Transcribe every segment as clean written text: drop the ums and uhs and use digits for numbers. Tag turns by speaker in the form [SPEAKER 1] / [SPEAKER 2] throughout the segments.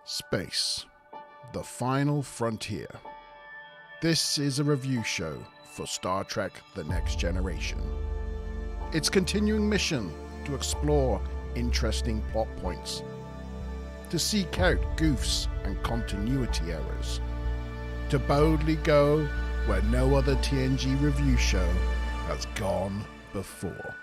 [SPEAKER 1] Space, the final frontier. This is a review show for Star Trek The Next Generation. Its continuing mission to explore interesting plot points, to seek out goofs and continuity errors, to boldly go where no other TNG review show has gone before.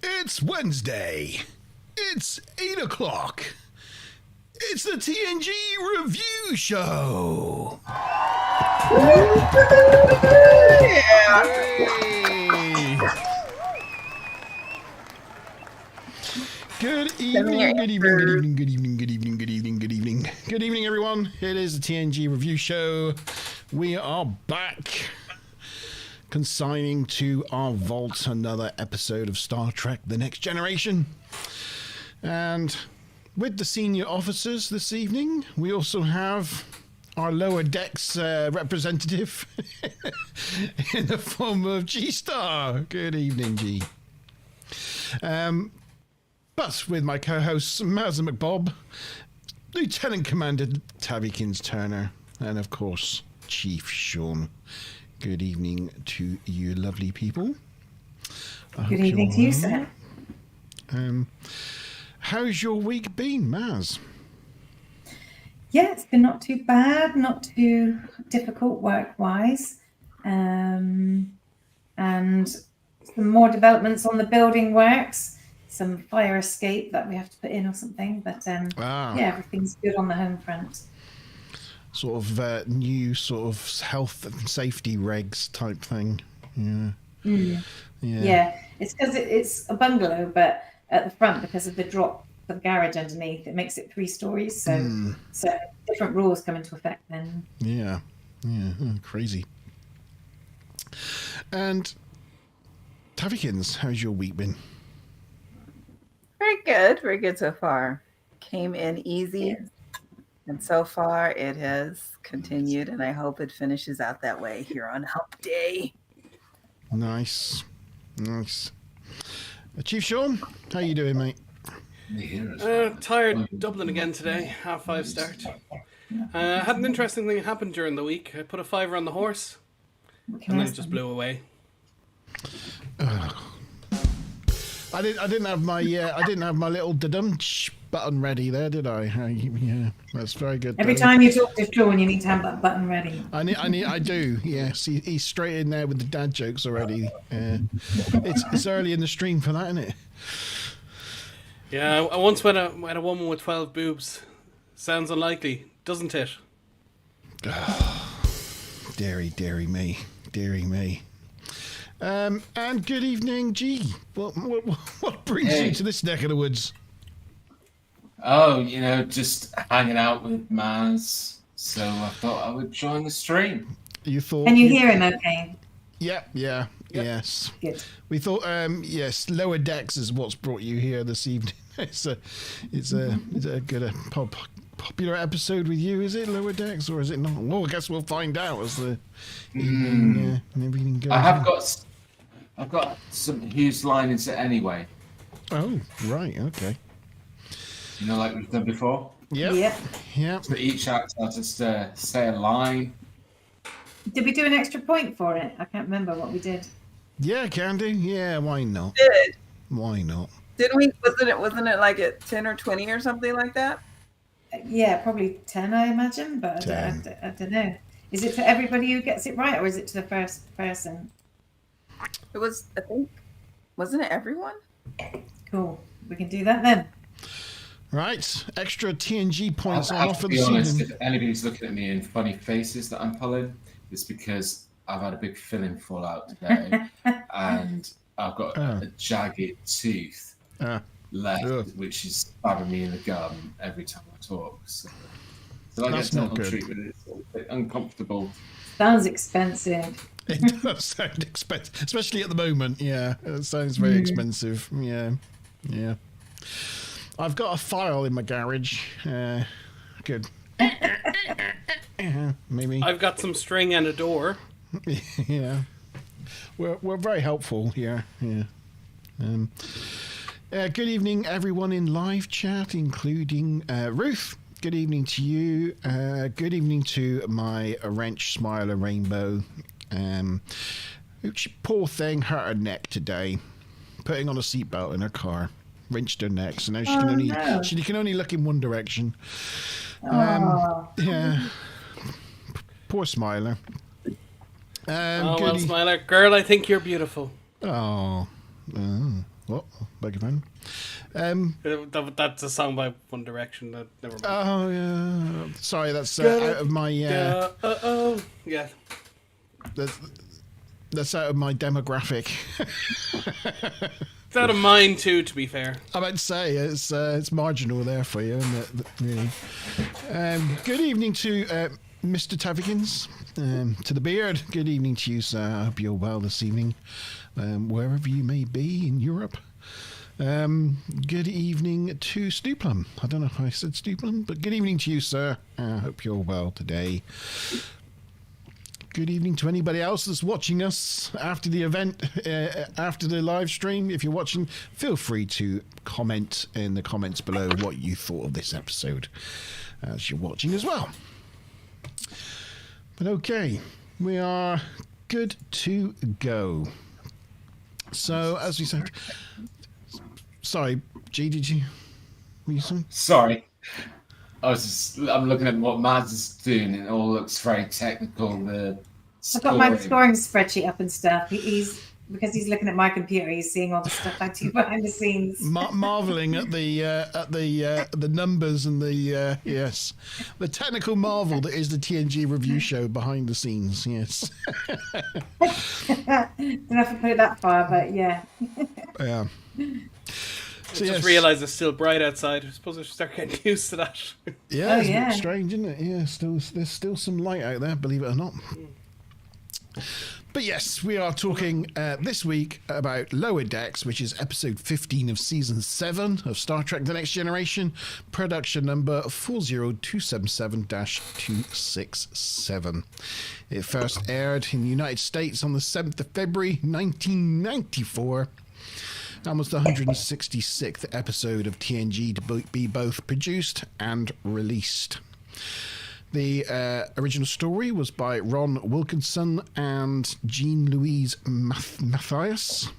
[SPEAKER 1] It's Wednesday. It's 8 o'clock. It's the TNG review show.
[SPEAKER 2] Yeah.
[SPEAKER 1] Good evening, good evening, good evening, good evening, good evening, good evening, good evening. Good evening, everyone. It is the TNG review show. We are back. Consigning to our vault another episode of Star Trek The Next Generation. And with the senior officers this evening, we also have our lower decks representative in the form of G-Star. Good evening, G. But with my co-hosts, Maz and McBob, Lieutenant Commander Tavykins Turner, and of course, Chief Sean. Good evening to you lovely people.
[SPEAKER 2] Good evening to you, sir.
[SPEAKER 1] How's your week been, Maz?
[SPEAKER 2] Yeah, it's been not too bad, not too difficult work-wise. And some more developments on the building works, some fire escape that we have to put in or something. But yeah, everything's good on the home front.
[SPEAKER 1] Sort of new sort of health and safety regs type thing. Yeah.
[SPEAKER 2] Mm. Yeah. It's because it's a bungalow, but at the front, because of the drop for the garage underneath, it makes it 3 stories. So different rules come into effect then.
[SPEAKER 1] Yeah. Crazy. And Tavykins, how's your week been?
[SPEAKER 3] Very good so far. Came in easy.
[SPEAKER 2] Yeah.
[SPEAKER 3] And so far, it has continued, and I hope it finishes out that way here on Hump Day.
[SPEAKER 1] Nice. Chief Sean, how you doing, mate?
[SPEAKER 4] Tired Dublin again today. 5:30 start. Had an interesting thing happen during the week. I put a fiver on the horse, and then it just blew away.
[SPEAKER 1] I didn't have my little da-dum button ready there, did I? Yeah, that's very good.
[SPEAKER 2] Every
[SPEAKER 1] though.
[SPEAKER 2] time you talk to Sean, you need to have that button ready.
[SPEAKER 1] I do. Yes, he's straight in there with the dad jokes already. It's early in the stream for that, isn't it?
[SPEAKER 4] Yeah, I once met a woman with 12 boobs. Sounds unlikely, doesn't it?
[SPEAKER 1] Deary me. And good evening, G. What brings you to this neck of the woods?
[SPEAKER 5] Oh, just hanging out with Maz. So I thought I would join the stream.
[SPEAKER 1] You thought?
[SPEAKER 2] Can you hear him okay?
[SPEAKER 1] Yep. Yes.
[SPEAKER 2] Good.
[SPEAKER 1] We thought, yes, Lower Decks is what's brought you here this evening. It's a good popular episode with you, is it, Lower Decks, or is it not? Well, I guess we'll find out as the evening goes.
[SPEAKER 5] I've got some Hughes lines anyway.
[SPEAKER 1] Oh, right, okay.
[SPEAKER 5] Like we've done before.
[SPEAKER 1] Yep.
[SPEAKER 5] For each act, I'll just say a line.
[SPEAKER 2] Did we do an extra point for it? I can't remember what we did.
[SPEAKER 1] Yeah, can do. Yeah, why not?
[SPEAKER 3] Did.
[SPEAKER 1] Why not?
[SPEAKER 3] Didn't we? Wasn't it like at 10 or 20 or something like that?
[SPEAKER 2] Yeah, probably 10, I imagine, but I don't know. Is it to everybody who gets it right, or is it to the first person?
[SPEAKER 3] It was, I think, wasn't it everyone?
[SPEAKER 2] Cool. We can do that then.
[SPEAKER 1] Right, extra TNG points
[SPEAKER 5] I
[SPEAKER 1] on
[SPEAKER 5] have
[SPEAKER 1] offer
[SPEAKER 5] to be
[SPEAKER 1] this
[SPEAKER 5] honest,
[SPEAKER 1] evening.
[SPEAKER 5] if anybody's looking at me in funny faces that I'm pulling, it's because I've had a big filling fallout today, and I've got a jagged tooth left, which is stabbing me in the gum every time I talk. So I
[SPEAKER 1] That's
[SPEAKER 5] get
[SPEAKER 1] not
[SPEAKER 5] dental
[SPEAKER 1] good.
[SPEAKER 5] treatment. It's a bit uncomfortable.
[SPEAKER 2] Sounds expensive.
[SPEAKER 1] It does sound expensive, especially at the moment. Yeah, it sounds very expensive. Yeah. I've got a file in my garage. Good. Maybe.
[SPEAKER 4] I've got some string and a door.
[SPEAKER 1] Yeah. We're very helpful here. Yeah. Good evening, everyone in live chat, including Ruth. Good evening to you. Good evening to my wrench smiler rainbow. Poor thing hurt her neck today, putting on a seatbelt in her car, wrenched her neck, so now she can only look in one direction. Yeah, poor Smiler.
[SPEAKER 4] Well, Smiler, girl, I think you're beautiful.
[SPEAKER 1] What? Beg your pardon?
[SPEAKER 4] That's a song by One Direction. Never mind.
[SPEAKER 1] Oh yeah. Sorry, that's out of my.
[SPEAKER 4] Yeah.
[SPEAKER 1] That's out of my demographic.
[SPEAKER 4] It's out of mine too, to be fair.
[SPEAKER 1] I might say it's marginal there for you, isn't it? Really. Good evening to Mr. Tavikins, to the beard. Good evening to you, sir. I hope you're well this evening, wherever you may be in Europe. Good evening to Stuplum. I don't know if I said Stuplum, but good evening to you, sir. I hope you're well today. Good evening to anybody else that's watching us after the event, after the live stream. If you're watching, feel free to comment in the comments below what you thought of this episode as you're watching as well. But okay, we are good to go. So, as we said... Sorry, G, did you... Were you saying?
[SPEAKER 5] Sorry. I'm looking at what Maz is doing, and it all looks very technical.
[SPEAKER 2] I've got my scoring spreadsheet up and stuff. Because he's looking at my computer, he's seeing all the stuff I do behind the scenes.
[SPEAKER 1] Marveling at the numbers and the the technical marvel that is the TNG review show behind the scenes. Yes.
[SPEAKER 2] Don't have to put it that far, but yeah.
[SPEAKER 1] Yeah.
[SPEAKER 4] So just realised it's still bright outside. I suppose I should start getting used to that.
[SPEAKER 1] Yeah, it's a bit strange, isn't it? Yeah, there's still some light out there, believe it or not. But yes, we are talking this week about Lower Decks, which is episode 15 of season 7 of Star Trek The Next Generation, production number 40277-267. It first aired in the United States on the 7th of February 1994 and was the 166th episode of TNG to be both produced and released. The original story was by Ron Wilkinson and Jean Louise Mathias,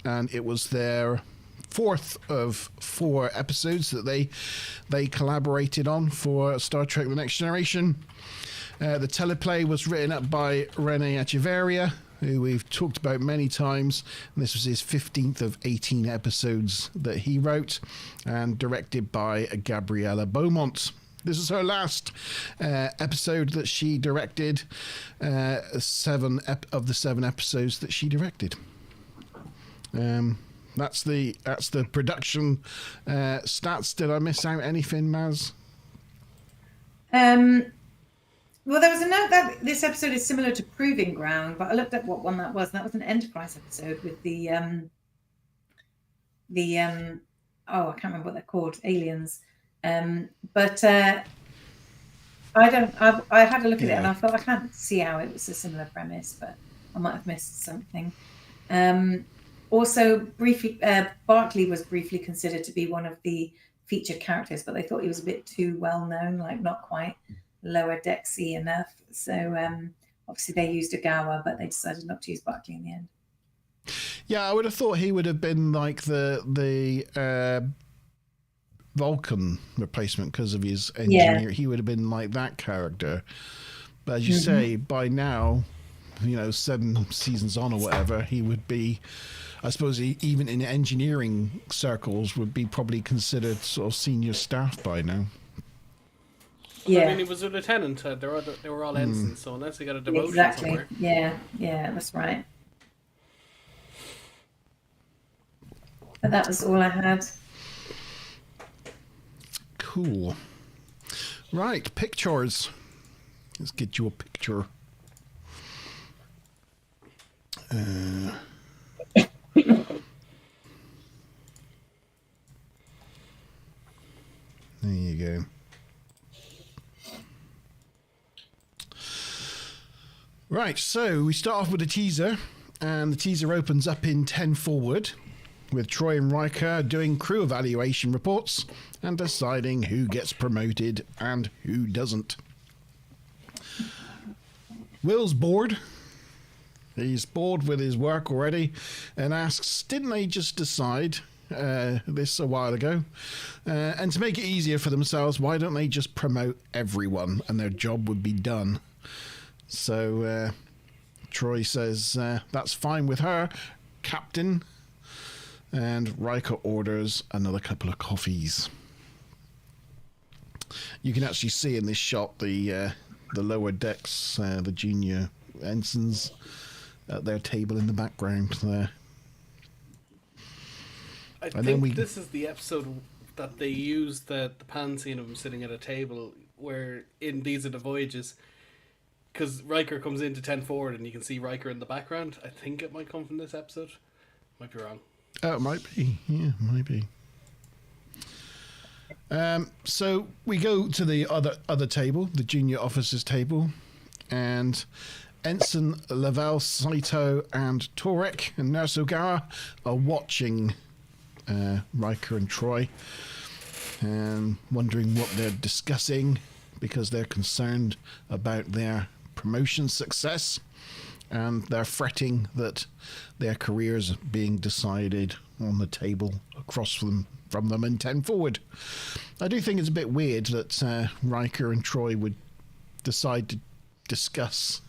[SPEAKER 1] and it was their fourth of 4 episodes that they collaborated on for Star Trek The Next Generation. The teleplay was written up by Rene Echeverria, who we've talked about many times. And this was his 15th of 18 episodes that he wrote, and directed by Gabriella Beaumont. This is her last episode that she directed, 7 of the 7 episodes that she directed. That's the production stats. Did I miss out anything, Maz?
[SPEAKER 2] Well, there was a note that this episode is similar to Proving Ground, but I looked at what one that was, and that was an Enterprise episode with the oh, I can't remember what they're called, aliens. But I had a look at it and I thought I can't see how it was a similar premise, but I might have missed something. Also, briefly, Barclay was briefly considered to be one of the featured characters, but they thought he was a bit too well known, like not quite lower decksy enough. So obviously they used Ogawa, but they decided not to use Barclay in the end.
[SPEAKER 1] Yeah, I would have thought he would have been like the Vulcan replacement because of his engineer. Yeah. He would have been like that character. But as you say, by now, 7 seasons on or whatever, he would be, I suppose, even in engineering circles, would be probably considered sort of senior staff by now.
[SPEAKER 2] Yeah.
[SPEAKER 4] I mean, he was a lieutenant. They were all ensigns, so unless he got a demotion somewhere.
[SPEAKER 2] Yeah, that's right. But that was all I had.
[SPEAKER 1] Cool. Right, pictures. Let's get you a picture. There you go. Right, so we start off with a teaser, and the teaser opens up in 10 forward, with Troy and Riker doing crew evaluation reports and deciding who gets promoted and who doesn't. Will's bored. He's bored with his work already and asks, didn't they just decide this a while ago? And to make it easier for themselves, why don't they just promote everyone and their job would be done? So Troy says that's fine with her, Captain. And Riker orders another couple of coffees. You can actually see in this shot the lower decks, the junior ensigns at their table in the background there.
[SPEAKER 4] I think this is the episode that they used the pan scene of him sitting at a table, where in These Are the Voyages, because Riker comes into 10 forward and you can see Riker in the background. I think it might come from this episode. Might be wrong.
[SPEAKER 1] Oh, it might be. Yeah, it might be. So we go to the other table, the junior officers table, and Ensign Lavelle, Saito, and Torek and Nurse Ogawa are watching Riker and Troy, and wondering what they're discussing because they're concerned about their promotion success. And they're fretting that their careers are being decided on the table across from them in 10 forward. I do think it's a bit weird that Riker and Troy would decide to discuss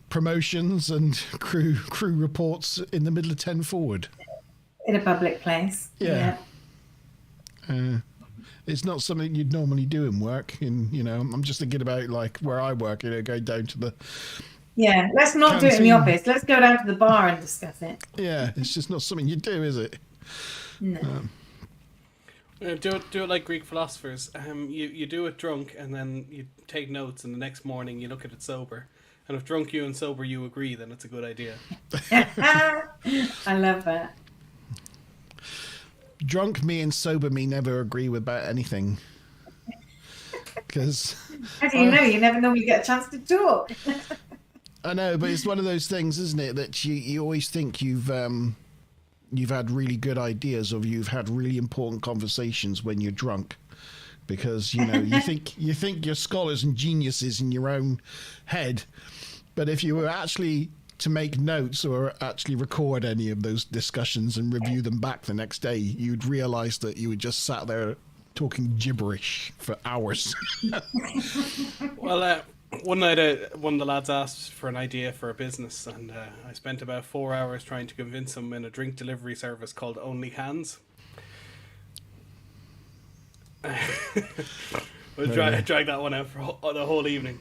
[SPEAKER 1] promotions and crew reports in the middle of 10 forward.
[SPEAKER 2] In a public place.
[SPEAKER 1] Yeah. It's not something you'd normally do in work. I'm just thinking about like where I work, going down to the...
[SPEAKER 2] Yeah, let's not do it in the office. Let's go down to the bar and discuss it.
[SPEAKER 1] Yeah, it's just not something you do, is it?
[SPEAKER 2] No.
[SPEAKER 4] Do it like Greek philosophers. You do it drunk, and then you take notes, and the next morning you look at it sober. And if drunk you and sober you agree, then it's a good idea.
[SPEAKER 2] I love that.
[SPEAKER 1] Drunk me and sober me never agree about anything. Because
[SPEAKER 2] how do you know? You never normally get a chance to talk.
[SPEAKER 1] I know, but it's one of those things, isn't it, that you always think you've had really good ideas, or you've had really important conversations when you're drunk, because you think you're scholars and geniuses in your own head, but if you were actually to make notes or actually record any of those discussions and review them back the next day, you'd realise that you had just sat there talking gibberish for hours.
[SPEAKER 4] Well, one night one of the lads asked for an idea for a business, and I spent about 4 hours trying to convince him in a drink delivery service called Only Hands. We'll drag that one out for the whole evening.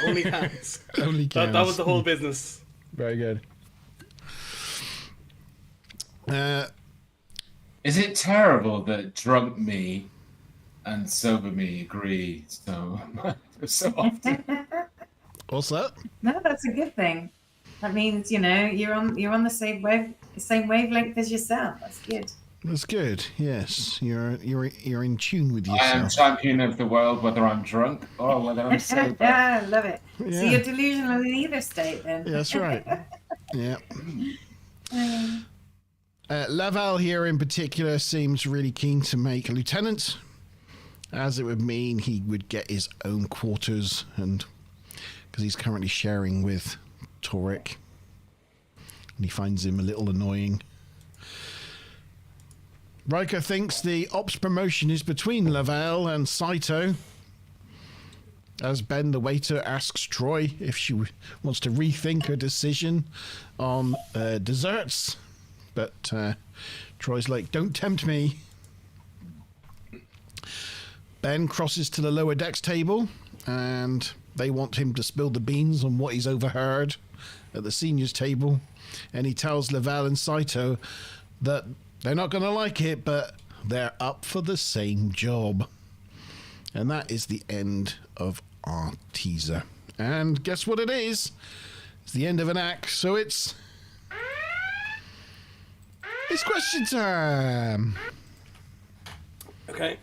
[SPEAKER 4] Only Hands.
[SPEAKER 1] Only cans.
[SPEAKER 4] That was the whole business.
[SPEAKER 1] Very good.
[SPEAKER 5] Is it terrible that drunk me and sober me agree so often?
[SPEAKER 1] What's that?
[SPEAKER 2] No, that's a good thing. That means, you know, you're on the same wavelength as yourself. That's good.
[SPEAKER 1] That's good. Yes, you're in tune with
[SPEAKER 5] I am
[SPEAKER 1] yourself.
[SPEAKER 5] champion of the world, whether I'm drunk or whether I'm sober.
[SPEAKER 2] Yeah, I love it.
[SPEAKER 1] Yeah.
[SPEAKER 2] So you're delusional in either state then.
[SPEAKER 1] Yeah, that's right. Yeah. Laval here in particular seems really keen to make a lieutenant, as it would mean he would get his own quarters, and because he's currently sharing with Torek, and he finds him a little annoying. Riker thinks the ops promotion is between Laval and Saito, as Ben the waiter asks Troy if she wants to rethink her decision on desserts. But Troy's like, don't tempt me. Ben crosses to the lower decks table, and they want him to spill the beans on what he's overheard at the seniors table. And he tells Laval and Saito that they're not going to like it, but they're up for the same job. And that is the end of our teaser. And guess what it is? It's the end of an act, so it's question time.
[SPEAKER 4] Okay.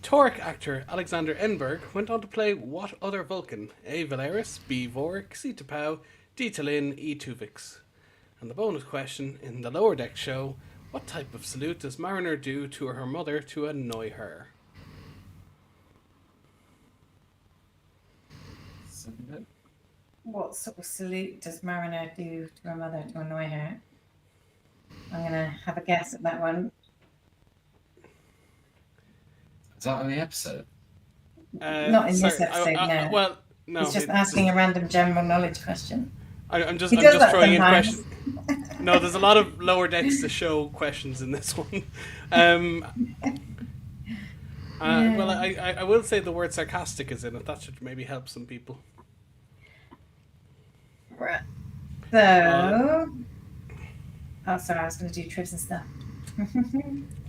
[SPEAKER 4] Torek actor Alexander Enberg went on to play what other Vulcan? A. Valeris, B. Vorik, C. T'Pau, D. T'Lyn, E. Tuvix. And the bonus question in the Lower Deck show, what type of salute does Mariner do to her mother to annoy her?
[SPEAKER 2] What sort of salute does Mariner do to her mother to annoy her? I'm going to have a guess at that one.
[SPEAKER 5] Is that on the episode?
[SPEAKER 2] Not in this episode, no.
[SPEAKER 4] Well, no.
[SPEAKER 2] He's just asking a random general knowledge question.
[SPEAKER 4] I'm just
[SPEAKER 2] He does that
[SPEAKER 4] throwing in
[SPEAKER 2] sometimes.
[SPEAKER 4] questions. No, there's a lot of Lower Decks to show questions in this one. Well, I will say the word sarcastic is in it. That should maybe help some people.
[SPEAKER 2] Right. So... oh, sorry, I was going to do trivs and stuff.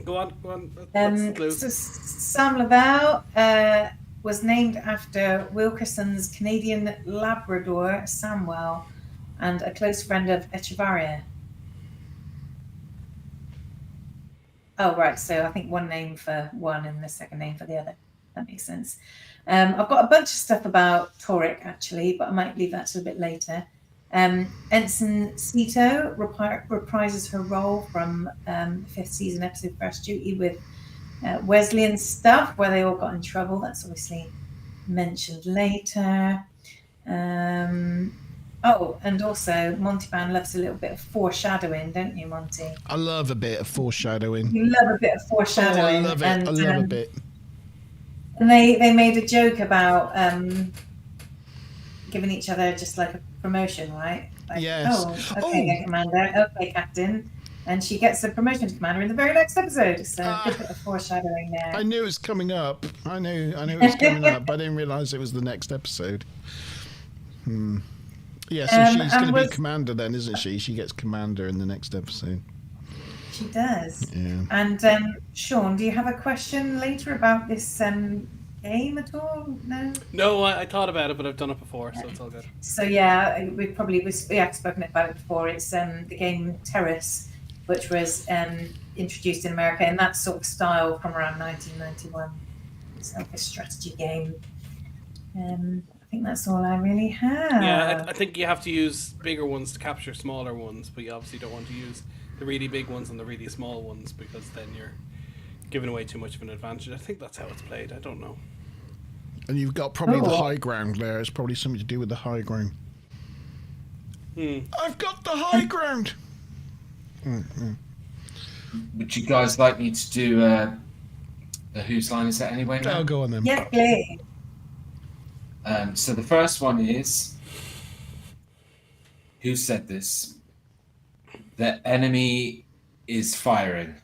[SPEAKER 4] Go on. That's the clue.
[SPEAKER 2] So Sam Laval was named after Wilkerson's Canadian Labrador, Samwell, and a close friend of Echevarria. Oh, right. So I think one name for one and the second name for the other. That makes sense. I've got a bunch of stuff about Torek, actually, but I might leave that to a bit later. Ensign Sito reprises her role from the 5th season episode First Duty with Wesleyan stuff, where they all got in trouble. That's obviously mentioned later. Oh, and also Monty loves a little bit of foreshadowing, don't you, Monty?
[SPEAKER 1] I love a bit of foreshadowing.
[SPEAKER 2] You love a bit of foreshadowing.
[SPEAKER 1] Oh, I love it.
[SPEAKER 2] And,
[SPEAKER 1] I love a bit.
[SPEAKER 2] And they made a joke about giving each other just like a promotion, right? Like,
[SPEAKER 1] Yes.
[SPEAKER 2] Oh, okay, then, Commander. Okay, Captain. And she gets the promotion to Commander in the very next episode. So a bit of foreshadowing there.
[SPEAKER 1] I knew it was coming up. I knew it was coming up, but I didn't realise it was the next episode. Yeah, so she's going to be Commander then, isn't she? She gets Commander in the next episode.
[SPEAKER 2] She does.
[SPEAKER 1] Yeah.
[SPEAKER 2] And Sean, do you have a question later about this game at all? No?
[SPEAKER 4] No, I thought about it, but I've done it before, so it's all good.
[SPEAKER 2] So yeah, we have spoken about it before. It's the game Terrace, which was introduced in America in that sort of style from around 1991. It's like a strategy game. I think that's all I really have.
[SPEAKER 4] Yeah, I think you have to use bigger ones to capture smaller ones, but you obviously don't want to use the really big ones and the really small ones, because then you're giving away too much of an advantage. I think that's how it's played. I don't know.
[SPEAKER 1] And you've got probably the high ground there. It's probably something to do with the high ground. I've got the high ground.
[SPEAKER 5] Would you guys like me to do the whose line is that anyway? Now?
[SPEAKER 1] I'll go on then.
[SPEAKER 2] Yes, please.
[SPEAKER 5] So the first one is, who said this? The enemy is firing.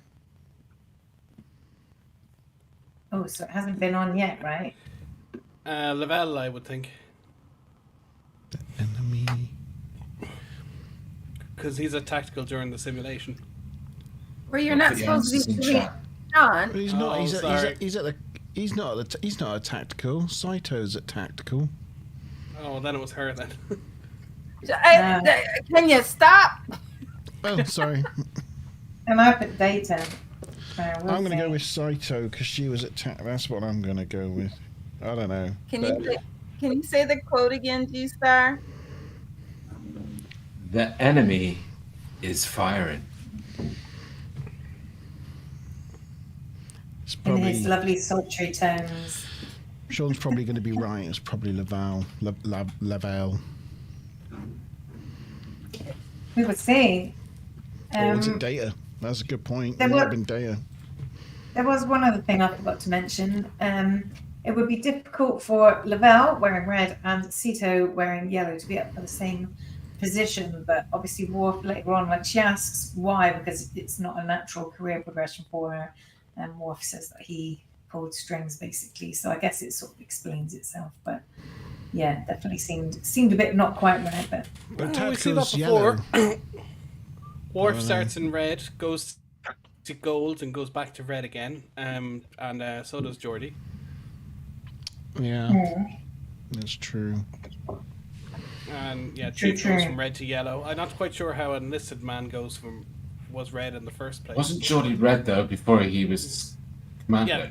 [SPEAKER 2] Oh, so it hasn't been on yet, right?
[SPEAKER 4] Lavelle, I would think.
[SPEAKER 1] Enemy.
[SPEAKER 4] Because he's a tactical during the simulation.
[SPEAKER 3] Well, you're not
[SPEAKER 5] Put the
[SPEAKER 3] supposed
[SPEAKER 5] answers
[SPEAKER 3] to
[SPEAKER 5] in
[SPEAKER 3] be
[SPEAKER 5] chat.
[SPEAKER 3] John.
[SPEAKER 1] But he's not.
[SPEAKER 4] Oh,
[SPEAKER 1] He's
[SPEAKER 4] sorry.
[SPEAKER 1] not a tactical. Saito's at tactical.
[SPEAKER 4] Oh, then it was her then.
[SPEAKER 3] Can you stop?
[SPEAKER 1] Oh, sorry.
[SPEAKER 2] And I put data.
[SPEAKER 1] I'm going to go with Saito because she was at That's what I'm going to go with. I don't know.
[SPEAKER 3] Can you say the quote again, G-Star?
[SPEAKER 5] The enemy is firing.
[SPEAKER 1] It's
[SPEAKER 2] In
[SPEAKER 1] probably
[SPEAKER 2] his lovely sultry tones.
[SPEAKER 1] Sean's probably going to be right. It's probably Lavelle.
[SPEAKER 2] We will see.
[SPEAKER 1] Or was it Data? That's a good point. It
[SPEAKER 2] There
[SPEAKER 1] might
[SPEAKER 2] were-
[SPEAKER 1] have been Data.
[SPEAKER 2] There was one other thing I forgot to mention. It would be difficult for Lavelle wearing red and Sito wearing yellow to be up for the same position, but obviously Worf later on, like she asks why, because it's not a natural career progression for her, and Worf says that he pulled strings basically. So I guess it sort of explains itself. But yeah, definitely seemed a bit not quite right. But
[SPEAKER 1] But
[SPEAKER 4] We see that
[SPEAKER 1] Tactical's yellow.
[SPEAKER 4] before. Worf
[SPEAKER 1] Oh, no.
[SPEAKER 4] starts in red, goes to gold, and goes back to red again. And so does Geordie.
[SPEAKER 1] Yeah, that's true.
[SPEAKER 4] And yeah,
[SPEAKER 2] True,
[SPEAKER 4] Chief goes
[SPEAKER 2] true.
[SPEAKER 4] from red to yellow. I'm not quite sure how an enlisted man was red in the first place.
[SPEAKER 5] Wasn't Geordie red though before he was commander?
[SPEAKER 4] Yeah,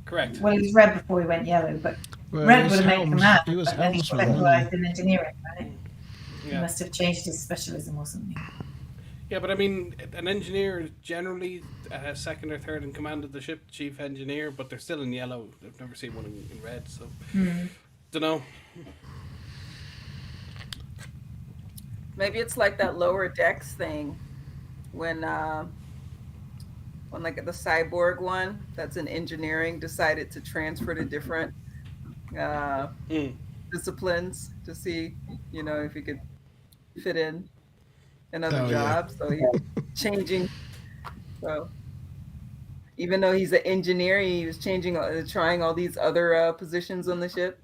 [SPEAKER 4] correct.
[SPEAKER 2] well, he was red before he went yellow, but
[SPEAKER 1] Well,
[SPEAKER 2] red
[SPEAKER 1] he
[SPEAKER 2] would
[SPEAKER 1] was
[SPEAKER 2] have made
[SPEAKER 1] Helms-
[SPEAKER 2] command.
[SPEAKER 1] He was
[SPEAKER 2] But then he
[SPEAKER 1] helmsman. wasn't
[SPEAKER 2] specialised in engineering, right? He
[SPEAKER 4] Yeah.
[SPEAKER 2] must have changed his specialism or something.
[SPEAKER 4] Yeah, but I mean, an engineer is generally second or third in command of the ship, chief engineer, but they're still in yellow. I've never seen one in red, so don't know.
[SPEAKER 3] Maybe it's like that lower decks thing when like the cyborg one that's in engineering decided to transfer to different disciplines to see, if he could fit in another
[SPEAKER 1] Oh, yeah.
[SPEAKER 3] job. So he's changing. So even though he's an engineer, he was trying all these other positions on the ship.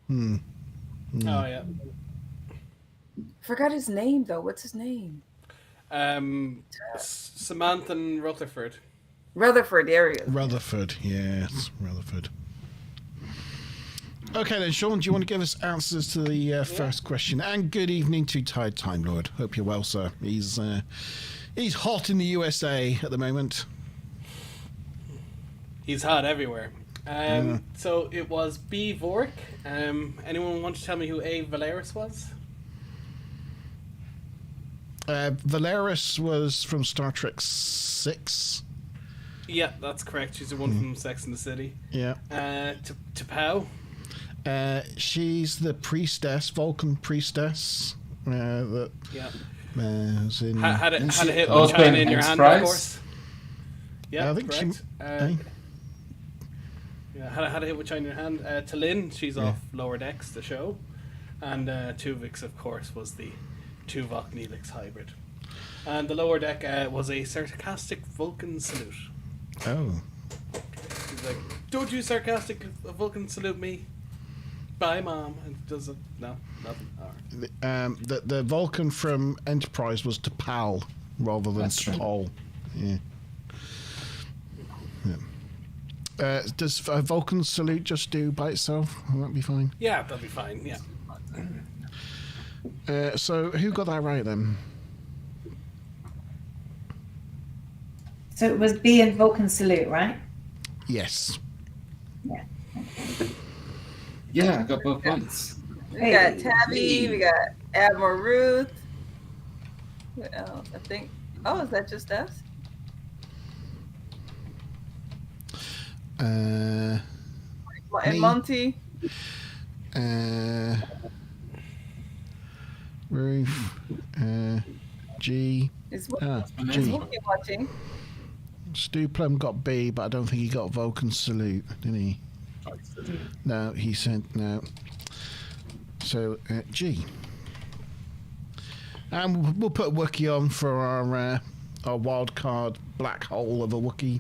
[SPEAKER 4] Oh yeah.
[SPEAKER 3] Forgot his name though. What's his name?
[SPEAKER 4] Samantha and Rutherford.
[SPEAKER 3] Rutherford. There he is.
[SPEAKER 1] Rutherford, yes, Rutherford. Okay then, Sean, do you want to give us answers to the first question? And good evening to Tide Time Lord. Hope you're well, sir. He's hot in the USA at the moment.
[SPEAKER 4] He's hot everywhere. So it was B. Vork. Anyone want to tell me who A. Valeris was?
[SPEAKER 1] Valeris was from Star Trek 6.
[SPEAKER 4] Yeah, that's correct. She's the one from Sex and the City.
[SPEAKER 1] Yeah.
[SPEAKER 4] T'Pau.
[SPEAKER 1] She's the priestess, Vulcan priestess. That
[SPEAKER 4] Yeah.
[SPEAKER 1] was in.
[SPEAKER 4] Had a hit
[SPEAKER 5] also
[SPEAKER 4] with China
[SPEAKER 5] in
[SPEAKER 4] in your hand, of
[SPEAKER 5] Enterprise?
[SPEAKER 4] course. Yeah,
[SPEAKER 1] I think she-
[SPEAKER 4] correct.
[SPEAKER 1] hey?
[SPEAKER 4] Yeah, had a hit with China in your hand. Talin, she's off Lower Decks, the show. And Tuvix, of course, was the Tuvok Neelix hybrid. And the Lower Deck was a sarcastic Vulcan salute.
[SPEAKER 1] Oh.
[SPEAKER 4] He's like, "Don't you sarcastic Vulcan salute me? Bye, Mom." And does it? No, nothing. All right.
[SPEAKER 1] The Vulcan from Enterprise was T'Pau rather than
[SPEAKER 5] That's right.
[SPEAKER 1] T'Pol. Yeah. Does a Vulcan salute just do by itself? Will that be fine?
[SPEAKER 4] Yeah, that'll be fine. Yeah.
[SPEAKER 1] So who got that right then?
[SPEAKER 2] So it was B and Vulcan salute, right?
[SPEAKER 1] Yes.
[SPEAKER 2] Yeah.
[SPEAKER 5] Yeah, I got both points.
[SPEAKER 3] We got Tabby, we got Admiral Ruth. What else? I think. Oh, is that just us?
[SPEAKER 1] Me.
[SPEAKER 3] And Monty.
[SPEAKER 1] Roof. G.
[SPEAKER 3] Is
[SPEAKER 1] G.
[SPEAKER 3] Wookie watching?
[SPEAKER 1] Stu Plum got B, but I don't think he got Vulcan salute, did he? No, he said no. So G. And we'll put a Wookiee on for our wild card black hole of a Wookiee.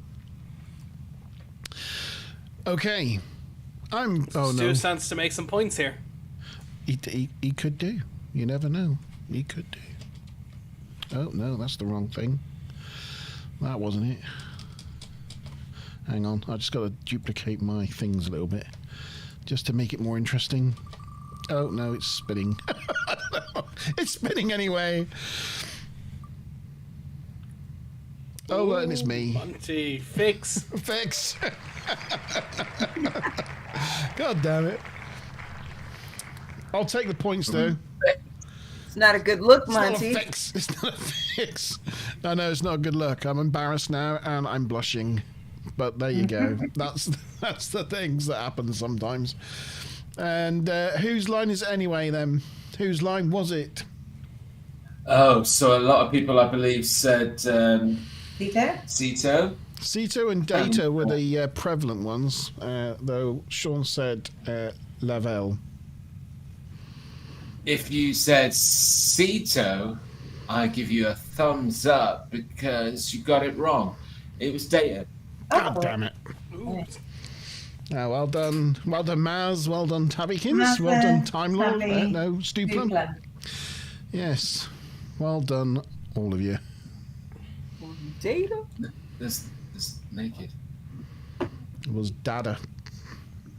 [SPEAKER 1] Okay.
[SPEAKER 4] Stu stands to make some points here.
[SPEAKER 1] He could do. You never know. He could do. Oh, no, that's the wrong thing. That wasn't it. Hang on. I just got to duplicate my things a little bit. Just to make it more interesting. Oh, no, it's spinning. I don't know. It's spinning anyway. Oh, and it's me.
[SPEAKER 4] Monty, fix.
[SPEAKER 1] Fix. God damn it. I'll take the points, though.
[SPEAKER 3] It's not a good look,
[SPEAKER 1] It's not a
[SPEAKER 3] Monty.
[SPEAKER 1] fix. It's not a fix. I know it's not a good look. I'm embarrassed now, and I'm blushing. But there you go. That's the things that happen sometimes. And whose line is it anyway, then? Whose line was it?
[SPEAKER 5] Oh, so a lot of people, I believe, said
[SPEAKER 2] Cito?
[SPEAKER 5] Cito.
[SPEAKER 1] Cito and Data were the prevalent ones, though Sean said Lavelle.
[SPEAKER 5] If you said Cito, I give you a thumbs up because you got it wrong. It was Data.
[SPEAKER 1] God damn it. Well done, Maz. Well done, Tabikins. Well done, Time Lord. No, Stu Plum. Yes. Well done, all of you.
[SPEAKER 3] Data?
[SPEAKER 5] This naked.
[SPEAKER 1] It was Data.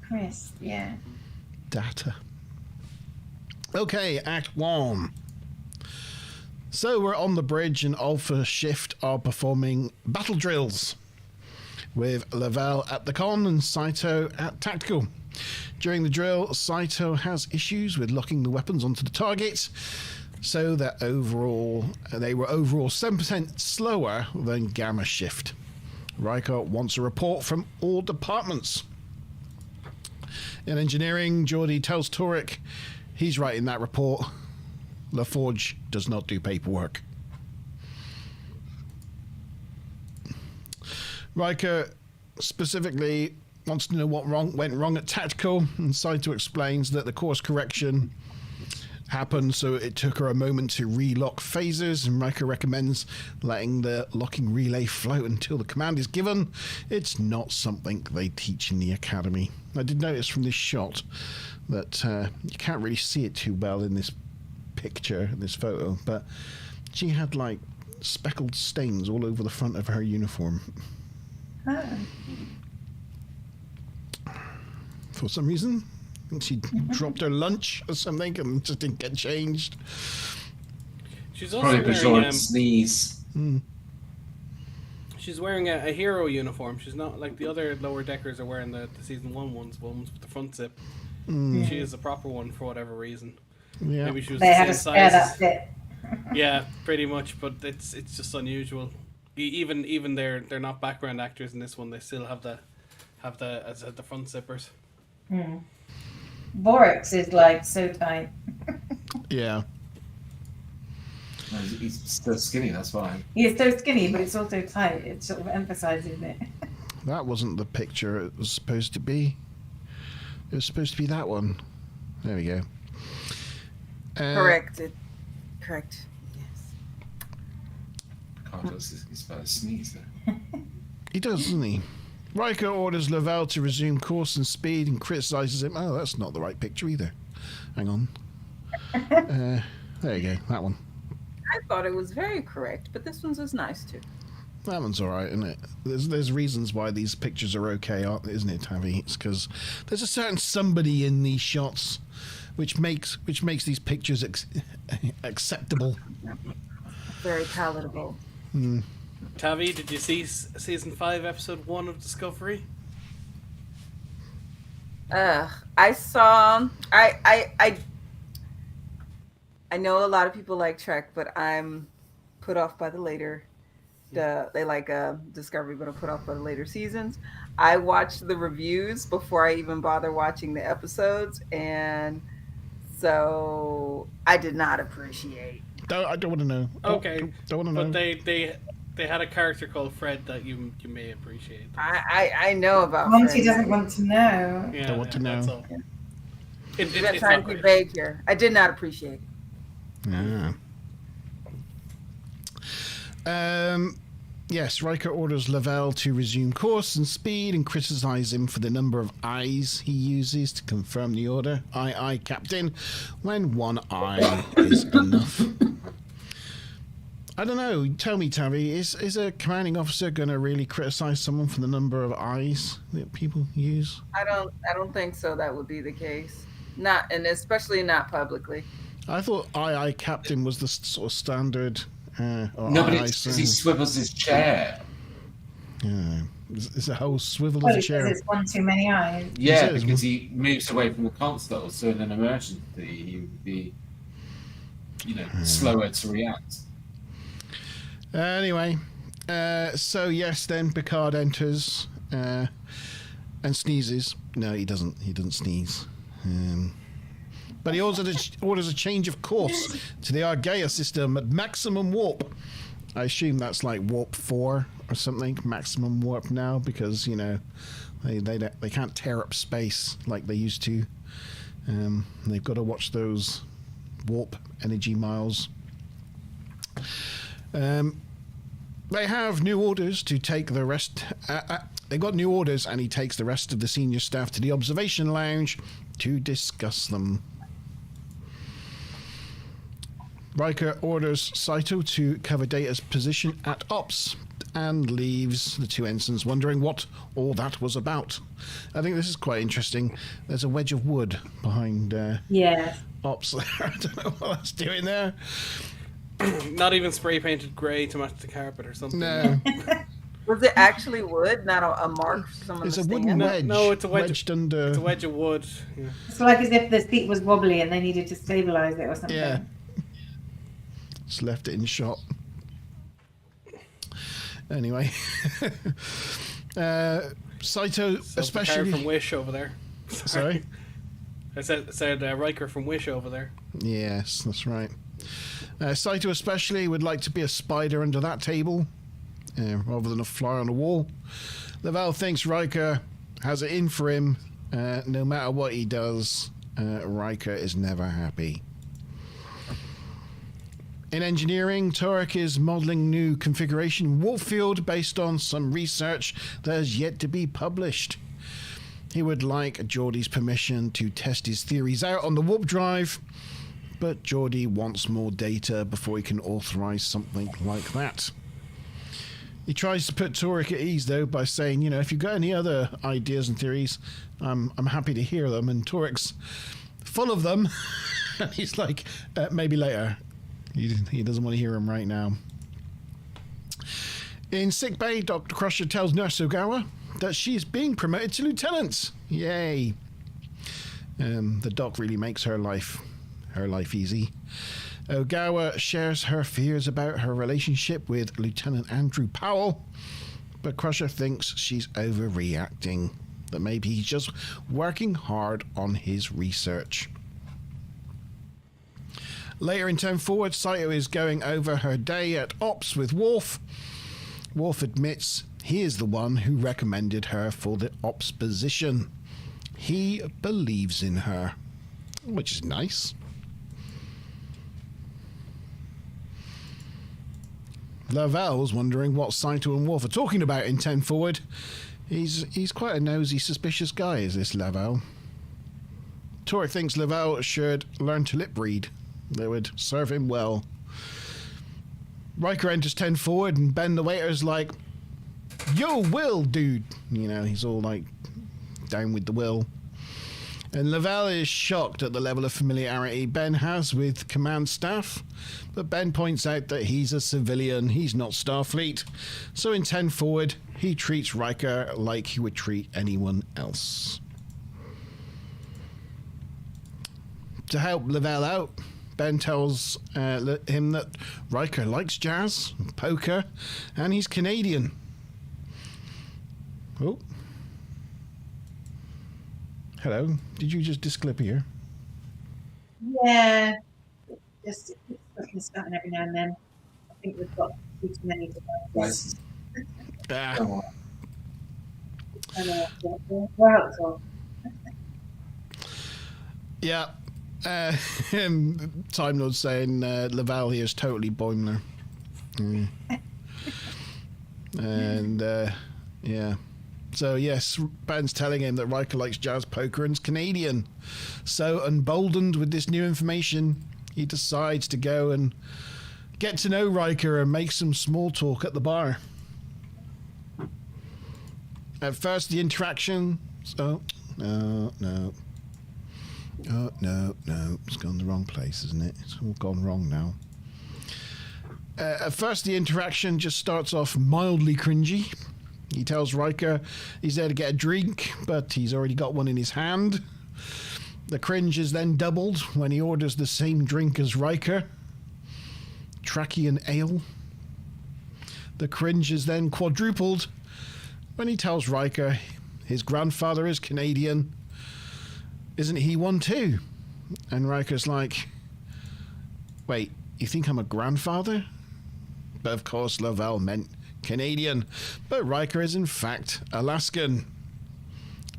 [SPEAKER 2] Chris, yeah.
[SPEAKER 1] Data. Okay, Act 1. So we're on the bridge and Alpha Shift are performing battle drills with Lavelle at the con and Saito at tactical. During the drill, Saito has issues with locking the weapons onto the target, so that they were overall 7% slower than Gamma Shift. Riker wants a report from all departments. In engineering, Geordi tells Torek he's writing that report. LaForge does not do paperwork. Riker specifically wants to know what went wrong at tactical, and Saito explains that the course correction happened, so it took her a moment to relock phasers, and Riker recommends letting the locking relay float until the command is given. It's not something they teach in the academy. I did notice from this shot that you can't really see it too well in this picture, in this photo, but she had like speckled stains all over the front of her uniform.
[SPEAKER 2] Oh.
[SPEAKER 1] For some reason, I think she dropped her lunch or something and just didn't get changed.
[SPEAKER 4] She's also
[SPEAKER 5] Probably because
[SPEAKER 4] wearing
[SPEAKER 5] you sneeze.
[SPEAKER 4] she's wearing a hero uniform. She's not like the other lower deckers are wearing the season 1 ones with the front zip. She is a proper one for whatever reason.
[SPEAKER 1] Yeah.
[SPEAKER 4] Maybe she was
[SPEAKER 2] They
[SPEAKER 4] the
[SPEAKER 2] had
[SPEAKER 4] same
[SPEAKER 2] to spare
[SPEAKER 4] size.
[SPEAKER 2] that bit.
[SPEAKER 4] Yeah, pretty much, but it's just unusual. Even they're not background actors in this one. They still have the front zippers.
[SPEAKER 2] Vorex is like so tight.
[SPEAKER 1] Yeah.
[SPEAKER 5] No, he's still skinny, that's why.
[SPEAKER 2] He is so skinny, but it's also tight. It sort of emphasizes it.
[SPEAKER 1] That wasn't the picture it was supposed to be. It was supposed to be that one. There we go.
[SPEAKER 3] Correct. Correct. Yes.
[SPEAKER 5] Carlos is about to sneeze there.
[SPEAKER 1] He does, doesn't he? Riker orders Lavelle to resume course and speed and criticizes him. Oh, that's not the right picture either. Hang on. There you go. That one.
[SPEAKER 3] I thought it was very correct, but this one's was nice too.
[SPEAKER 1] That one's all right, isn't it? There's reasons why these pictures are okay, isn't it, Tavi? It's because there's a certain somebody in these shots, which makes these pictures acceptable.
[SPEAKER 3] Very palatable.
[SPEAKER 4] Tavi, did you see season 5, episode 1 of Discovery?
[SPEAKER 3] I saw. I know a lot of people like Trek, but I'm put off by the later. They like Discovery, but I'm put off by the later seasons. I watched the reviews before I even bother watching the episodes, and So I did not appreciate.
[SPEAKER 1] I don't want to know.
[SPEAKER 4] Okay,
[SPEAKER 1] Don't want to know.
[SPEAKER 4] but they had a character called Fred that you may appreciate.
[SPEAKER 3] I know about.
[SPEAKER 2] Monty
[SPEAKER 3] Fred.
[SPEAKER 2] doesn't want to know.
[SPEAKER 4] Yeah,
[SPEAKER 1] Don't want to know.
[SPEAKER 4] That's all.
[SPEAKER 3] I'm
[SPEAKER 4] It's
[SPEAKER 3] trying
[SPEAKER 4] not
[SPEAKER 3] to be
[SPEAKER 4] great.
[SPEAKER 3] vague here. I did not appreciate it.
[SPEAKER 1] Yes, Riker orders Lavelle to resume course and speed and criticize him for the number of eyes he uses to confirm the order. Aye, aye, Captain, when one eye is enough. I don't know. Tell me, Tabby, is a commanding officer going to really criticize someone for the number of eyes that people use?
[SPEAKER 3] I don't think so. That would be the case. Not, and especially not publicly.
[SPEAKER 1] I thought aye, aye, Captain was the sort of standard.
[SPEAKER 5] No, but it's because he swivels his chair.
[SPEAKER 1] Yeah. Is a whole swivel
[SPEAKER 2] Well,
[SPEAKER 1] of a
[SPEAKER 2] because
[SPEAKER 1] chair?
[SPEAKER 2] it's one too many eyes.
[SPEAKER 5] Yeah,
[SPEAKER 1] Is it?
[SPEAKER 5] because he moves away from the console, so in an emergency he would be, slower to react.
[SPEAKER 1] Anyway, so yes, then Picard enters and sneezes. No, he doesn't. He doesn't sneeze. But he orders a change of course to the Argaea system at maximum warp. I assume that's like warp 4 or something, maximum warp now, because they can't tear up space like they used to. They've got to watch those warp energy miles. They have new orders to take the rest. They got new orders, and he takes the rest of the senior staff to the observation lounge to discuss them. Riker orders Saito to cover Data's position at Ops and leaves the two ensigns wondering what all that was about. I think this is quite interesting. There's a wedge of wood behind
[SPEAKER 2] Yes.
[SPEAKER 1] Ops there. I don't know what that's doing there.
[SPEAKER 4] Not even spray painted grey to match the carpet or something.
[SPEAKER 1] No,
[SPEAKER 3] Was it actually wood, not a mark from
[SPEAKER 1] it's a
[SPEAKER 3] the
[SPEAKER 1] wooden
[SPEAKER 3] stand?
[SPEAKER 1] wedge.
[SPEAKER 4] No, it's a wedge.
[SPEAKER 1] Wedged under.
[SPEAKER 4] It's a wedge of wood. Yeah.
[SPEAKER 2] It's like as if the seat was wobbly and they needed to stabilize it or something.
[SPEAKER 1] Yeah. Just left it in shot. Anyway. Saito,
[SPEAKER 4] So
[SPEAKER 1] especially.
[SPEAKER 4] Picard from Wish over there.
[SPEAKER 1] Sorry?
[SPEAKER 4] I said Riker from Wish over there.
[SPEAKER 1] Yes, that's right. Saito especially would like to be a spider under that table rather than a fly on the wall. Lavelle thinks Riker has it in for him. No matter what he does, Riker is never happy. In engineering, Turek is modelling new configuration warp field based on some research that has yet to be published. He would like Geordie's permission to test his theories out on the warp drive, but Geordie wants more data before he can authorise something like that. He tries to put Turek at ease, though, by saying, if you've got any other ideas and theories, I'm happy to hear them. And Turek's full of them. And he's like, maybe later. He doesn't want to hear him right now. In sickbay, Dr. Crusher tells Nurse Ogawa that she is being promoted to lieutenant. Yay. The doc really makes her life easy. Ogawa shares her fears about her relationship with Lieutenant Andrew Powell, but Crusher thinks she's overreacting, that maybe he's just working hard on his research. Later in Turn Forward, Saito is going over her day at Ops with Worf. Worf admits he is the one who recommended her for the Ops position. He believes in her, which is nice. Lavelle's wondering what Saito and Worf are talking about in Turn Forward. He's quite a nosy, suspicious guy, is this Lavelle. Turek thinks Lavelle should learn to lip read. That would serve him well. Riker enters 10 forward and Ben the waiter's like, yo, Will, dude. He's all like down with the Will. And Lavelle is shocked at the level of familiarity Ben has with command staff. But Ben points out that he's a civilian, he's not Starfleet. So in 10 forward, he treats Riker like he would treat anyone else. To help Lavelle out, Ben tells him that Riker likes jazz, poker, and he's Canadian. Oh. Hello. Did you just disclip here?
[SPEAKER 2] Yeah, just looking starting every now and then. I think we've got too many devices.
[SPEAKER 1] Ah.
[SPEAKER 2] Well,
[SPEAKER 1] Yeah. Time Lord saying Laval here is totally Boimler. And yeah. So yes, Ben's telling him that Riker likes jazz poker and's Canadian. So emboldened with this new information, he decides to go and get to know Riker and make some small talk at the bar. At first, the interaction. Oh, no. Oh, no. It's gone the wrong place, isn't it? It's all gone wrong now. At first, the interaction just starts off mildly cringy. He tells Riker he's there to get a drink, but he's already got one in his hand. The cringe is then doubled when he orders the same drink as Riker. Trachean ale. The cringe is then quadrupled when he tells Riker his grandfather is Canadian. Isn't he one too? And Riker's like, wait, you think I'm a grandfather? But of course Lavelle meant Canadian, but Riker is in fact Alaskan.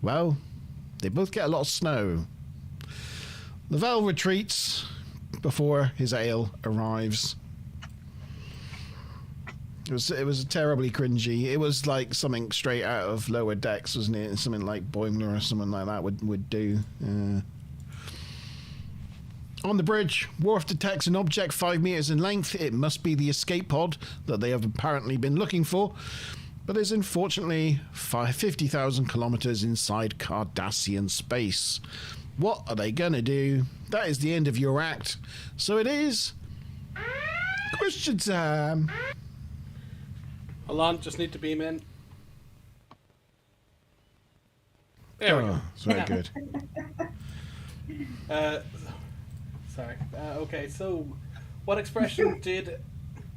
[SPEAKER 1] Well, they both get a lot of snow. Lavelle retreats before his ale arrives. It was terribly cringy. It was like something straight out of Lower Decks, wasn't it? Something like Boimler or something like that would do. On the bridge, Worf detects an object 5 meters in length. It must be the escape pod that they have apparently been looking for, but is unfortunately 50,000 kilometers inside Cardassian space. What are they gonna do? That is the end of your act. So it is question time.
[SPEAKER 4] Hold on, just need to beam in. There we go.
[SPEAKER 1] It's very good.
[SPEAKER 4] Sorry. Okay, so what expression did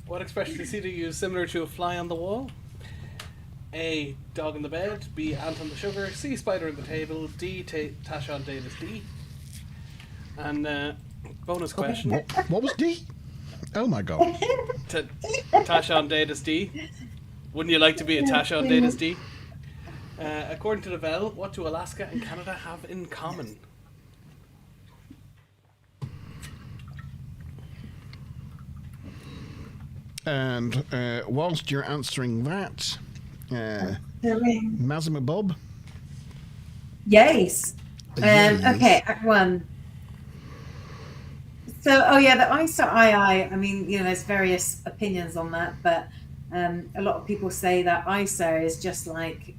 [SPEAKER 4] Cedar use similar to a fly on the wall? A, dog in the bed. B, ant on the sugar. C, spider on the table. D, Tashawn Davis D. And bonus question.
[SPEAKER 1] What was D? Oh my god.
[SPEAKER 4] Tashawn Davis D. Wouldn't you like to be a Tashawn Davis D? According to Lavelle, what do Alaska and Canada have in common?
[SPEAKER 1] And whilst you're answering that, Mazza Bob.
[SPEAKER 2] Yes.
[SPEAKER 1] Yes.
[SPEAKER 2] Okay, Act 1. So, the ISA II, I mean, there's various opinions on that, but a lot of people say that ISA is just like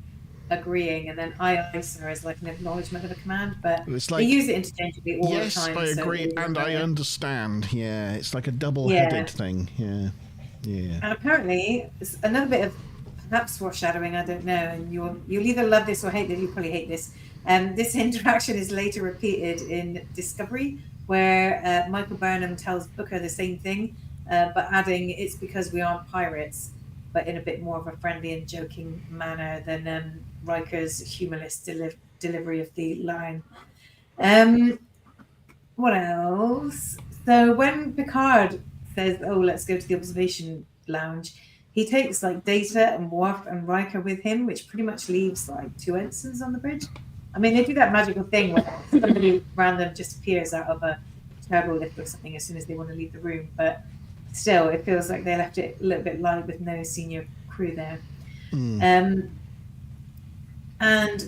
[SPEAKER 2] agreeing, and then ISA is like an acknowledgement of a command, but
[SPEAKER 1] It's like,
[SPEAKER 2] they use it interchangeably all the
[SPEAKER 1] yes,
[SPEAKER 2] time.
[SPEAKER 1] I
[SPEAKER 2] so
[SPEAKER 1] agree,
[SPEAKER 2] they
[SPEAKER 1] and I
[SPEAKER 2] remember.
[SPEAKER 1] understand. Yeah, it's like a double-headed
[SPEAKER 2] Yeah.
[SPEAKER 1] thing. Yeah.
[SPEAKER 2] And apparently, it's another bit of perhaps foreshadowing, I don't know, and you'll either love this or hate it. You probably hate this. This interaction is later repeated in Discovery, where Michael Burnham tells Booker the same thing, but adding it's because we aren't pirates, but in a bit more of a friendly and joking manner than Riker's humorless delivery of the line. What else? So when Picard says, "Oh, let's go to the observation lounge," he takes like Data and Worf and Riker with him, which pretty much leaves like 2 ensigns on the bridge. I mean, they do that magical thing where somebody random just appears out of a turbo lift or something as soon as they want to leave the room, but still, it feels like they left it a little bit light with no senior crew there. And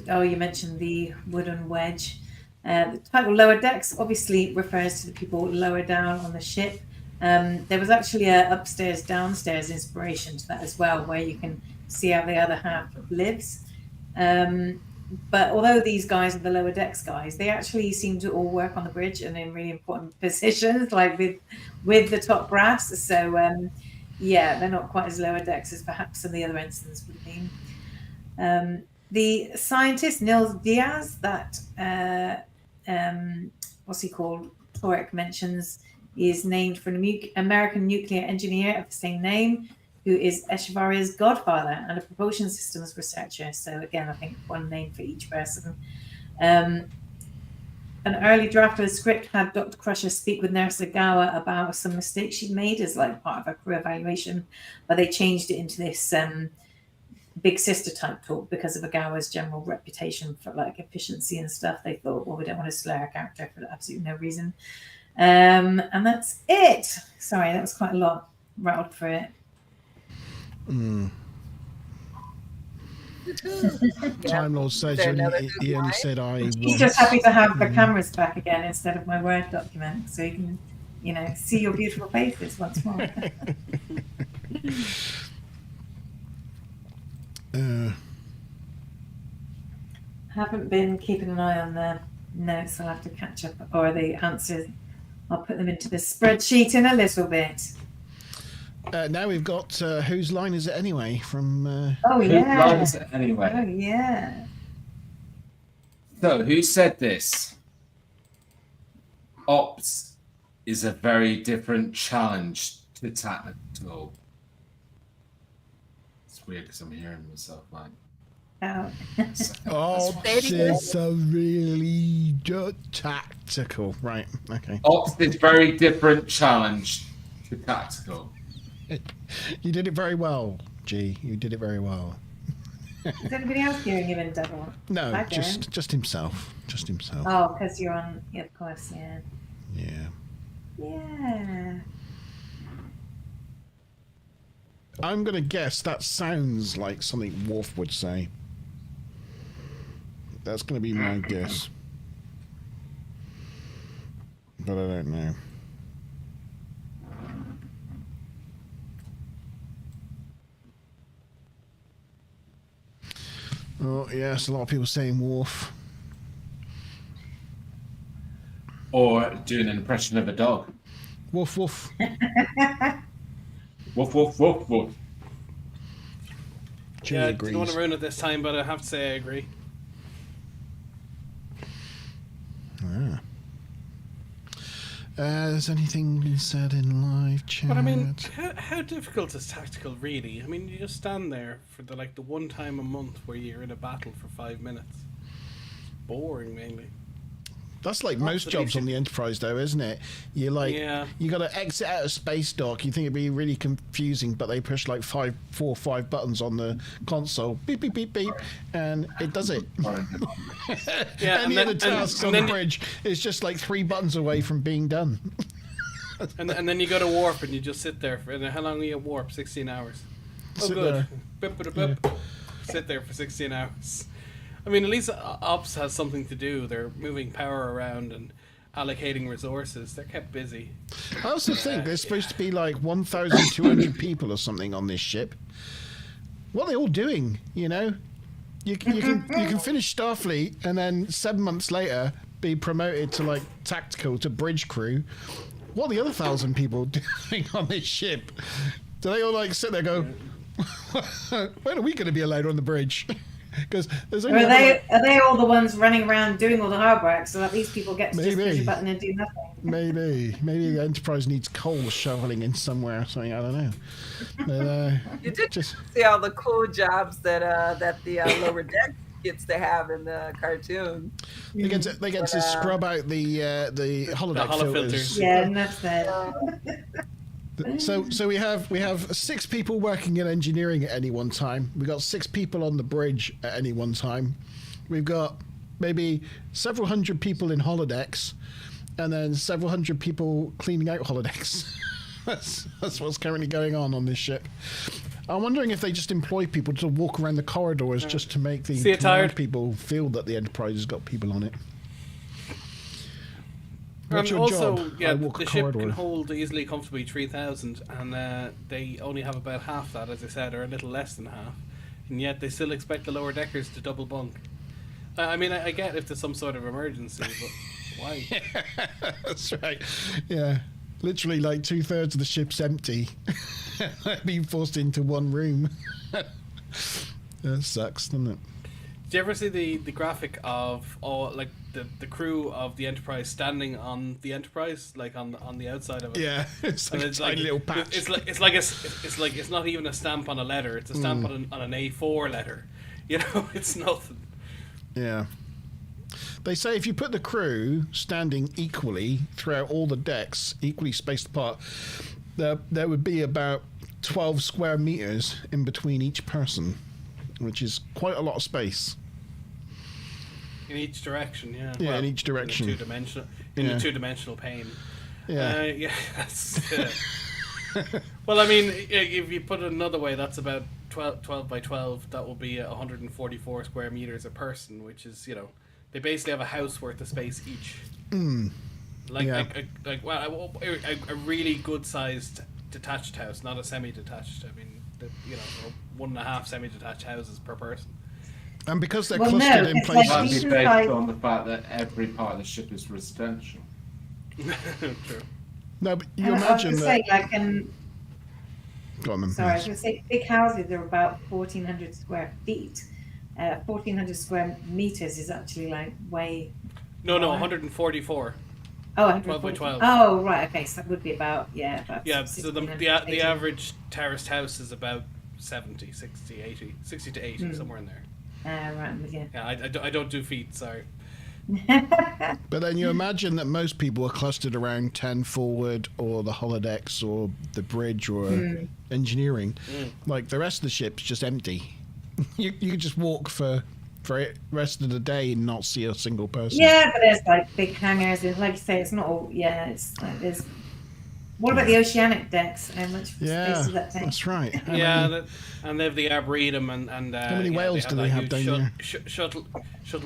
[SPEAKER 2] you mentioned the wooden wedge. The title Lower Decks obviously refers to the people lower down on the ship. There was actually a upstairs downstairs inspiration to that as well, where you can see how the other half lives. But although these guys are the lower decks guys, they actually seem to all work on the bridge and in really important positions, like with the top brass. So they're not quite as lower decks as perhaps some of the other ensigns would have been. The scientist Nils Diaz, that what's he called? Torek mentions, is named for an American nuclear engineer of the same name, who is Eshvaria's godfather and a propulsion systems researcher. So again, I think one name for each person. an early draft of the script had Dr. Crusher speak with Nurse Agawa about some mistakes she'd made as like part of her career evaluation, but they changed it into this big sister type talk because of Agawa's general reputation for like efficiency and stuff. They thought, well, we don't want to slur her character for absolutely no reason. And that's it. Sorry, that was quite a lot rattled for it.
[SPEAKER 1] Time Lord says he only said
[SPEAKER 2] He's just happy to have the cameras back again instead of my Word document, so you can, see your beautiful faces once more. Haven't been keeping an eye on the notes. I'll have to catch up, or the answers. I'll put them into the spreadsheet in a little bit.
[SPEAKER 1] Now we've got whose line is it anyway? From
[SPEAKER 2] oh
[SPEAKER 5] Whose
[SPEAKER 2] yeah.
[SPEAKER 5] line is it anyway?
[SPEAKER 2] Oh yeah.
[SPEAKER 5] So who said this? Ops is a very different challenge to tactical. It's weird because I'm hearing myself like.
[SPEAKER 2] Oh.
[SPEAKER 1] Ops is a really tactical, right? Okay.
[SPEAKER 5] Ops is very different challenge to tactical.
[SPEAKER 1] You did it very well, G. You did it very well.
[SPEAKER 2] Is anybody else hearing him in double?
[SPEAKER 1] No, just himself. Just himself.
[SPEAKER 2] Oh, because you're on. Yeah, of course. Yeah.
[SPEAKER 1] Yeah.
[SPEAKER 2] Yeah.
[SPEAKER 1] I'm gonna guess that sounds like something Worf would say. That's gonna be my guess, but I don't know. Oh, yes, a lot of people saying Worf.
[SPEAKER 5] Or doing an impression of a dog.
[SPEAKER 1] Woof, woof.
[SPEAKER 5] Woof, woof, woof, woof.
[SPEAKER 4] Yeah, I don't want to ruin it this time, but I have to say I agree.
[SPEAKER 1] Ah. Has anything been said in live chat?
[SPEAKER 4] But I mean, how difficult is tactical really? I mean, you just stand there for the one time a month where you're in a battle for 5 minutes. Boring, mainly.
[SPEAKER 1] That's like most jobs on the Enterprise, though, isn't it? You you got to exit out of space dock. You think it'd be really confusing, but they push like 4 or 5 buttons on the console, beep beep beep beep, and it does it.
[SPEAKER 4] Yeah,
[SPEAKER 1] Any other tasks on the bridge is just like 3 buttons away from being done.
[SPEAKER 4] and then you go to warp and you just sit there for. And how long are you at warp? 16 hours. Oh, good. Sit there for 16 hours. I mean, at least Ops has something to do. They're moving power around and allocating resources. They're kept busy.
[SPEAKER 1] I also think there's supposed to be like 1,200 people or something on this ship. What are they all doing? You can finish Starfleet and then 7 months later be promoted to like tactical to bridge crew. What are the other 1,000 people doing on this ship? Do they all like sit there and go, when are we going to be allowed on the bridge? Because there's only
[SPEAKER 2] are they all the ones running around doing all the hard work so that these people get to just push a button and do nothing?
[SPEAKER 1] Maybe the Enterprise needs coal shoveling in somewhere or something. I don't know. But,
[SPEAKER 3] you did just see all the cool jobs that the lower deck gets to have in the cartoon.
[SPEAKER 1] They get to scrub out the holodeck filters.
[SPEAKER 2] Yeah, and that's it.
[SPEAKER 1] So we have 6 people working in engineering at any one time. We've got 6 people on the bridge at any one time. We've got maybe several hundred people in holodecks, and then several hundred people cleaning out holodecks. that's what's currently going on this ship. I'm wondering if they just employ people to walk around the corridors just to make the command people feel that the Enterprise has got people on it. What's your job?
[SPEAKER 4] Yeah, the ship can hold easily, comfortably 3,000, and they only have about half that, as I said, or a little less than half, and yet they still expect the lower deckers to double bunk. I mean, I get if there's some sort of emergency, but why?
[SPEAKER 1] That's right. Yeah, literally like 2/3 of the ship's empty, being forced into one room. That sucks, doesn't it?
[SPEAKER 4] Did you ever see the graphic of all like the crew of the Enterprise standing on the Enterprise, like on the outside of it?
[SPEAKER 1] Yeah, it's like a tiny little patch.
[SPEAKER 4] It's not even a stamp on a letter. It's a stamp on an A4 letter. It's nothing.
[SPEAKER 1] Yeah. They say if you put the crew standing equally throughout all the decks, equally spaced apart, there would be about 12 square meters in between each person, which is quite a lot of space.
[SPEAKER 4] In each direction, yeah.
[SPEAKER 1] Yeah,
[SPEAKER 4] well,
[SPEAKER 1] in each direction.
[SPEAKER 4] In the two-dimensional pane.
[SPEAKER 1] Yeah.
[SPEAKER 4] Yeah, that's... well, I mean, if you put it another way, that's about 12 by 12. That will be 144 square meters a person, which is, they basically have a house worth of space each. A really good-sized detached house, not a semi-detached. I mean, 1.5 semi-detached houses per person.
[SPEAKER 1] And because they're clustered in places...
[SPEAKER 5] That would be based on the fact that every part of the ship is residential.
[SPEAKER 4] True.
[SPEAKER 1] No, but you imagine that... Go on, then.
[SPEAKER 2] Sorry, I was going to say big houses are about 1,400 square feet. 1,400 square meters is actually like way...
[SPEAKER 4] No, 144.
[SPEAKER 2] Oh,
[SPEAKER 4] 12 by 12.
[SPEAKER 2] Oh, right, okay, so that would be about,
[SPEAKER 4] so the average terraced house is about 60 to 80, somewhere in there.
[SPEAKER 2] Right, I'm with you.
[SPEAKER 4] Yeah, I don't do feet, sorry.
[SPEAKER 1] But then you imagine that most people are clustered around 10 forward or the holodecks or the bridge or engineering. Like the rest of the ship's just empty. You could just walk for the rest of the day and not see a single person.
[SPEAKER 2] Yeah, but there's like big hangars, and like you say, it's not all. Yeah, it's like there's. What about the oceanic decks? How much space does that take?
[SPEAKER 1] That's right.
[SPEAKER 4] And they have the Arboretum and
[SPEAKER 1] how many whales do they have down there?
[SPEAKER 4] Shuttle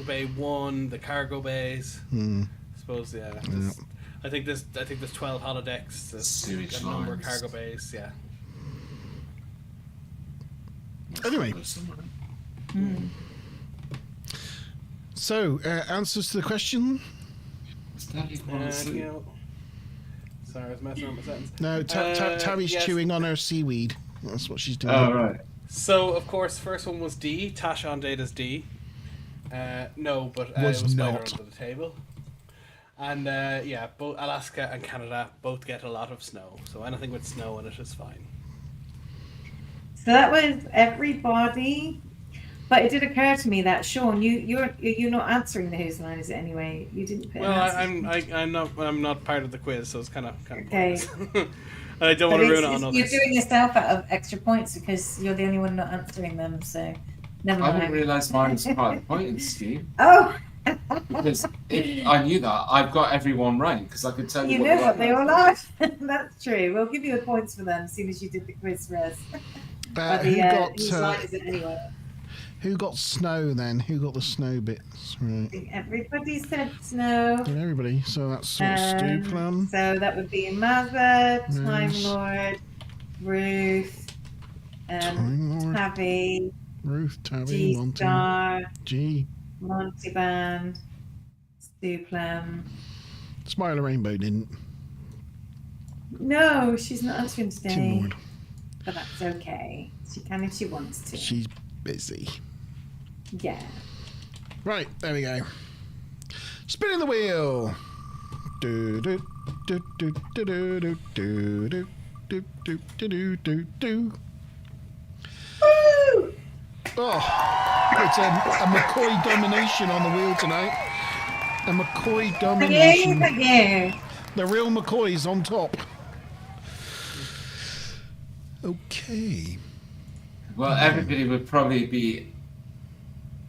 [SPEAKER 4] Bay 1, the cargo bays. I suppose, I think there's 12 holodecks. There's a number of cargo bays. Yeah.
[SPEAKER 1] Anyway. So, answers to the question?
[SPEAKER 4] Sorry, I was messing up my sentence.
[SPEAKER 1] No, Tammy's chewing on her seaweed. That's what she's doing.
[SPEAKER 5] Oh, right.
[SPEAKER 4] So, of course, first one was D. Tash on Data's D. No, but it was Spider under the table. And, both Alaska and Canada both get a lot of snow. So anything with snow in it is fine.
[SPEAKER 2] So that was everybody. But it did occur to me that Sean, you're not answering the whose line is it anyway? You didn't put.
[SPEAKER 4] Well, I'm not part of the quiz, so it's kind of
[SPEAKER 2] okay.
[SPEAKER 4] And I don't want to ruin it on others.
[SPEAKER 2] You're doing yourself out of extra points because you're the only one not answering them. So never mind.
[SPEAKER 5] I didn't realise mine was part of the pointing scheme.
[SPEAKER 2] Oh.
[SPEAKER 5] Because if I knew that, I've got everyone right because I could tell you.
[SPEAKER 2] You know what they all are. That's true. We'll give you the points for them as soon as you did the quiz for us. Whose line is it anyway?
[SPEAKER 1] Who got snow then? Who got the snow bits? Right.
[SPEAKER 2] I think everybody said snow.
[SPEAKER 1] Everybody. So that's sort of stew plan.
[SPEAKER 2] So that would be Mazza, Time Lord, Ruth, Tavi,
[SPEAKER 1] Tavi,
[SPEAKER 2] G-Star,
[SPEAKER 1] G,
[SPEAKER 2] Monty Band, Stew Plan.
[SPEAKER 1] Smile Rainbow didn't.
[SPEAKER 2] No, she's not answering today.
[SPEAKER 1] Tim Lord.
[SPEAKER 2] But that's okay. She can if she wants to.
[SPEAKER 1] She's busy.
[SPEAKER 2] Yeah.
[SPEAKER 1] Right, there we go. Spinning the wheel. Do do do do do do do do do do do do do do.
[SPEAKER 2] Woo!
[SPEAKER 1] Oh, it's a McCoy domination on the wheel tonight. A McCoy domination.
[SPEAKER 2] Thank you.
[SPEAKER 1] The real McCoy's on top. Okay.
[SPEAKER 5] Well, everybody would probably be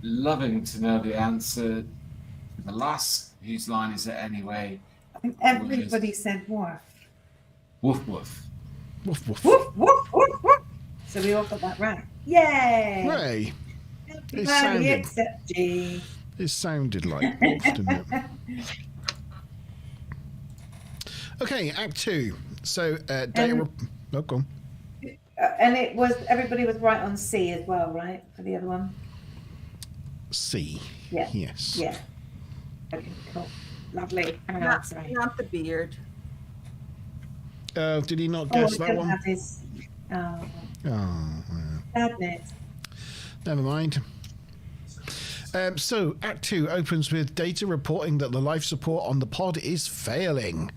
[SPEAKER 5] loving to know the answer. The last whose line is it anyway?
[SPEAKER 2] I think everybody said woof.
[SPEAKER 5] Woof woof.
[SPEAKER 1] Woof woof.
[SPEAKER 2] Woof woof woof woof. So we all got that right. Yay!
[SPEAKER 1] Hooray!
[SPEAKER 2] Everybody except G.
[SPEAKER 1] It sounded like woof, didn't it? Okay, Act 2. So, data... Oh, go on.
[SPEAKER 2] And it was everybody was right on C as well, right? For the other one.
[SPEAKER 1] C.
[SPEAKER 2] Yeah.
[SPEAKER 1] Yes.
[SPEAKER 2] Yeah. Okay. Cool. Lovely.
[SPEAKER 3] Not the beard.
[SPEAKER 1] Did he not guess that one?
[SPEAKER 2] Sadness.
[SPEAKER 1] Never mind. So, Act 2 opens with Data reporting that the life support on the pod is failing.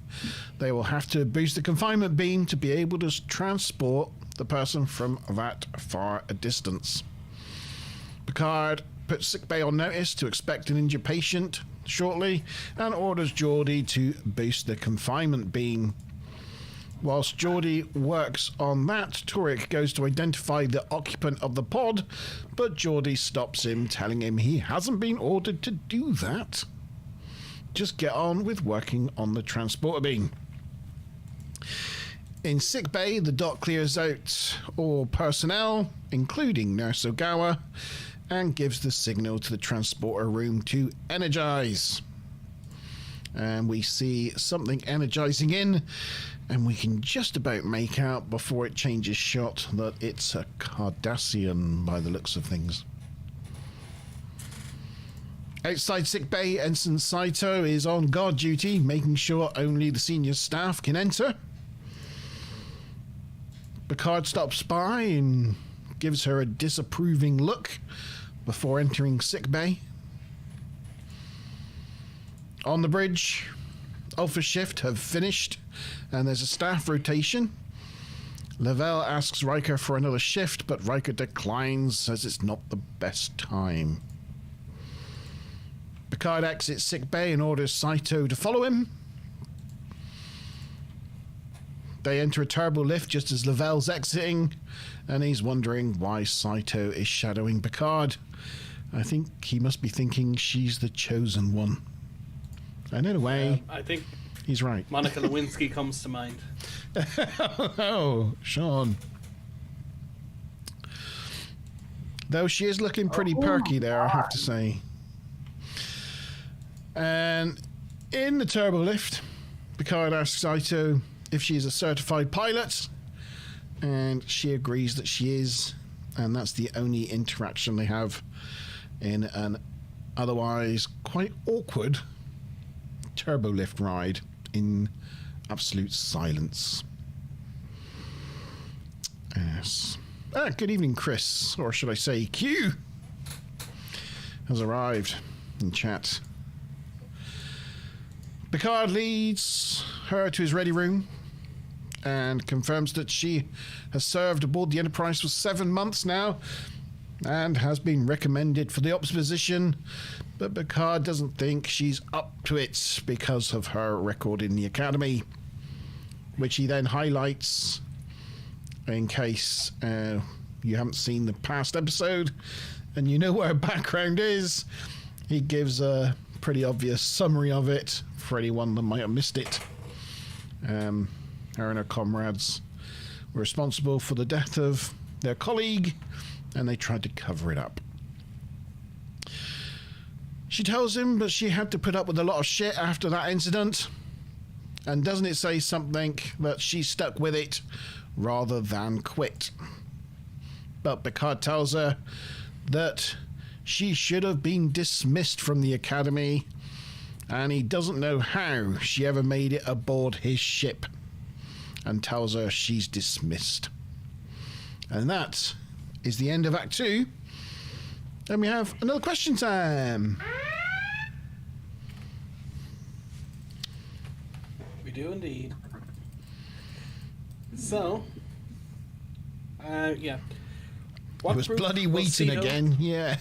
[SPEAKER 1] They will have to boost the confinement beam to be able to transport the person from that far a distance. Picard puts sickbay on notice to expect an injured patient. shortly and orders Geordie to boost the confinement beam. Whilst Geordie works on that, Turek goes to identify the occupant of the pod, but Geordie stops him, telling him he hasn't been ordered to do that. Just get on with working on the transporter beam. In sickbay, the doc clears out all personnel, including Nurse Ogawa, and gives the signal to the transporter room to energize. And we see something energizing in, and we can just about make out before it changes shot that it's a Cardassian by the looks of things. Outside sickbay, Ensign Saito is on guard duty, making sure only the senior staff can enter. Picard stops by and gives her a disapproving look before entering sickbay. On the bridge, Alpha Shift have finished, and there's a staff rotation. Lavelle asks Riker for another shift, but Riker declines, says it's not the best time. Picard exits sickbay and orders Saito to follow him. They enter a turbo lift just as Lavelle's exiting, and he's wondering why Saito is shadowing Picard. I think he must be thinking she's the chosen one. And in a way,
[SPEAKER 4] I think
[SPEAKER 1] he's right.
[SPEAKER 4] Monica Lewinsky comes to mind.
[SPEAKER 1] Oh, Sean. Though she is looking pretty perky there, I have to say. And in the turbo lift, Picard asks Saito if she is a certified pilot, and she agrees that she is, and that's the only interaction they have in an otherwise quite awkward turbo lift ride in absolute silence. Yes. Good evening, Chris, or should I say Q, has arrived in chat. Picard leads her to his ready room and confirms that she has served aboard the Enterprise for 7 months now and has been recommended for the ops position, but Picard doesn't think she's up to it because of her record in the Academy, which he then highlights in case you haven't seen the past episode and you know what her background is. He gives a pretty obvious summary of it for anyone that might have missed it. Her and her comrades were responsible for the death of their colleague, and they tried to cover it up. She tells him that she had to put up with a lot of shit after that incident, and doesn't it say something that she stuck with it rather than quit? But Picard tells her that she should have been dismissed from the Academy, and he doesn't know how she ever made it aboard his ship, and tells her she's dismissed. And that is the end of Act 2. And we have another question time.
[SPEAKER 4] We do indeed. So, yeah.
[SPEAKER 1] It was bloody Wheaton again, yeah.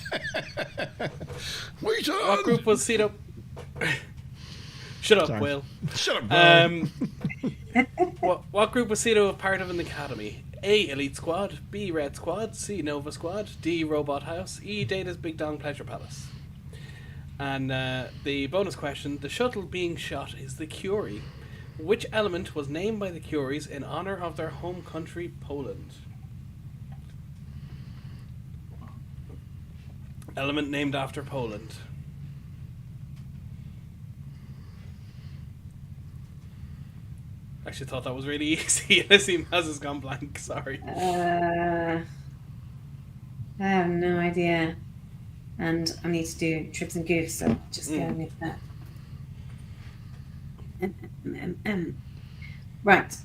[SPEAKER 1] Wheaton!
[SPEAKER 4] What group was Cedo? Shut up,
[SPEAKER 1] Sorry.
[SPEAKER 4] Will.
[SPEAKER 1] Shut up, bro.
[SPEAKER 4] What group was Cedo a part of in the Academy? A. Elite Squad. B. Red Squad. C. Nova Squad. D. Robot House. E. Data's Big Dong Pleasure Palace. And the bonus question, the shuttle being shot is the Curie. Which element was named by the Curies in honor of their home country, Poland? Element named after Poland. Actually thought that was really easy. I see Maz has gone blank, sorry.
[SPEAKER 2] I have no idea. And I need to do tricks and goofs, so just go with that. Right.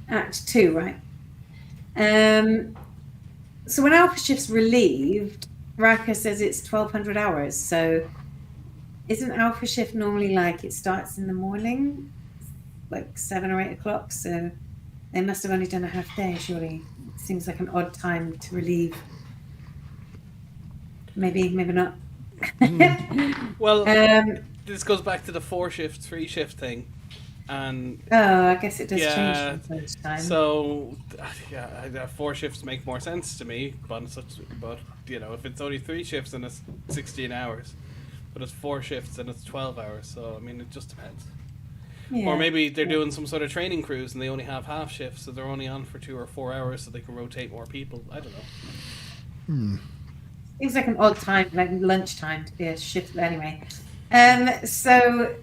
[SPEAKER 2] Act 2, right? So when Alpha Shift's relieved, Riker says it's 1,200 hours. So isn't Alpha Shift normally like it starts in the morning, like 7 or 8 o'clock? So they must have only done a half day, surely. It seems like an odd time to relieve. Maybe not.
[SPEAKER 4] Well,
[SPEAKER 2] Um,
[SPEAKER 4] this goes back to the 4-shift, 3-shift thing, and
[SPEAKER 2] oh, I guess it does
[SPEAKER 4] yeah.
[SPEAKER 2] change from time to time.
[SPEAKER 4] So, yeah, 4 shifts make more sense to me. But you know, if it's only 3 shifts and it's 16 hours, but it's 4 shifts and it's 12 hours. So I mean, it just depends.
[SPEAKER 2] Yeah.
[SPEAKER 4] Or maybe they're doing some sort of training cruise and they only have half shifts, so they're only on for 2 or 4 hours, so they can rotate more people. I don't know.
[SPEAKER 2] Seems like an odd time, like lunchtime, to be a shift. Anyway, so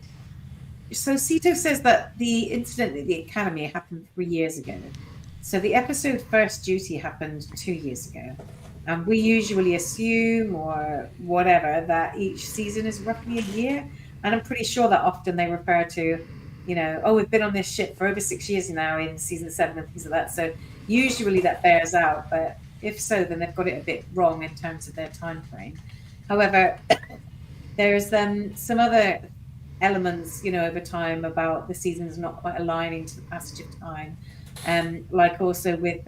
[SPEAKER 2] Sito says that the incident at the academy happened 3 years ago. So the episode First Duty happened 2 years ago. And we usually assume or whatever that each season is roughly a year. And I'm pretty sure that often they refer to, you know, oh, we've been on this ship for over 6 years now in season 7 and things like that. So usually that bears out. But if so, then they've got it a bit wrong in terms of their time frame. However, there's some other elements, you know, over time about the seasons not quite aligning to the passage of time. Like also with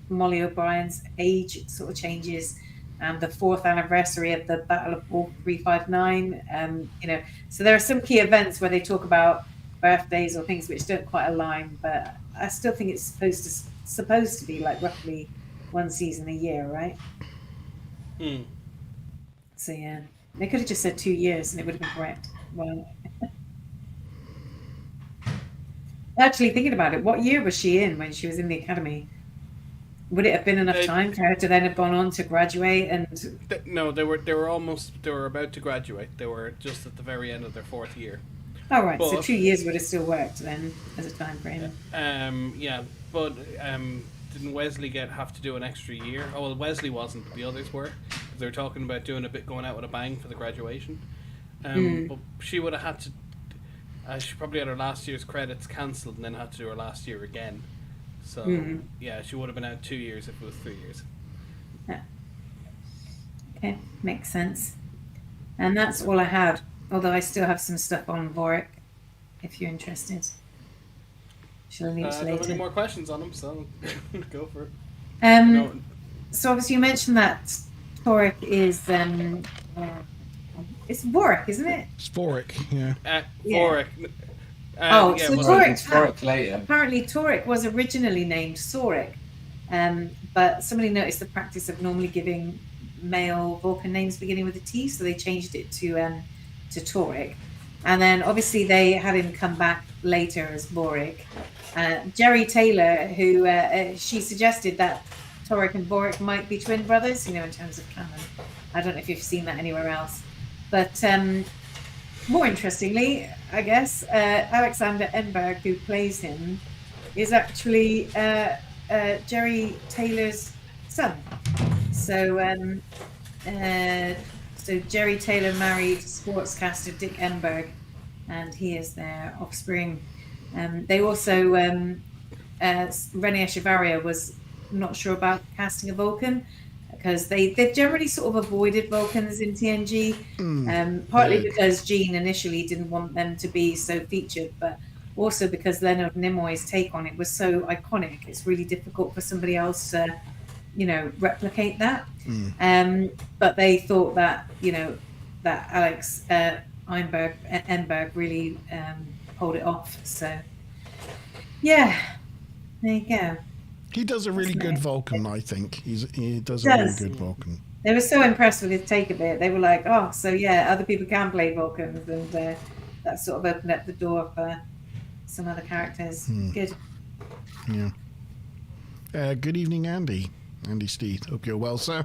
[SPEAKER 2] Molly O'Brien's age, it sort of changes. The 4th anniversary of the Battle of Wolf 359, you know, so there are some key events where they talk about birthdays or things which don't quite align, but I still think it's supposed to be like roughly 1 season a year, right? So yeah, they could have just said 2 years and it would have been correct. Well, actually thinking about it, what year was she in when she was in the academy? Would it have been enough time for her to then have gone on to graduate? And
[SPEAKER 4] no, they were about to graduate. They were just at the very end of their 4th year.
[SPEAKER 2] Oh right, so 2 years would have still worked then as a time frame.
[SPEAKER 4] Yeah, but didn't Wesley have to do an extra year? Oh well, Wesley wasn't, but the others were. They were talking about doing going out with a bang for the graduation. But she would have had to. She probably had her last year's credits cancelled and then had to do her last year again. So yeah, she would have been out 2 years if it was 3 years.
[SPEAKER 2] Yeah. Okay, makes sense. And that's all I had. Although I still have some stuff on Vorik, if you're interested. Shall I leave it
[SPEAKER 4] I don't
[SPEAKER 2] later?
[SPEAKER 4] have any more questions on him, so go for it.
[SPEAKER 2] So obviously you mentioned that Torek is it's Vorik, isn't it?
[SPEAKER 1] It's Vorik, yeah.
[SPEAKER 4] Vorik.
[SPEAKER 2] So
[SPEAKER 5] Torek later.
[SPEAKER 2] Apparently Torek was originally named Sorik, but somebody noticed the practice of normally giving male Vulcan names beginning with a T, so they changed it to Torek. And then obviously they had him come back later as Vorik. Jerry Taylor, who she suggested that Torek and Vorik might be twin brothers, you know, in terms of canon. I don't know if you've seen that anywhere else. But more interestingly, I guess, Alexander Enberg, who plays him, is actually Jerry Taylor's son. So Jerry Taylor married sportscaster Dick Enberg, and he is their offspring. They also, Rene Echevarria was not sure about casting a Vulcan, because they've generally sort of avoided Vulcans in TNG, partly because Gene initially didn't want them to be so featured, but also because Leonard Nimoy's take on it was so iconic. It's really difficult for somebody else to, you know, replicate that. But they thought that, you know, that Alex Enberg really pulled it off. So, yeah, there you go.
[SPEAKER 1] He does a really good Vulcan, I think. He does a really good Vulcan.
[SPEAKER 2] They were so impressed with his take of it. They were like, oh, so yeah, other people can play Vulcans. And that sort of opened up the door for some other characters. Good.
[SPEAKER 1] Yeah. Good evening, Andy. Andy Steed. Hope you're well, sir.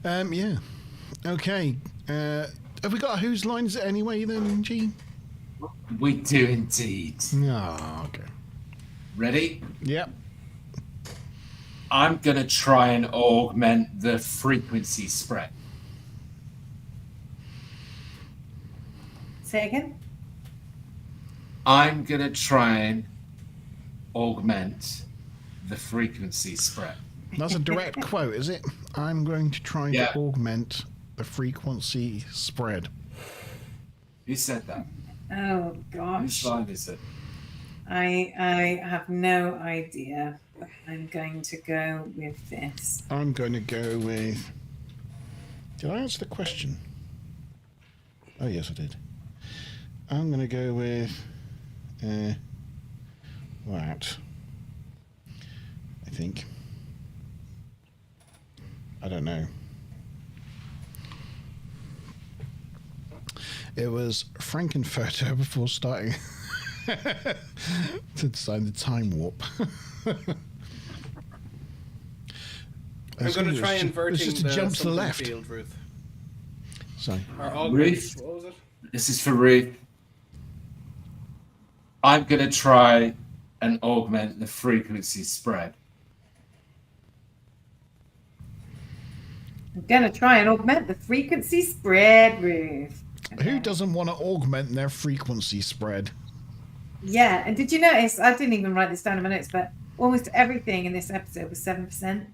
[SPEAKER 1] Yeah. Okay. Have we got whose line is it anyway then, Gene?
[SPEAKER 5] We do indeed.
[SPEAKER 1] Oh, okay.
[SPEAKER 5] Ready?
[SPEAKER 1] Yep.
[SPEAKER 5] I'm going to try and augment the frequency spread.
[SPEAKER 2] Say again?
[SPEAKER 5] I'm going to try and augment the frequency spread.
[SPEAKER 1] That's a direct quote, is it? I'm going to try to augment the frequency spread.
[SPEAKER 5] Who said that?
[SPEAKER 2] Oh, gosh.
[SPEAKER 5] Whose line is it?
[SPEAKER 2] I have no idea. I'm going to go with this.
[SPEAKER 1] I'm going to go with... Did I answer the question? Oh, yes, I did. I'm going to go with... that. I think. I don't know. It was Frankenfurter before starting to design the time warp.
[SPEAKER 4] I'm going to try inverting
[SPEAKER 1] it's just a
[SPEAKER 4] the
[SPEAKER 1] jump to the
[SPEAKER 4] something
[SPEAKER 1] left.
[SPEAKER 4] field, Ruth.
[SPEAKER 1] Sorry.
[SPEAKER 4] Or augment.
[SPEAKER 5] Ruth.
[SPEAKER 4] What was it?
[SPEAKER 5] This is for Ruth. I'm going to try and augment the frequency spread.
[SPEAKER 2] I'm going to try and augment the frequency spread, Ruth.
[SPEAKER 1] Who doesn't want to augment their frequency spread?
[SPEAKER 2] Yeah, and did you notice, I didn't even write this down in my notes, but almost everything in this episode was 7%.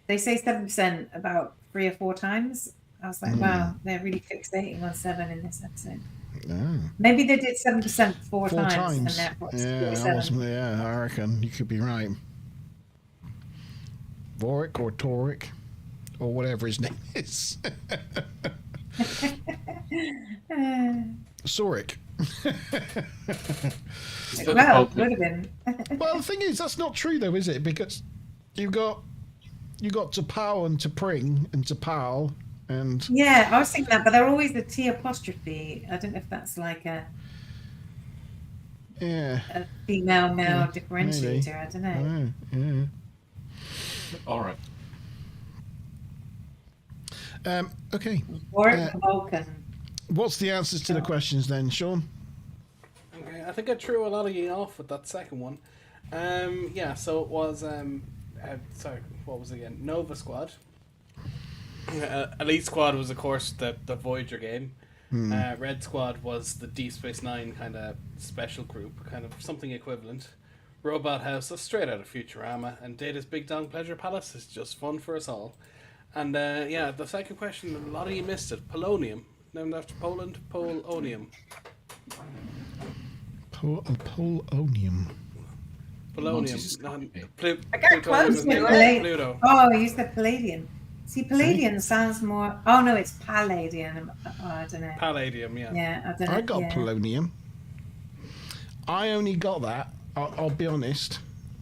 [SPEAKER 2] They say 7% about 3 or 4 times. I was like, wow, they're really fixating on 7 in this episode.
[SPEAKER 1] Oh.
[SPEAKER 2] Maybe they did 7% 4
[SPEAKER 1] 4
[SPEAKER 2] times.
[SPEAKER 1] times.
[SPEAKER 2] And therefore it's
[SPEAKER 1] Yeah, I
[SPEAKER 2] 47.
[SPEAKER 1] yeah, I reckon you could be right. Vorik or Torik or whatever his name is. Sorik.
[SPEAKER 2] Well, would have been.
[SPEAKER 1] Well, the thing is, that's not true though, is it? Because you got T'Pau and T'Pring and T'Pal and
[SPEAKER 2] Yeah, I was thinking that, but they're always the T apostrophe. I don't know if that's like a female male differentiator.
[SPEAKER 1] maybe.
[SPEAKER 2] I don't know.
[SPEAKER 1] Yeah.
[SPEAKER 5] All right.
[SPEAKER 1] Okay.
[SPEAKER 2] Warwick Vulcan.
[SPEAKER 1] What's the answers to the questions then, Sean?
[SPEAKER 4] Okay, I think I threw a lot of you off with that second one. Yeah, so it was sorry, what was it again? Nova Squad. Elite Squad was, of course, the Voyager game. Red Squad was the Deep Space Nine kind of special group, kind of something equivalent. Robot House is straight out of Futurama, and Data's Big Dong Pleasure Palace is just fun for us all. And yeah, the second question, a lot of you missed it. Polonium, named after Poland. Polonium.
[SPEAKER 1] Polonium.
[SPEAKER 4] Polonium.
[SPEAKER 3] I got close to
[SPEAKER 2] Plutonium.
[SPEAKER 3] it.
[SPEAKER 4] Pluto.
[SPEAKER 2] Oh, you said Palladium. See, Palladium sounds more. Oh no, it's Palladium. Oh, I don't know.
[SPEAKER 4] Palladium, yeah.
[SPEAKER 2] Yeah, I don't know.
[SPEAKER 1] I got
[SPEAKER 2] yeah.
[SPEAKER 1] polonium. I only got that. I'll be honest.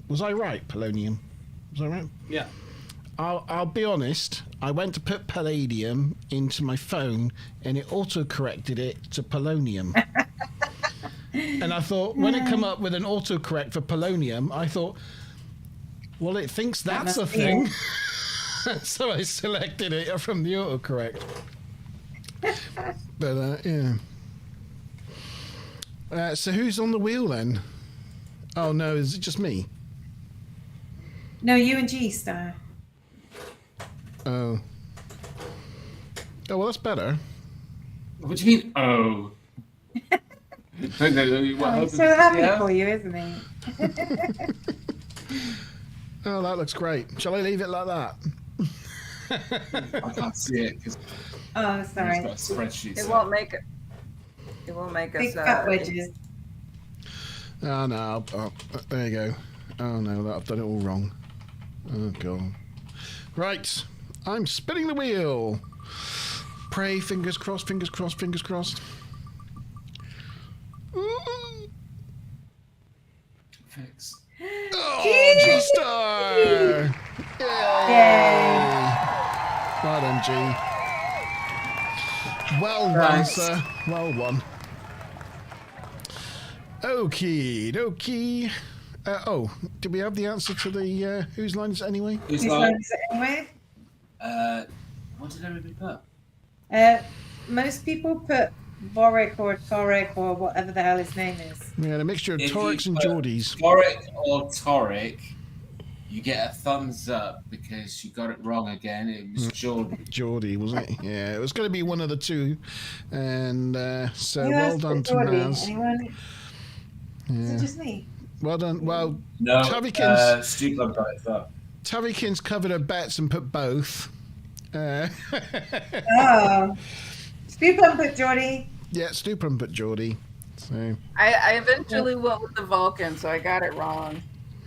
[SPEAKER 1] Was I right? Polonium. Was I right?
[SPEAKER 4] Yeah.
[SPEAKER 1] I'll be honest. I went to put palladium into my phone, and it auto-corrected it to polonium. And I thought, when it come up with an autocorrect for polonium, I thought, well, it thinks that's a
[SPEAKER 2] must be
[SPEAKER 1] thing. So I selected it from the autocorrect. But yeah. So who's on the wheel then? Oh no, is it just me?
[SPEAKER 2] No, you and G Star.
[SPEAKER 1] Oh. Oh well, that's better.
[SPEAKER 5] What do you mean? Oh. What
[SPEAKER 2] He's so happy for you, isn't he?
[SPEAKER 1] Oh, that looks great. Shall I leave it like that?
[SPEAKER 5] I can't see it because
[SPEAKER 2] Oh, sorry.
[SPEAKER 5] got a spreadsheet.
[SPEAKER 3] It won't make it. It won't make
[SPEAKER 2] Big
[SPEAKER 3] us.
[SPEAKER 2] fat wedges.
[SPEAKER 1] Oh no, there you go. Oh no, I've done it all wrong. Oh god. Right, I'm spinning the wheel. Pray, fingers crossed, fingers crossed, fingers crossed.
[SPEAKER 5] Fix.
[SPEAKER 1] Oh, G-Star! Yay! Well done, G. Well done, sir. Well won. Okie dokie. Oh, did we have the answer to the whose line is it anyway?
[SPEAKER 5] Who's
[SPEAKER 2] Whose
[SPEAKER 5] like,
[SPEAKER 2] line is it anyway?
[SPEAKER 5] what did everybody put?
[SPEAKER 2] Most people put Vorik or Torek or whatever the hell his name is.
[SPEAKER 1] We had a mixture of
[SPEAKER 5] If
[SPEAKER 1] Torics
[SPEAKER 5] you
[SPEAKER 1] and
[SPEAKER 5] put
[SPEAKER 1] Geordies.
[SPEAKER 5] Toric or Toric, you get a thumbs up because you got it wrong again. It was Geordie.
[SPEAKER 1] Geordie, wasn't it? Yeah, it was going to be one of the two. And so
[SPEAKER 2] Who
[SPEAKER 1] well
[SPEAKER 2] else
[SPEAKER 1] done
[SPEAKER 2] put
[SPEAKER 1] to
[SPEAKER 2] Geordie?
[SPEAKER 1] Naz.
[SPEAKER 2] Anyone? Is
[SPEAKER 1] Yeah.
[SPEAKER 2] it just me?
[SPEAKER 1] Well done. Well,
[SPEAKER 5] No,
[SPEAKER 1] Tavykins,
[SPEAKER 5] Stu got it up.
[SPEAKER 1] Tavykins covered her bets and put both.
[SPEAKER 2] Oh. Stupid put Geordie.
[SPEAKER 1] Yeah, Stuprum put Geordie. So
[SPEAKER 3] I eventually went with the Vulcan, so I got it wrong.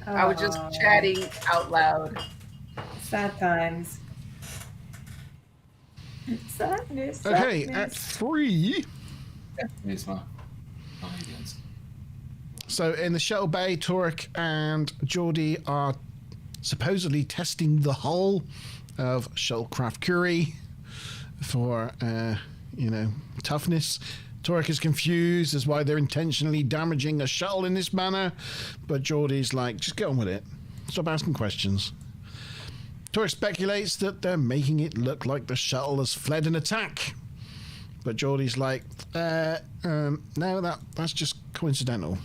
[SPEAKER 3] I was just chatting out loud.
[SPEAKER 2] Sad times. Sadness.
[SPEAKER 1] Okay, Act 3.
[SPEAKER 5] Here's my ideas.
[SPEAKER 1] So in the shuttle bay, Torek and Geordie are supposedly testing the hull of Shuttlecraft Curie for, toughness. Torek is confused as why they're intentionally damaging a shuttle in this manner, but Geordie's like, just get on with it. Stop asking questions. Torek speculates that they're making it look like the shuttle has fled an attack, but Geordie's like, no, that's just coincidental.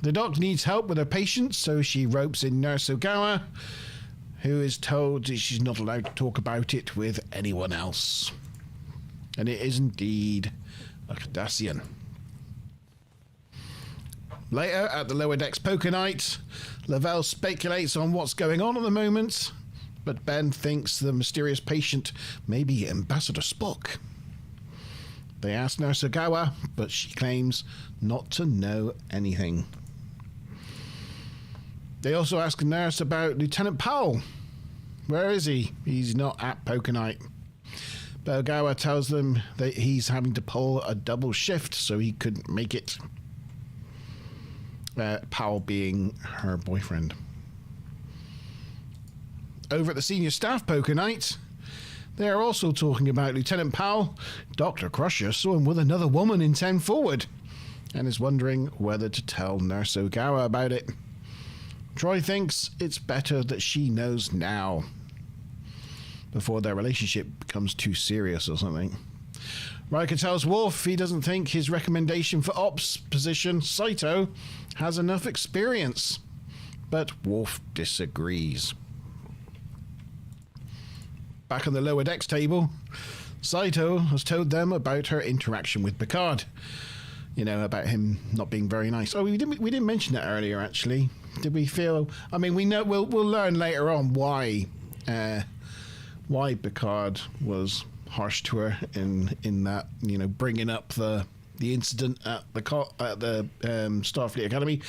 [SPEAKER 1] The doc needs help with her patient, so she ropes in Nurse Ogawa, who is told that she's not allowed to talk about it with anyone else. And it is indeed a Cardassian. Later, at the lower decks poker night, Lavelle speculates on what's going on at the moment, but Ben thinks the mysterious patient may be Ambassador Spock. They ask Nurse Ogawa, but she claims not to know anything. They also ask the nurse about Lieutenant Powell. Where is he? He's not at poker night. But Ogawa tells them that he's having to pull a double shift, so he couldn't make it. Powell being her boyfriend. Over at the senior staff poker night, they are also talking about Lieutenant Powell. Dr. Crusher saw him with another woman in 10 forward and is wondering whether to tell Nurse Ogawa about it. Troy thinks it's better that she knows now, before their relationship becomes too serious or something. Riker tells Worf he doesn't think his recommendation for ops position, Saito, has enough experience, but Worf disagrees. Back on the lower decks table, Saito has told them about her interaction with Picard. You know, about him not being very nice. Oh, we didn't mention that earlier, actually. Did we feel? I mean, we know we'll learn later on why Picard was harsh to her in that, bringing up the incident at the Starfleet Academy.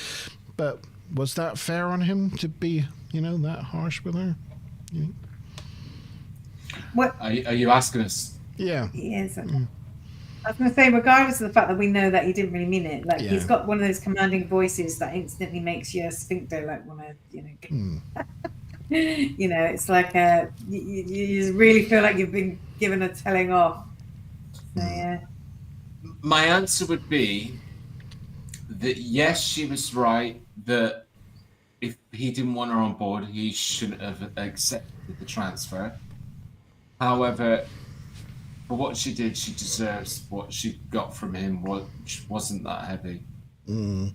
[SPEAKER 1] But was that fair on him to be that harsh with her? Yeah.
[SPEAKER 2] What
[SPEAKER 5] Are you asking us?
[SPEAKER 1] Yeah.
[SPEAKER 2] Yes. I was going to say, regardless of the fact that we know that he didn't really mean it, like he's got one of those commanding voices that instantly makes your sphincter like want to, it's like you really feel like you've been given a telling off. So, yeah.
[SPEAKER 5] My answer would be that yes, she was right, that if he didn't want her on board, he shouldn't have accepted the transfer. However, for what she did, she deserves what she got from him, which wasn't that heavy.
[SPEAKER 1] Do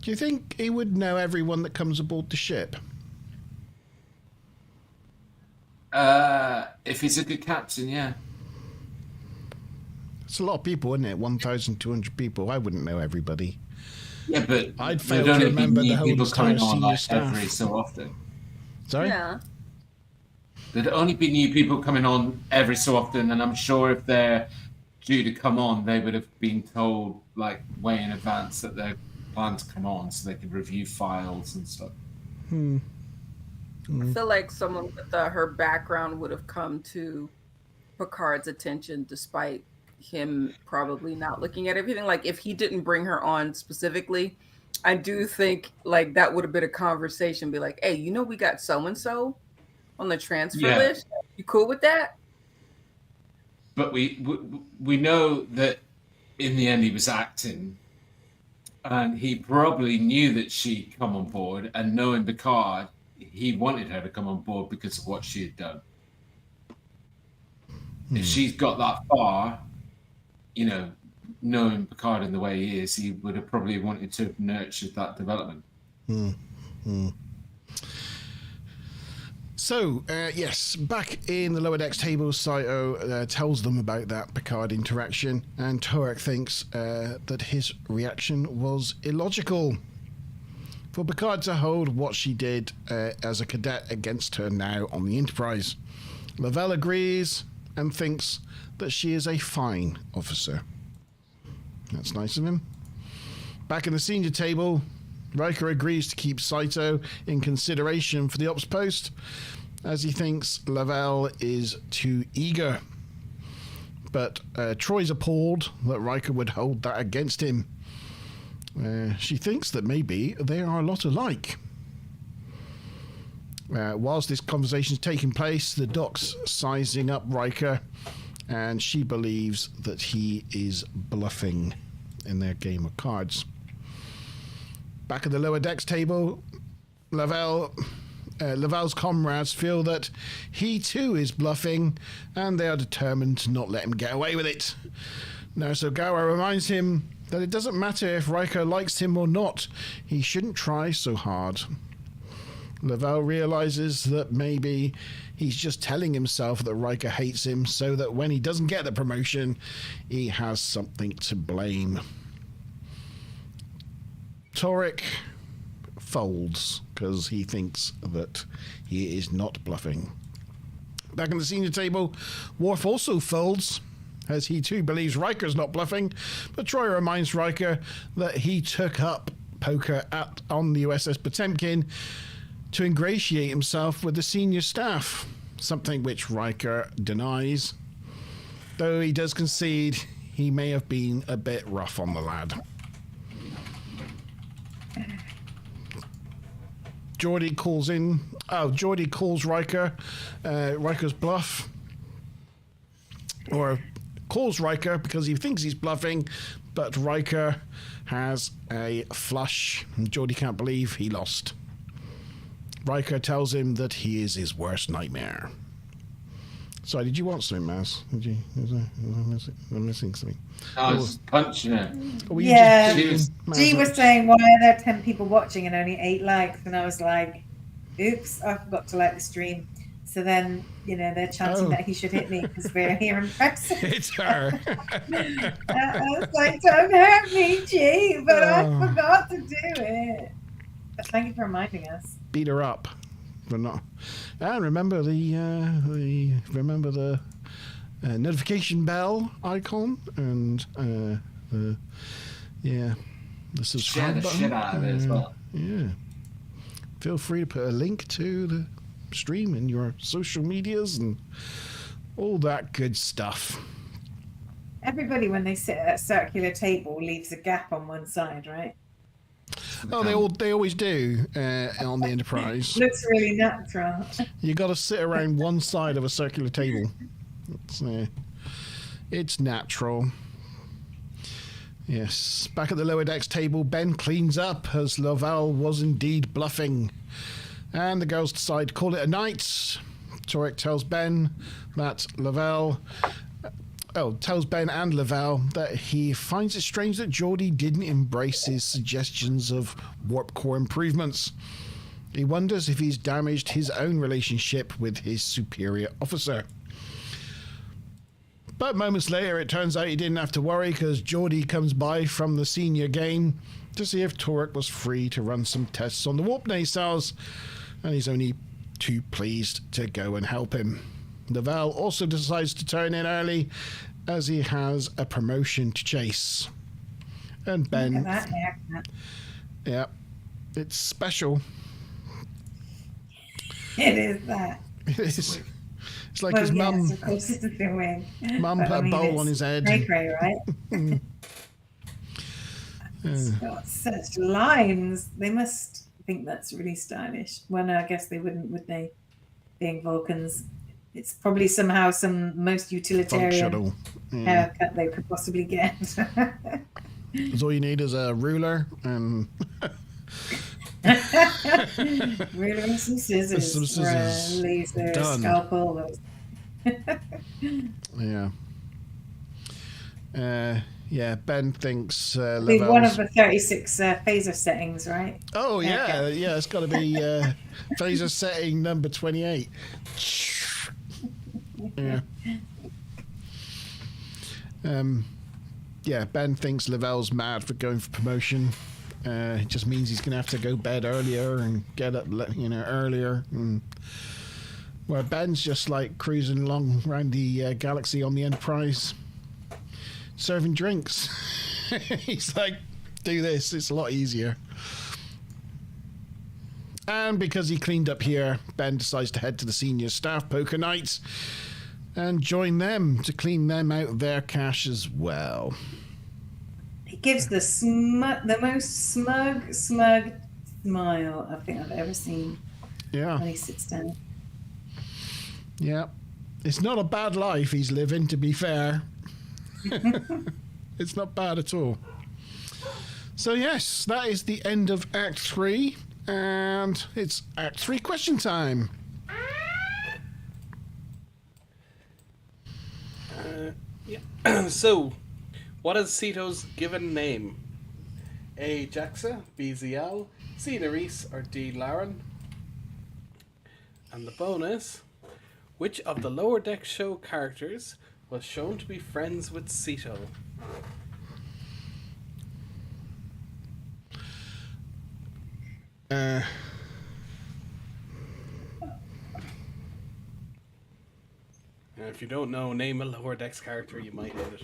[SPEAKER 1] you think he would know everyone that comes aboard the ship?
[SPEAKER 5] If he's a good captain, yeah.
[SPEAKER 1] It's a lot of people, isn't it? 1,200 people. I wouldn't know everybody.
[SPEAKER 5] Yeah, but
[SPEAKER 1] I'd fail to remember the whole entire senior staff.
[SPEAKER 5] Every so often.
[SPEAKER 1] Sorry?
[SPEAKER 3] Yeah.
[SPEAKER 5] There'd only be new people coming on every so often, and I'm sure if they're due to come on, they would have been told like way in advance that they plan to come on, so they could review files and stuff.
[SPEAKER 3] I feel like someone with her background would have come to Picard's attention despite him probably not looking at everything. Like if he didn't bring her on specifically, I do think like that would have been a conversation. Be like, hey, we got so and so on the transfer list. You cool with that?
[SPEAKER 5] But we know that in the end he was acting, and he probably knew that she'd come on board, and knowing Picard, he wanted her to come on board because of what she had done. If she's got that far, knowing Picard in the way he is, he would have probably wanted to have nurtured that development.
[SPEAKER 1] So, yes, back in the lower decks table, Saito tells them about that Picard interaction, and Torek thinks that his reaction was illogical. For Picard to hold what she did as a cadet against her now on the Enterprise. Lavelle agrees and thinks that she is a fine officer. That's nice of him. Back in the senior table, Riker agrees to keep Saito in consideration for the ops post, as he thinks Lavelle is too eager. But Troy's appalled that Riker would hold that against him. She thinks that maybe they are a lot alike. Whilst this conversation is taking place, the doc's sizing up Riker, and she believes that he is bluffing in their game of cards. Back at the lower decks table, Lavalle's comrades feel that he too is bluffing, and they are determined to not let him get away with it. Nurse Ogawa reminds him that it doesn't matter if Riker likes him or not, he shouldn't try so hard. Lavelle realizes that maybe he's just telling himself that Riker hates him so that when he doesn't get the promotion, he has something to blame. Torek folds because he thinks that he is not bluffing. Back on the senior table, Worf also folds, as he too believes Riker's not bluffing, but Troy reminds Riker that he took up poker on the USS Potemkin to ingratiate himself with the senior staff, something which Riker denies, though he does concede he may have been a bit rough on the lad. Geordi calls Riker Riker's bluff, or calls Riker because he thinks he's bluffing, but Riker has a flush and Geordi can't believe he lost. Riker tells him that he is his worst nightmare. Sorry, did you want something, Maz? Did you? I'm missing something.
[SPEAKER 5] I was punching it.
[SPEAKER 2] Yeah, she was saying, why are there 10 people watching and only 8 likes? And I was like, oops, I forgot to like the stream. So then, they're chanting that he should hit me because we're here in person.
[SPEAKER 1] It's her.
[SPEAKER 2] I was like, don't hurt me, G, but I forgot to do it. But thank you for reminding us.
[SPEAKER 1] Beat her up. But not. And remember the notification bell icon and the subscribe
[SPEAKER 5] button. Share the
[SPEAKER 1] button.
[SPEAKER 5] shit out of it as well.
[SPEAKER 1] Yeah. Feel free to put a link to the stream in your social medias and all that good stuff.
[SPEAKER 2] Everybody, when they sit at a circular table, leaves a gap on one side, right?
[SPEAKER 1] Oh, they always do on the Enterprise.
[SPEAKER 2] Looks really natural.
[SPEAKER 1] You got to sit around one side of a circular table. It's natural. Yes. Back at the lower decks table, Ben cleans up as Lavelle was indeed bluffing, and the girls decide to call it a night. Torek tells Ben and Lavelle that he finds it strange that Geordi didn't embrace his suggestions of warp core improvements. He wonders if he's damaged his own relationship with his superior officer. But moments later, it turns out he didn't have to worry because Geordi comes by from the senior game to see if Torek was free to run some tests on the warp nacelles, and he's only too pleased to go and help him. Lavelle also decides to turn in early as he has a promotion to chase. And Ben...
[SPEAKER 2] Look at that haircut.
[SPEAKER 1] Yeah, it's special.
[SPEAKER 2] It is that.
[SPEAKER 1] It is. It's like his mum.
[SPEAKER 2] Of course it's a wing.
[SPEAKER 1] Mum put a bowl on his head.
[SPEAKER 2] Cray, right? It's got such lines. They must think that's really stylish. Well, no, I guess they wouldn't, would they? Being Vulcans. It's probably somehow some most utilitarian haircut they could possibly get.
[SPEAKER 1] That's all you need is a ruler and
[SPEAKER 2] ruler and some scissors. Or a laser,
[SPEAKER 1] done.
[SPEAKER 2] Scalpel.
[SPEAKER 1] Yeah. Ben thinks
[SPEAKER 2] Be one of the 36 phaser settings, right?
[SPEAKER 1] Oh yeah, okay. Yeah. It's got to be phaser setting number 28. Yeah. Ben thinks Lavelle's mad for going for promotion. It just means he's gonna have to go to bed earlier and get up, earlier. Where Ben's just like cruising along around the galaxy on the Enterprise, serving drinks. He's like, do this. It's a lot easier. And because he cleaned up here, Ben decides to head to the senior staff poker night and join them to clean them out of their cash as well.
[SPEAKER 2] He gives the most smug smile I think I've ever seen.
[SPEAKER 1] Yeah.
[SPEAKER 2] When he sits down.
[SPEAKER 1] Yeah. It's not a bad life he's living, to be fair. It's not bad at all. So yes, that is the end of Act 3, and it's Act 3 question time.
[SPEAKER 4] Yeah. So, what is Ceto's given name? A. Jaxa, B. Zial, C. Nerys, or D. Laren? And the bonus: which of the Lower Deck show characters was shown to be friends with Ceto? Now, if you don't know, name a Lower Decks character, you might hit it.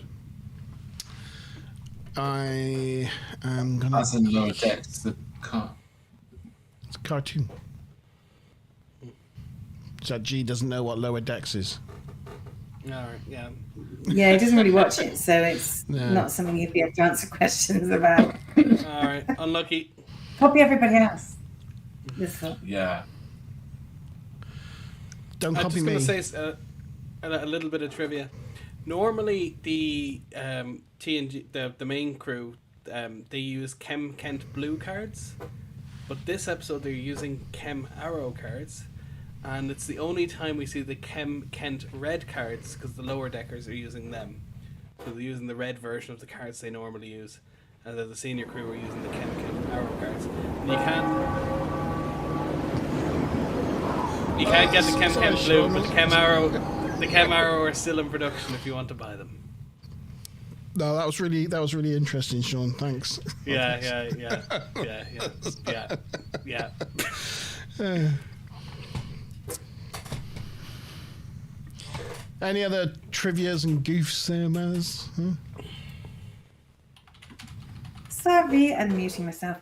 [SPEAKER 1] I am gonna.
[SPEAKER 5] As in Lower Decks, the car.
[SPEAKER 1] It's a cartoon. So G doesn't know what Lower Decks is.
[SPEAKER 4] Alright, yeah.
[SPEAKER 2] Yeah, he doesn't really watch it, so it's
[SPEAKER 1] No.
[SPEAKER 2] not something you'd be able to answer questions about.
[SPEAKER 4] Alright, unlucky.
[SPEAKER 2] Copy everybody else. This one.
[SPEAKER 5] Yeah.
[SPEAKER 1] Don't
[SPEAKER 4] I'm
[SPEAKER 1] copy
[SPEAKER 4] just
[SPEAKER 1] me.
[SPEAKER 4] going to say a little bit of trivia. Normally, the TNG, the main crew, they use Chem Kent blue cards, but this episode they're using Chem Arrow cards, and it's the only time we see the Chem Kent red cards because the lower deckers are using them. So they're using the red version of the cards they normally use, and then the senior crew are using the Chem Kent Arrow cards. And you can't get the Chem
[SPEAKER 1] Sorry,
[SPEAKER 4] Kent blue,
[SPEAKER 1] Sean.
[SPEAKER 4] but the Chem Arrow are still in production if you want to buy them.
[SPEAKER 1] No, that was really interesting, Sean. Thanks.
[SPEAKER 4] Yeah.
[SPEAKER 1] Any other trivias and goofs there, Maz? Huh?
[SPEAKER 2] Sorry, unmuting myself.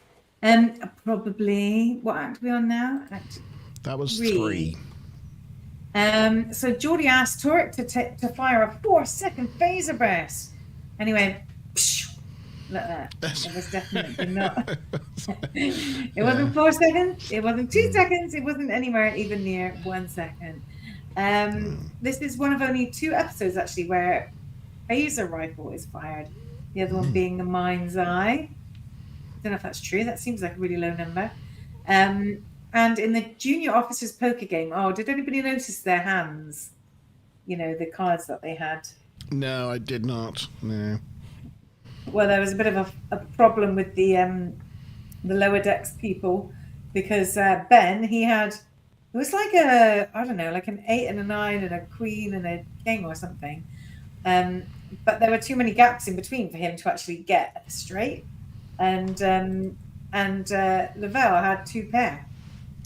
[SPEAKER 2] Probably, what act are we on now? Act
[SPEAKER 1] That was
[SPEAKER 2] 3.
[SPEAKER 1] 3.
[SPEAKER 2] So Geordie asked Turek to fire a 4-second phaser burst. Anyway, like that. It was definitely not. It wasn't 4 seconds. It wasn't 2 seconds. It wasn't anywhere even near 1 second. This is one of only 2 episodes actually where phaser rifle is fired. The other one being the Mind's Eye. I don't know if that's true. That seems like a really low number. And in the junior officers poker game, did anybody notice their hands? You know, the cards that they had.
[SPEAKER 1] No, I did not. No.
[SPEAKER 2] Well, there was a bit of a problem with the lower decks people because Ben, he had, it was like like an 8 and a 9 and a queen and a king or something. But there were too many gaps in between for him to actually get a straight. And Lavelle had 2 pair.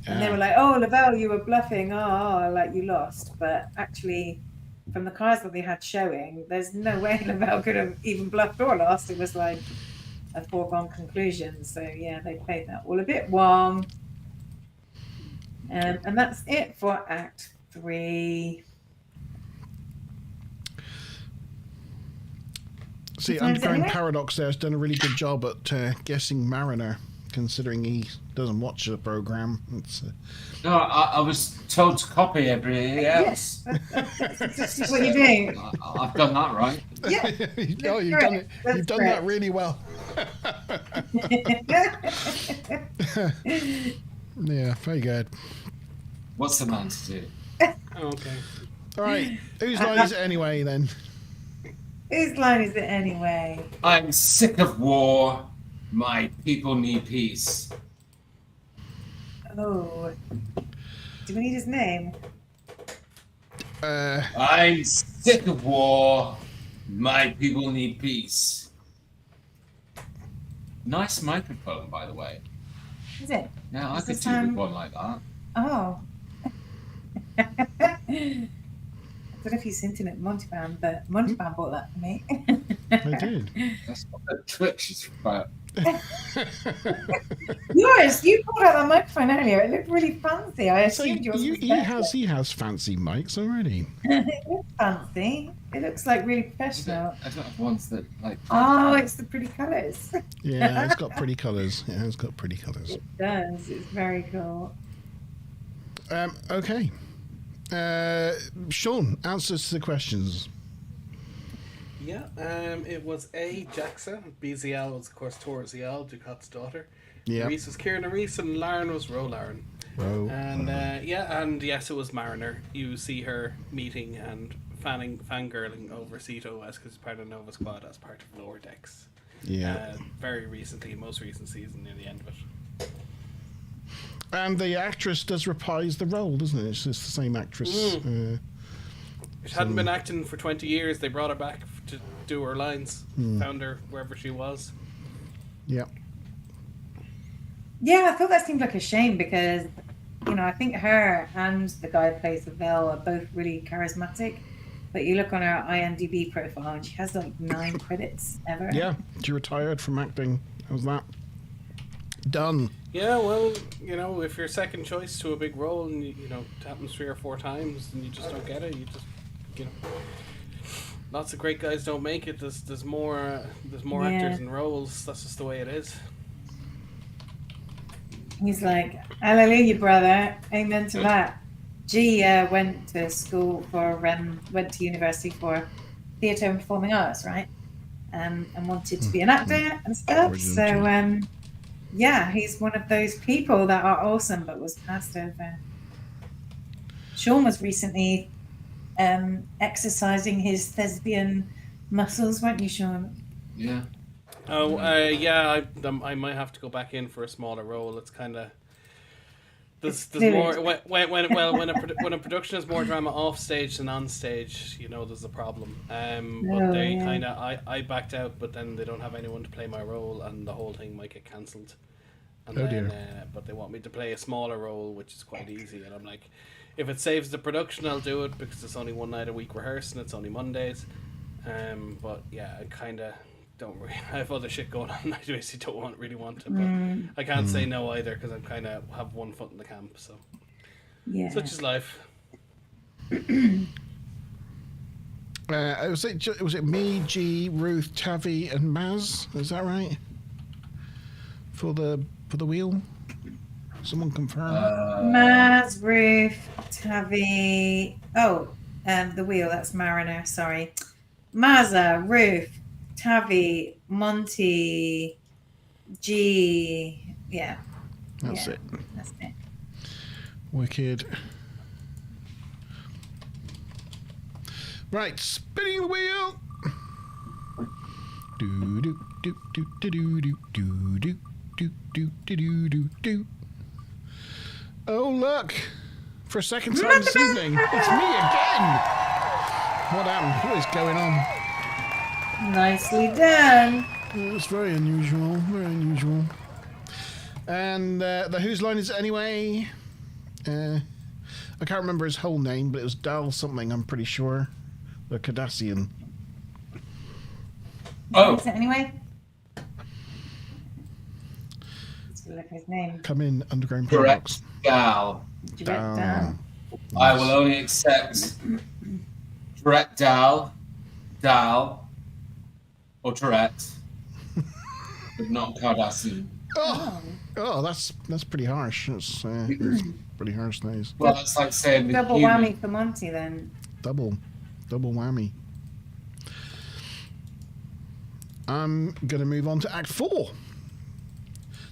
[SPEAKER 2] And they were like, "Oh, Lavelle, you were bluffing. Like you lost." But actually, from the cards that they had showing, there's no way Lavelle could have even bluffed or lost. It was like a foregone conclusion. So yeah, they played that all a bit wrong. And that's it for Act 3.
[SPEAKER 1] See, Underground Paradox there has done a really good job at guessing Mariner, considering he doesn't watch the program.
[SPEAKER 5] No, I was told to copy every else.
[SPEAKER 2] That's just what you're doing.
[SPEAKER 5] I've done that right.
[SPEAKER 2] Yeah.
[SPEAKER 1] No, you've done it. You've done that really well. Yeah, very good.
[SPEAKER 5] What's the man to do?
[SPEAKER 4] Okay.
[SPEAKER 1] All right, whose line is it anyway then?
[SPEAKER 2] Whose line is it anyway?
[SPEAKER 5] I'm sick of war. My people need peace.
[SPEAKER 2] Oh. Do we need his name?
[SPEAKER 5] I'm sick of war. My people need peace. Nice microphone, by the way.
[SPEAKER 2] Is it?
[SPEAKER 5] Yeah, I
[SPEAKER 2] Is
[SPEAKER 5] could
[SPEAKER 2] this,
[SPEAKER 5] do with one like that.
[SPEAKER 2] Oh. I don't know if he's hinting at Monteban, but Monteban bought that for me.
[SPEAKER 1] I did.
[SPEAKER 5] That's what the Twitch is about.
[SPEAKER 2] Yours, you pulled out the microphone earlier. It looked really fancy. I
[SPEAKER 1] So
[SPEAKER 2] assumed yours was
[SPEAKER 1] he has fancy mics already.
[SPEAKER 2] It looks fancy. It looks like really professional.
[SPEAKER 5] I don't have ones that like.
[SPEAKER 2] Oh, it's the pretty colours.
[SPEAKER 1] Yeah, it's got pretty colours. Yeah, it's got pretty colours.
[SPEAKER 2] It does. It's very cool.
[SPEAKER 1] Okay. Sean, answers to the questions.
[SPEAKER 4] Yeah, it was A, Jaxa. BZL was, of course, Tora Zial, Ducat's daughter.
[SPEAKER 1] Yeah.
[SPEAKER 4] Reese was Kieran Reese, and Lauren was Lauren. And yes, it was Mariner. You see her meeting and fangirling over Ceto as because part of Nova Squad as part of Lower Decks.
[SPEAKER 1] Yeah.
[SPEAKER 4] Very recently, most recent season, near the end of it.
[SPEAKER 1] And the actress does reprise the role, doesn't it? It's just the same actress.
[SPEAKER 4] She hadn't been acting for 20 years. They brought her back to do her lines. Found her wherever she was.
[SPEAKER 1] Yeah.
[SPEAKER 2] Yeah, I thought that seemed like a shame because, I think her and the guy who plays Vel are both really charismatic. But you look on her IMDb profile and she has like 9 credits ever.
[SPEAKER 1] Yeah, she retired from acting. How's that? Done.
[SPEAKER 4] Yeah, well, if you're second choice to a big role and, it happens 3 or 4 times and you just don't get it, lots of great guys don't make it. There's more actors and roles. That's just the way it is.
[SPEAKER 2] He's like, hallelujah, brother. Amen to that. G went to school went to university for theatre and performing arts, right? And wanted to be an actor and stuff. So, yeah, he's one of those people that are awesome, but was passed over. Sean was recently exercising his thespian muscles, weren't you, Sean?
[SPEAKER 5] Yeah.
[SPEAKER 4] Oh, yeah. I might have to go back in for a smaller role. It's kind of there's more when a production is more drama off stage than on stage. There's a problem. But they kind of I backed out, but then they don't have anyone to play my role, and the whole thing might get cancelled. But they want me to play a smaller role, which is quite easy, and I'm like, if it saves the production, I'll do it because it's only one night a week rehearsing. It's only Mondays. But yeah, I kind of don't really. I have other shit going on. I basically don't really want to, but I can't say no either because I'm kind of have one foot in the camp. So
[SPEAKER 2] yeah,
[SPEAKER 4] such is life.
[SPEAKER 1] Was it me, G, Ruth, Tavi, and Maz? Is that right? For the wheel. Someone confirm.
[SPEAKER 2] Maz, Ruth, Tavi. Oh, the wheel. That's Mariner. Sorry, Mazza, Ruth, Tavi, Monty, G. Yeah,
[SPEAKER 1] that's it.
[SPEAKER 2] That's it.
[SPEAKER 1] Wicked. Right, spinning the wheel. Do do do do do do do do do do do do do. Oh look! For a second time this evening, it's me again. What happened? What is going on?
[SPEAKER 2] Nicely done.
[SPEAKER 1] It's very unusual. Very unusual. And the whose line is it anyway? I can't remember his whole name, but it was Dal something. I'm pretty sure. The Cardassian.
[SPEAKER 5] Oh.
[SPEAKER 2] Is it anyway? Let's look at his name.
[SPEAKER 1] Come in, underground
[SPEAKER 5] Correct.
[SPEAKER 1] paradox.
[SPEAKER 5] Dal.
[SPEAKER 2] Dal.
[SPEAKER 5] I will only accept Tourette Dal, or Tourette, but not Cardassian.
[SPEAKER 1] Oh, that's pretty harsh. It's pretty harsh things.
[SPEAKER 5] Well, it's like saying the
[SPEAKER 2] Double
[SPEAKER 5] human.
[SPEAKER 2] whammy for Monty then.
[SPEAKER 1] Double whammy. I'm gonna move on to Act 4.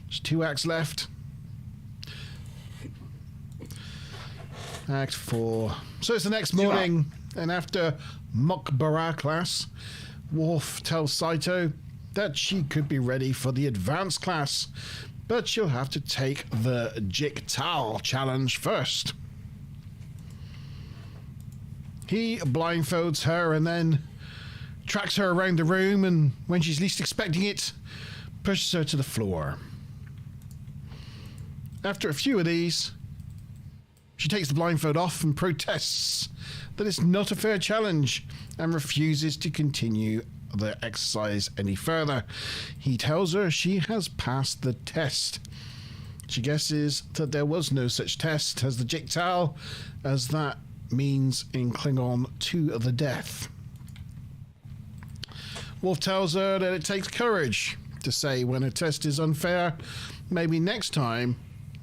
[SPEAKER 1] There's 2 acts left. Act 4. So it's the next morning, and after Mokbara class, Worf tells Saito that she could be ready for the advanced class, but she'll have to take the Jiktal challenge first. He blindfolds her and then tracks her around the room, and when she's least expecting it, pushes her to the floor. After a few of these, she takes the blindfold off and protests that it's not a fair challenge and refuses to continue the exercise any further. He tells her she has passed the test. She guesses that there was no such test as the Jiktal, as that means in Klingon to the death. Worf tells her that it takes courage to say when a test is unfair. Maybe next time,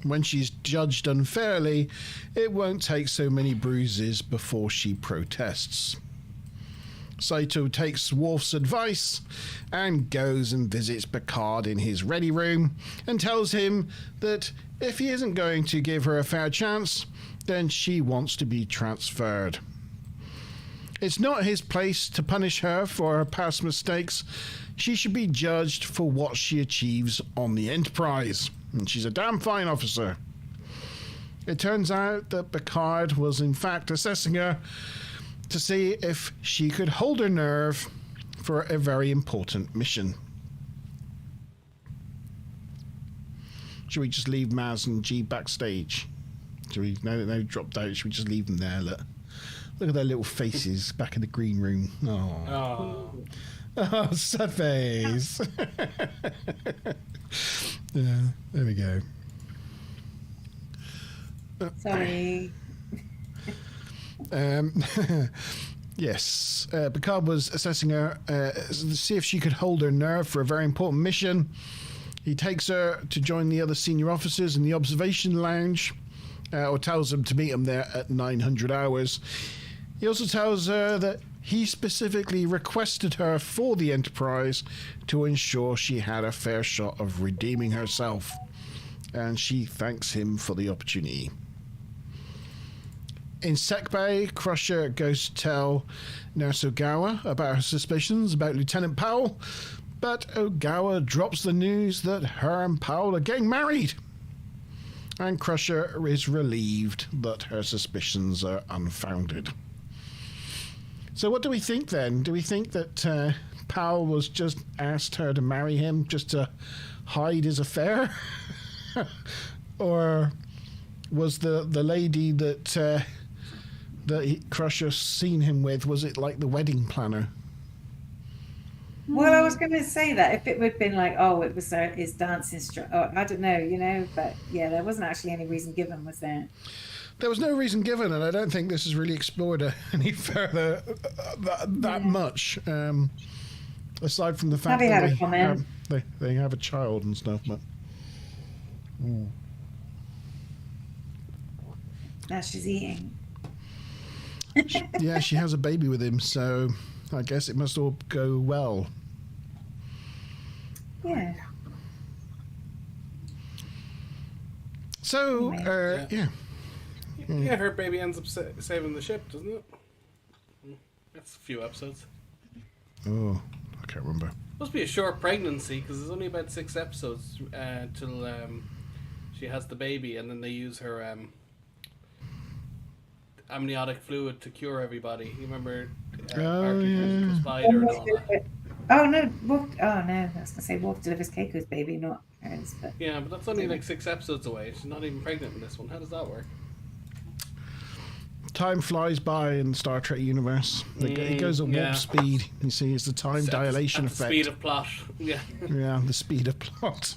[SPEAKER 1] when she's judged unfairly, it won't take so many bruises before she protests. Saito takes Worf's advice and goes and visits Picard in his ready room and tells him that if he isn't going to give her a fair chance, then she wants to be transferred. It's not his place to punish her for her past mistakes. She should be judged for what she achieves on the Enterprise. And she's a damn fine officer. It turns out that Picard was in fact assessing her to see if she could hold her nerve for a very important mission. Should we just leave Maz and G backstage? Should we, no dropped out, should we just leave them there? Look at their little faces back in the green room. Oh, sad face. Yeah, there we go.
[SPEAKER 2] Sorry.
[SPEAKER 1] Yes, Picard was assessing her to see if she could hold her nerve for a very important mission. He takes her to join the other senior officers in the observation lounge, or tells them to meet him there at 900 hours. He also tells her that he specifically requested her for the Enterprise to ensure she had a fair shot of redeeming herself, and she thanks him for the opportunity. In Sec Bay, Crusher goes to tell Nurse Ogawa about her suspicions about Lieutenant Powell, but Ogawa drops the news that her and Powell are getting married. And Crusher is relieved that her suspicions are unfounded. So what do we think then? Do we think that Powell was just asked her to marry him just to hide his affair? Or was the lady that Crusher seen him with, was it like the wedding planner?
[SPEAKER 2] Well, I was going to say that if it had been like, oh, it was his dancing I don't know, but yeah, there wasn't actually any reason given, was there?
[SPEAKER 1] There was no reason given, and I don't think this is really explored any further that much. Aside from the fact that they have a child and stuff, but
[SPEAKER 2] now she's eating.
[SPEAKER 1] Yeah, she has a baby with him, so I guess it must all go well.
[SPEAKER 2] Yeah.
[SPEAKER 1] So, yeah.
[SPEAKER 4] Yeah, her baby ends up saving the ship, doesn't it? That's a few episodes.
[SPEAKER 1] Oh, I can't remember.
[SPEAKER 4] Must be a short pregnancy, because there's only about 6 episodes till she has the baby, and then they use her amniotic fluid to cure everybody. You remember? Spider and all that.
[SPEAKER 2] Oh no, Wolf. Oh no, I was gonna say Wolf delivers Keiko's baby, not hers. But
[SPEAKER 4] yeah, but that's only like 6 episodes away. She's not even pregnant in this one. How does that work?
[SPEAKER 1] Time flies by in the Star Trek universe. It goes at warp speed. You see, it's the time dilation
[SPEAKER 4] at the
[SPEAKER 1] effect.
[SPEAKER 4] Speed of plot. Yeah.
[SPEAKER 1] Yeah, the speed of plot.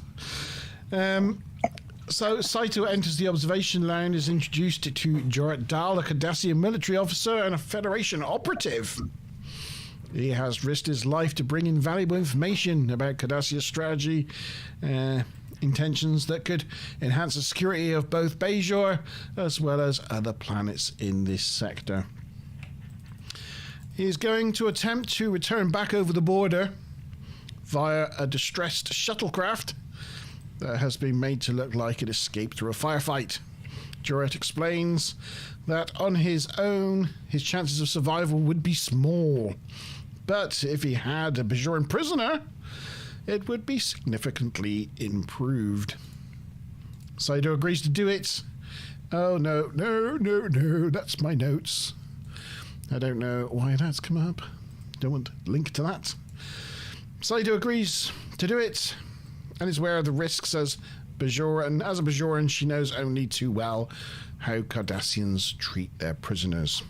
[SPEAKER 1] So Saito enters the observation lounge, is introduced to Jorat Dahl, a Cardassian military officer and a Federation operative. He has risked his life to bring in valuable information about Cardassian strategy, intentions that could enhance the security of both Bajor as well as other planets in this sector. He is going to attempt to return back over the border via a distressed shuttlecraft that has been made to look like it escaped through a firefight. Jorat explains that on his own, his chances of survival would be small. But if he had a Bajoran prisoner, it would be significantly improved. Saito agrees to do it. Oh, no, that's my notes. I don't know why that's come up. Don't want to link to that. Saito agrees to do it and is aware of the risks as Bajoran. As a Bajoran, she knows only too well how Cardassians treat their prisoners.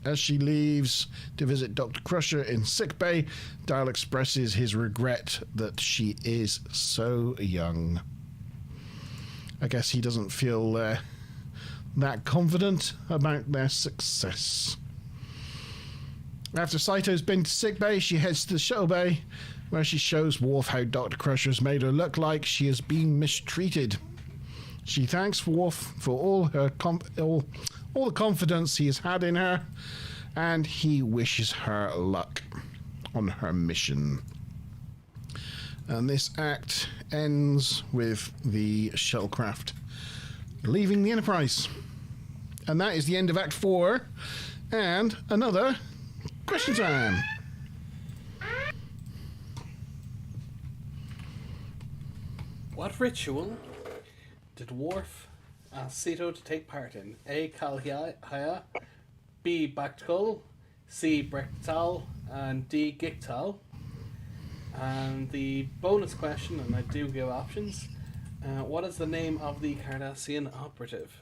[SPEAKER 1] As she leaves to visit Dr. Crusher in sickbay, Dial expresses his regret that she is so young. I guess he doesn't feel that confident about their success. After Saito's been to sickbay, she heads to the shuttle bay, where she shows Worf how Dr. Crusher has made her look like she has been mistreated. She thanks Worf for all the confidence he has had in her, and he wishes her luck on her mission. And this act ends with the shuttlecraft leaving the Enterprise. And that is the end of Act 4, and another question time.
[SPEAKER 4] What ritual did Worf ask Sito to take part in? A. Kalhaya, B. Baktkul, C. Brektal, and D. Giktal. And the bonus question, and I do give options, what is the name of the Cardassian operative?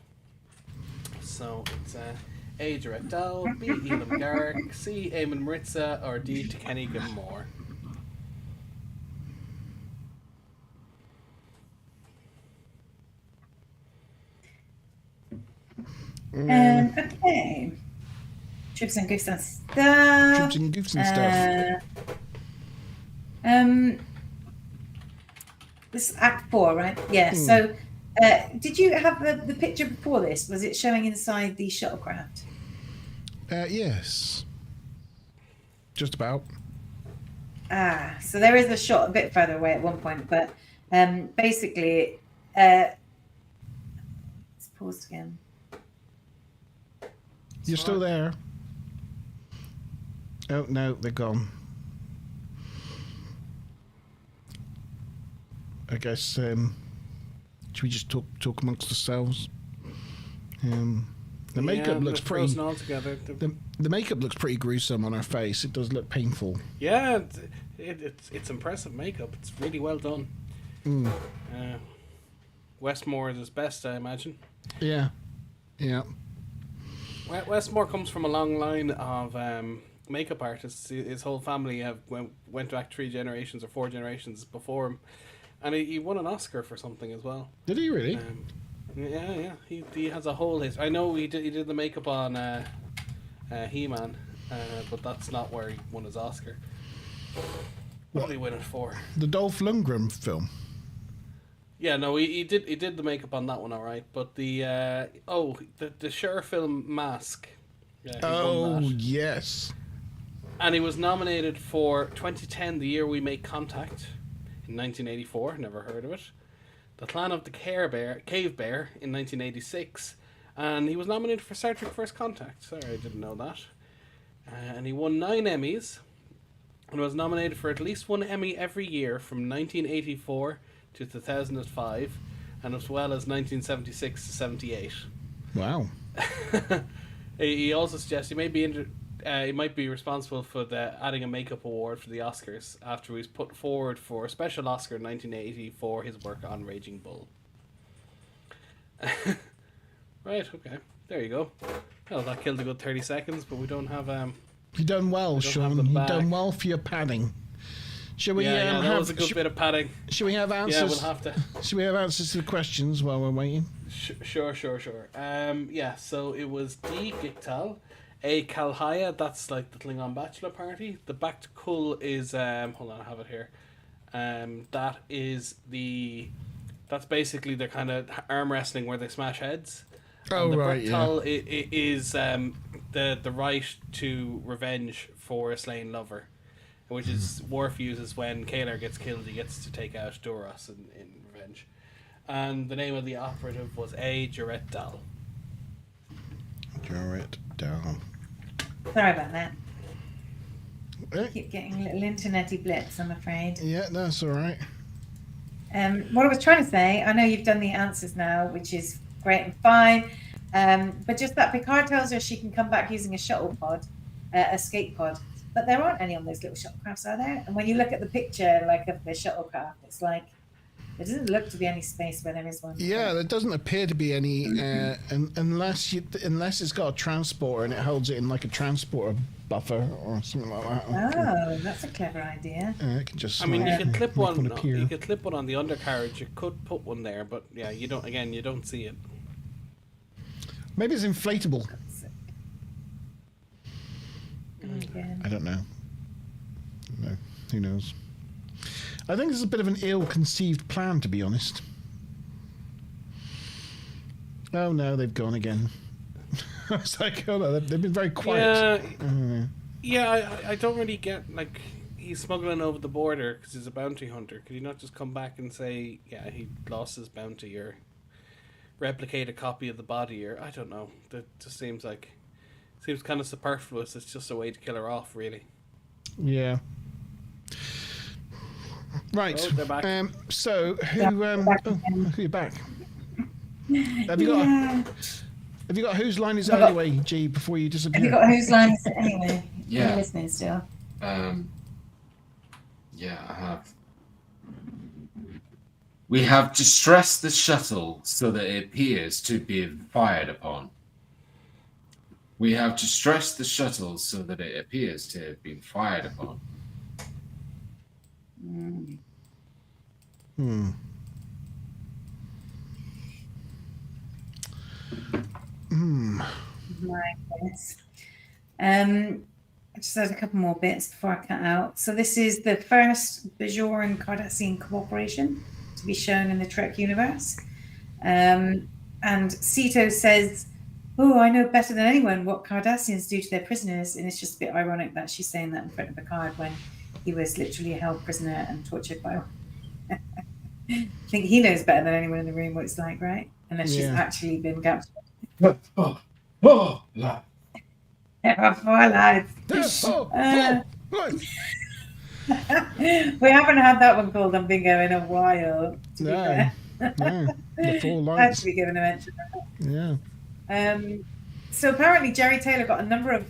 [SPEAKER 4] So it's A. Directal, B. Elam Garak, C. Eamon Maritza, or D. Tekeni Moore.
[SPEAKER 2] Okay. Trips and goofs and stuff.
[SPEAKER 1] Trips and goofs and stuff.
[SPEAKER 2] This is Act 4, right? Yeah. So, did you have the picture before this? Was it showing inside the shuttlecraft?
[SPEAKER 1] Yes. Just about.
[SPEAKER 2] So there is a shot a bit further away at one point, but basically, let's pause again.
[SPEAKER 1] You're still there. Oh, no, they're gone. I guess, should we just talk amongst ourselves? The makeup looks pretty...
[SPEAKER 4] all together.
[SPEAKER 1] The makeup looks pretty gruesome on her face. It does look painful.
[SPEAKER 4] Yeah, it's impressive makeup. It's really well done. Westmore is his best, I imagine.
[SPEAKER 1] Yeah.
[SPEAKER 4] Westmore comes from a long line of makeup artists. His whole family went back 3 generations or 4 generations before him, and he won an Oscar for something as well.
[SPEAKER 1] Did he really?
[SPEAKER 4] Yeah. He has a whole history. I know he did the makeup on He-Man, but that's not where he won his Oscar. What did he win it for?
[SPEAKER 1] The Dolph Lundgren film.
[SPEAKER 4] Yeah, no, he did the makeup on that one, all right. But the Cher film Mask. Yeah,
[SPEAKER 1] oh yes.
[SPEAKER 4] And he was nominated for 2010, The Year We Make Contact, in 1984. Never heard of it. The Clan of the Cave Bear in 1986, and he was nominated for Star Trek First Contact. Sorry, I didn't know that. And he won 9 Emmys, and was nominated for at least 1 Emmy every year from 1984 to 2005, and as well as 1976 to 78.
[SPEAKER 1] Wow.
[SPEAKER 4] He also suggests he might be responsible for adding a makeup award for the Oscars after he was put forward for a special Oscar in 1980 for his work on Raging Bull. Right, okay. There you go. Well, that killed a good 30 seconds, but we don't have...
[SPEAKER 1] You done well, Sean. You done well for your padding. Shall we
[SPEAKER 4] that was a good bit of padding.
[SPEAKER 1] Shall we have answers?
[SPEAKER 4] Yeah, we'll have to.
[SPEAKER 1] Shall we have answers to the questions while we're waiting?
[SPEAKER 4] Sure. So it was D. Giktal, A. Kalhaya, that's like the Klingon bachelor party. The Baktkul is, hold on, I have it here. That's basically the kind of arm wrestling where they smash heads.
[SPEAKER 1] Oh,
[SPEAKER 4] and the
[SPEAKER 1] right,
[SPEAKER 4] Brektal is the right to revenge for a slain lover, which is Worf uses when Kalar gets killed. He gets to take out Duras in revenge. And the name of the operative was A. Jarrett Dahl.
[SPEAKER 1] Jarrett Dahl.
[SPEAKER 2] Sorry about that. I keep getting little internety blips, I'm afraid.
[SPEAKER 1] Yeah, that's all right.
[SPEAKER 2] What I was trying to say, I know you've done the answers now, which is great and fine, but just that Picard tells her she can come back using a shuttle pod, escape pod, but there aren't any on those little shuttlecrafts, are there? And when you look at the picture, like of the shuttlecraft, it's like There doesn't look to be any space where there is one.
[SPEAKER 1] Yeah, there doesn't appear to be any, unless it's got a transporter and it holds it in like a transporter buffer or something like that.
[SPEAKER 2] Oh, that's a clever idea.
[SPEAKER 1] It can just.
[SPEAKER 4] I mean, you could clip one.
[SPEAKER 1] appear.
[SPEAKER 4] You could clip one on the undercarriage. You could put one there, but yeah, you don't. Again, you don't see it.
[SPEAKER 1] Maybe it's inflatable.
[SPEAKER 2] Again.
[SPEAKER 1] I don't know. No, who knows? I think this is a bit of an ill-conceived plan, to be honest. Oh no, they've gone again. I was like, oh no, they've been very quiet.
[SPEAKER 4] Yeah, I don't really get, like, he's smuggling over the border because he's a bounty hunter. Could he not just come back and say, yeah, he lost his bounty, or replicate a copy of the body, or I don't know. That just seems kind of superfluous. It's just a way to kill her off, really.
[SPEAKER 1] Yeah. Right.
[SPEAKER 4] Oh, they're back.
[SPEAKER 1] So who? You're back. Have you got whose line is it anyway, G? Before you disappear.
[SPEAKER 2] Have you got whose line is it anyway?
[SPEAKER 5] Yeah.
[SPEAKER 2] Are you listening still?
[SPEAKER 5] Yeah, I have. We have distressed the shuttle so that it appears to be fired upon. We have distressed the shuttle so that it appears to have been fired upon.
[SPEAKER 2] My goodness. I just had a couple more bits before I cut out. So this is the first Bajoran Cardassian cooperation to be shown in the Trek universe. And Sito says, "Oh, I know better than anyone what Cardassians do to their prisoners." And it's just a bit ironic that she's saying that in front of Picard when he was literally held prisoner and tortured by. I think he knows better than anyone in the room what it's like, right? Unless she's actually been captured. Never for life. We haven't had that one called on Bingo in a while.
[SPEAKER 1] No, the four lines.
[SPEAKER 2] Actually given a mention.
[SPEAKER 1] Yeah.
[SPEAKER 2] So apparently Jerry Taylor got a number of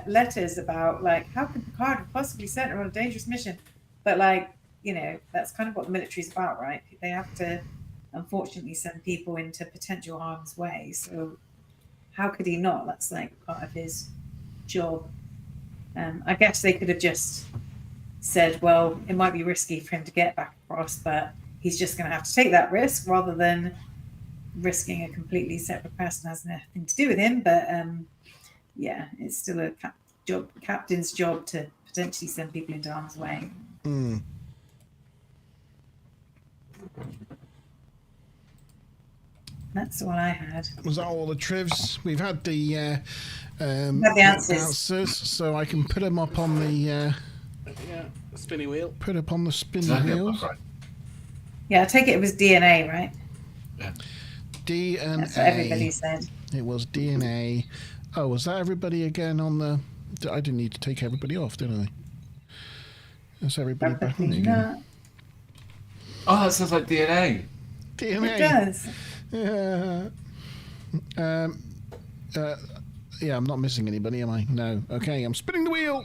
[SPEAKER 2] letters about, like, how could Picard have possibly sent her on a dangerous mission? But, like, you know, that's kind of what the military's about, right? They have to, unfortunately, send people into potential harm's way. So how could he not? That's, like, part of his job. I guess they could have just said, well, it might be risky for him to get back across, but he's just going to have to take that risk rather than risking a completely separate person has nothing to do with him. But yeah, it's still a captain's job to potentially send people into harm's way. That's all I had.
[SPEAKER 1] Was that all the trivs? We've had the
[SPEAKER 2] answers,
[SPEAKER 1] so I can put them up on the
[SPEAKER 4] spinny wheel.
[SPEAKER 1] Put up on the spinning wheel.
[SPEAKER 5] Right.
[SPEAKER 2] Yeah, I take it was DNA, right?
[SPEAKER 5] Yeah.
[SPEAKER 1] DNA.
[SPEAKER 2] That's what everybody said.
[SPEAKER 1] It was DNA. Oh, was that everybody again on the? I didn't need to take everybody off, did I? That's everybody back on again.
[SPEAKER 5] Oh, that sounds like DNA.
[SPEAKER 1] DNA.
[SPEAKER 2] It does.
[SPEAKER 1] Yeah, I'm not missing anybody, am I? No. Okay, I'm spinning the wheel.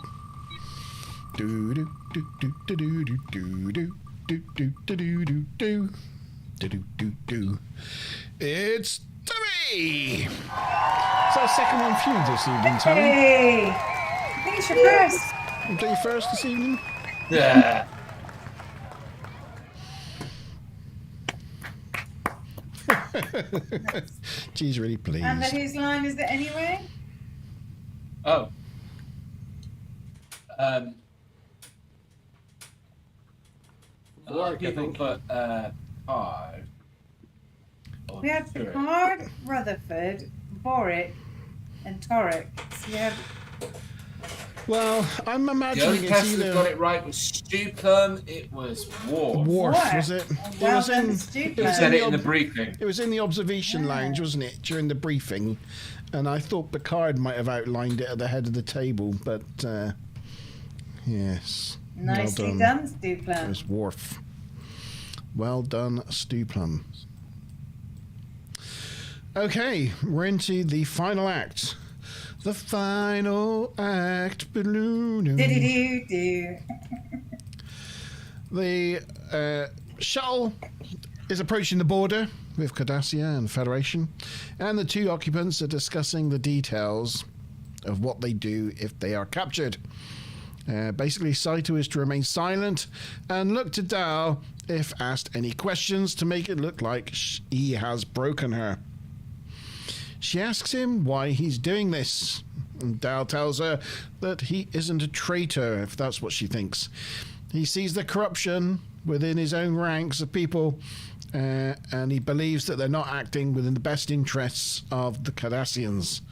[SPEAKER 1] Do do do do do do do do do do do do do do do do do. It's Tommy. It's our second one for you this evening, Tommy.
[SPEAKER 2] Hey, I think it's your first.
[SPEAKER 1] Is that your first this evening?
[SPEAKER 5] Yeah.
[SPEAKER 1] She's really pleased.
[SPEAKER 2] And then whose line is it anyway?
[SPEAKER 5] Oh. A lot of people put 5.
[SPEAKER 2] We had Picard, Rutherford, Boric, and Torek. So we had.
[SPEAKER 1] Well, I'm
[SPEAKER 5] The
[SPEAKER 1] imagining
[SPEAKER 5] only
[SPEAKER 1] it's
[SPEAKER 5] person who
[SPEAKER 1] either
[SPEAKER 5] got it right was Stuplum. It was Worf.
[SPEAKER 1] Worf, was it?
[SPEAKER 2] Well,
[SPEAKER 1] It was
[SPEAKER 5] He said it in the briefing.
[SPEAKER 1] It was in the observation lounge, wasn't it, during the briefing? And I thought Picard might have outlined it at the head of the table, but yes.
[SPEAKER 2] Nicely
[SPEAKER 1] well
[SPEAKER 2] done,
[SPEAKER 1] It
[SPEAKER 2] Stuplum.
[SPEAKER 1] was Worf. Well done, Stuplum. Okay, we're into the final act. The final act.
[SPEAKER 2] Do-do-do-do.
[SPEAKER 1] The shuttle is approaching the border with Cardassia and Federation, and the two occupants are discussing the details of what they do if they are captured. Basically, Saito is to remain silent and look to Dal if asked any questions to make it look like he has broken her. She asks him why he's doing this, and Dal tells her that he isn't a traitor, if that's what she thinks. He sees the corruption within his own ranks of people, and he believes that they're not acting within the best interests of the Cardassians.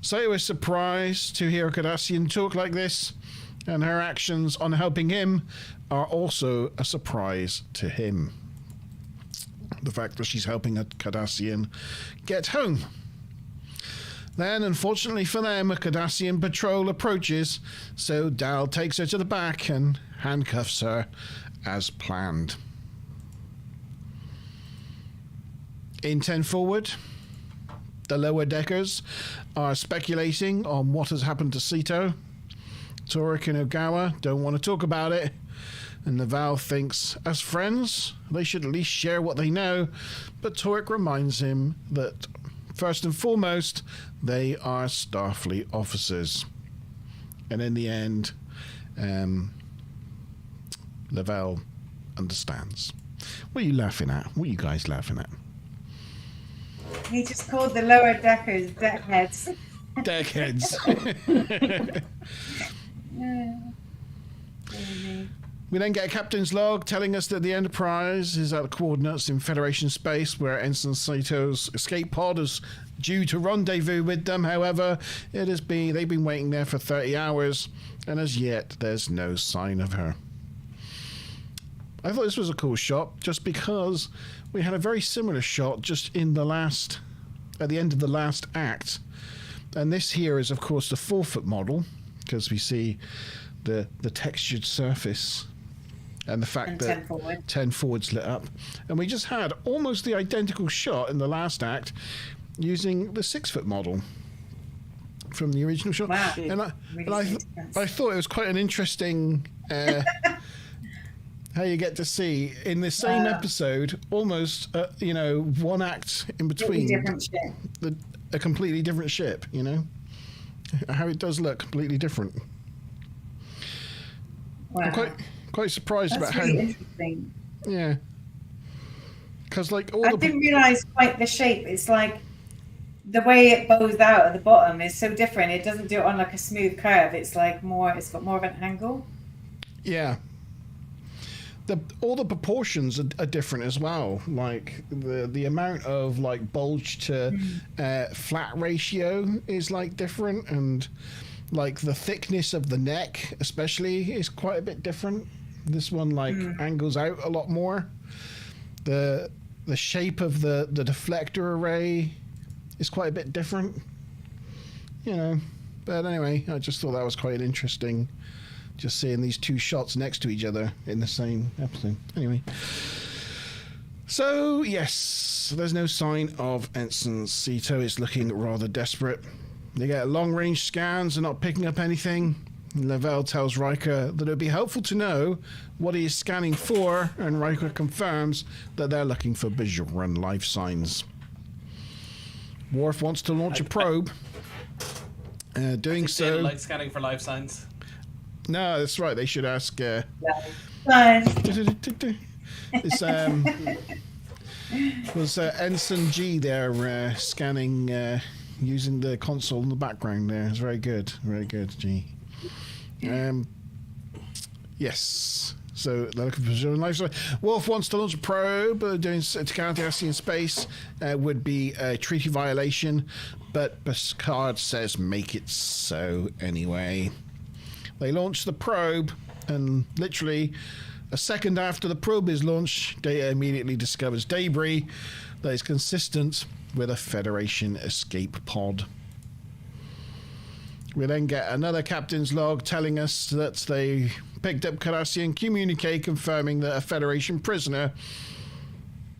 [SPEAKER 1] Saito is surprised to hear a Cardassian talk like this, and her actions on helping him are also a surprise to him. The fact that she's helping a Cardassian get home. Then, unfortunately for them, a Cardassian patrol approaches, so Dal takes her to the back and handcuffs her as planned. In 10 forward, the lower deckers are speculating on what has happened to Saito. Torek and Ogawa don't want to talk about it, and Naval thinks, as friends, they should at least share what they know, but Torek reminds him that, first and foremost, they are Starfleet officers. And in the end, Lavelle understands. What are you laughing at? What are you guys laughing at?
[SPEAKER 2] He just called the lower deckers deckheads.
[SPEAKER 1] Deckheads. We then get a captain's log telling us that the Enterprise is at the coordinates in Federation space where Ensign Sato's escape pod is due to rendezvous with them. However, they've been waiting there for 30 hours, and as yet there's no sign of her. I thought this was a cool shot just because we had a very similar shot just at the end of the last act. And this here is, of course, the 4-foot model, because we see the textured surface and the fact that 10 forward's lit up. And we just had almost the identical shot in the last act using the 6-foot model from the original shot.
[SPEAKER 2] Wow.
[SPEAKER 1] And I thought it was quite an interesting how you get to see in the same episode almost one act in between a completely different ship, how it does look completely different.
[SPEAKER 2] Wow.
[SPEAKER 1] I'm quite surprised about
[SPEAKER 2] really
[SPEAKER 1] how
[SPEAKER 2] interesting.
[SPEAKER 1] Yeah, because I
[SPEAKER 2] didn't realize quite the shape. It's like the way it bows out at the bottom is so different. It doesn't do it on like a smooth curve. It's like it's got more of an angle.
[SPEAKER 1] Yeah. All the proportions are different as well. Like the amount of like bulge to flat ratio is like different, and like the thickness of the neck especially is quite a bit different. This one like angles out a lot more. The shape of the deflector array is quite a bit different. But anyway, I just thought that was quite interesting. Just seeing these two shots next to each other in the same episode. Anyway. So, yes, there's no sign of Ensign Saito. It's looking rather desperate. They get long-range scans. They're not picking up anything. Lavelle tells Riker that it would be helpful to know what he is scanning for, and Riker confirms that they're looking for Bajoran life signs. Worf wants to launch a probe. Doing so...
[SPEAKER 4] They don't like scanning for life signs.
[SPEAKER 1] No, that's right. They should ask. It's was Ensign G there scanning using the console in the background there. It's very good, G. Yes. So they're looking for Bajoran life signs. Worf wants to launch a probe. Doing to Cardassian space would be a treaty violation, but Picard says make it so anyway. They launch the probe, and literally a second after the probe is launched, Data immediately discovers debris that is consistent with a Federation escape pod. We then get another captain's log telling us that they picked up Cardassian communique confirming that a Federation prisoner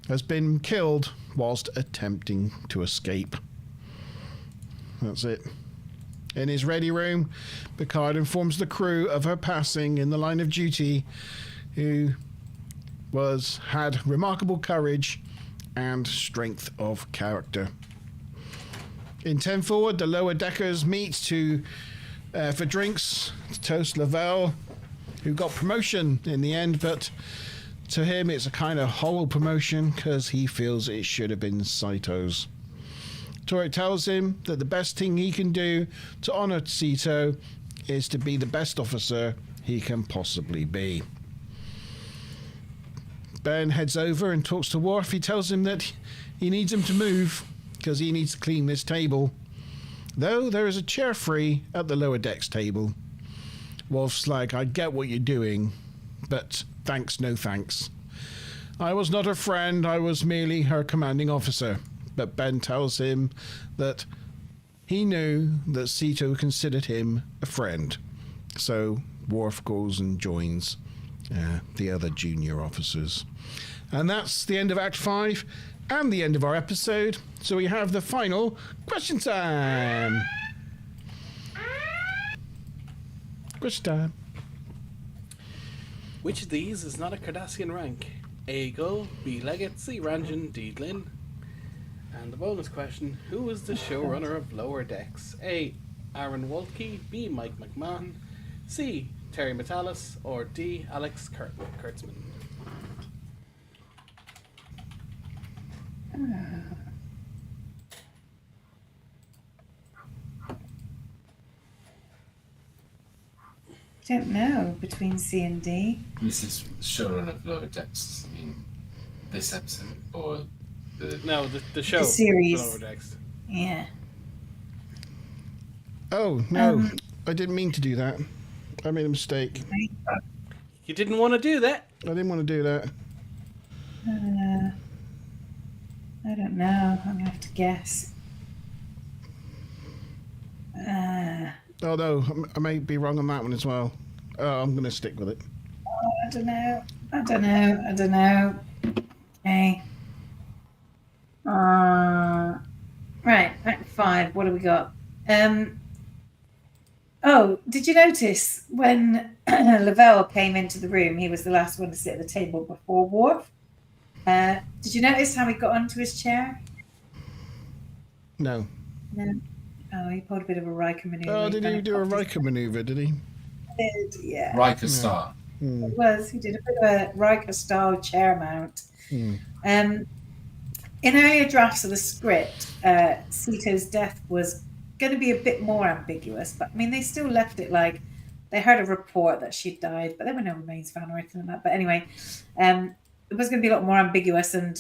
[SPEAKER 1] has been killed whilst attempting to escape. That's it. In his ready room, Picard informs the crew of her passing in the line of duty, who had remarkable courage and strength of character. In 10 forward, the lower deckers meet for drinks to toast Lavelle, who got promotion in the end, but to him it's a kind of hollow promotion because he feels it should have been Saito's. Torek tells him that the best thing he can do to honor Saito is to be the best officer he can possibly be. Ben heads over and talks to Worf. He tells him that he needs him to move because he needs to clean this table. Though there is a chair free at the lower decks table. Worf's like, I get what you're doing, but thanks, no thanks. I was not her friend, I was merely her commanding officer. But Ben tells him that he knew that Saito considered him a friend. So Worf goes and joins the other junior officers. And that's the end of Act 5 and the end of our episode. So we have the final question time. Question time.
[SPEAKER 4] Which of these is not a Cardassian rank? A. Gull, B. Leggett, C. Ranjan, D. Glynn. And the bonus question, who is the showrunner of Lower Decks? A. Aaron Wolke, B. Mike McMahon, C. Terry Metalis, or D. Alex Kurtzman?
[SPEAKER 2] I don't know between C and D.
[SPEAKER 5] This is showrunner of Lower Decks. I mean, this episode or the...
[SPEAKER 4] No, the show.
[SPEAKER 2] The series.
[SPEAKER 4] Lower Decks.
[SPEAKER 2] Yeah.
[SPEAKER 1] Oh, no. I didn't mean to do that. I made a mistake.
[SPEAKER 4] You didn't want to do that.
[SPEAKER 1] I didn't want to do that.
[SPEAKER 2] I don't know. I'm going to have to guess.
[SPEAKER 1] Oh, no. I may be wrong on that one as well. Oh, I'm going to stick with it.
[SPEAKER 2] I don't know. Okay. Right, Act 5. What do we got? Oh, did you notice when Lavelle came into the room, he was the last one to sit at the table before Worf? Did you notice how he got onto his chair?
[SPEAKER 1] No.
[SPEAKER 2] No. Oh, he pulled a bit of a Riker maneuver.
[SPEAKER 1] Oh, did he do a Riker maneuver, did he?
[SPEAKER 2] He did, yeah.
[SPEAKER 5] Riker Star.
[SPEAKER 2] It was. He did a bit of a Riker-style chair mount. In earlier drafts of the script, Saito's death was going to be a bit more ambiguous, but I mean, they still left it like they heard a report that she'd died, but there were no remains found or anything like that. But anyway, it was going to be a lot more ambiguous, and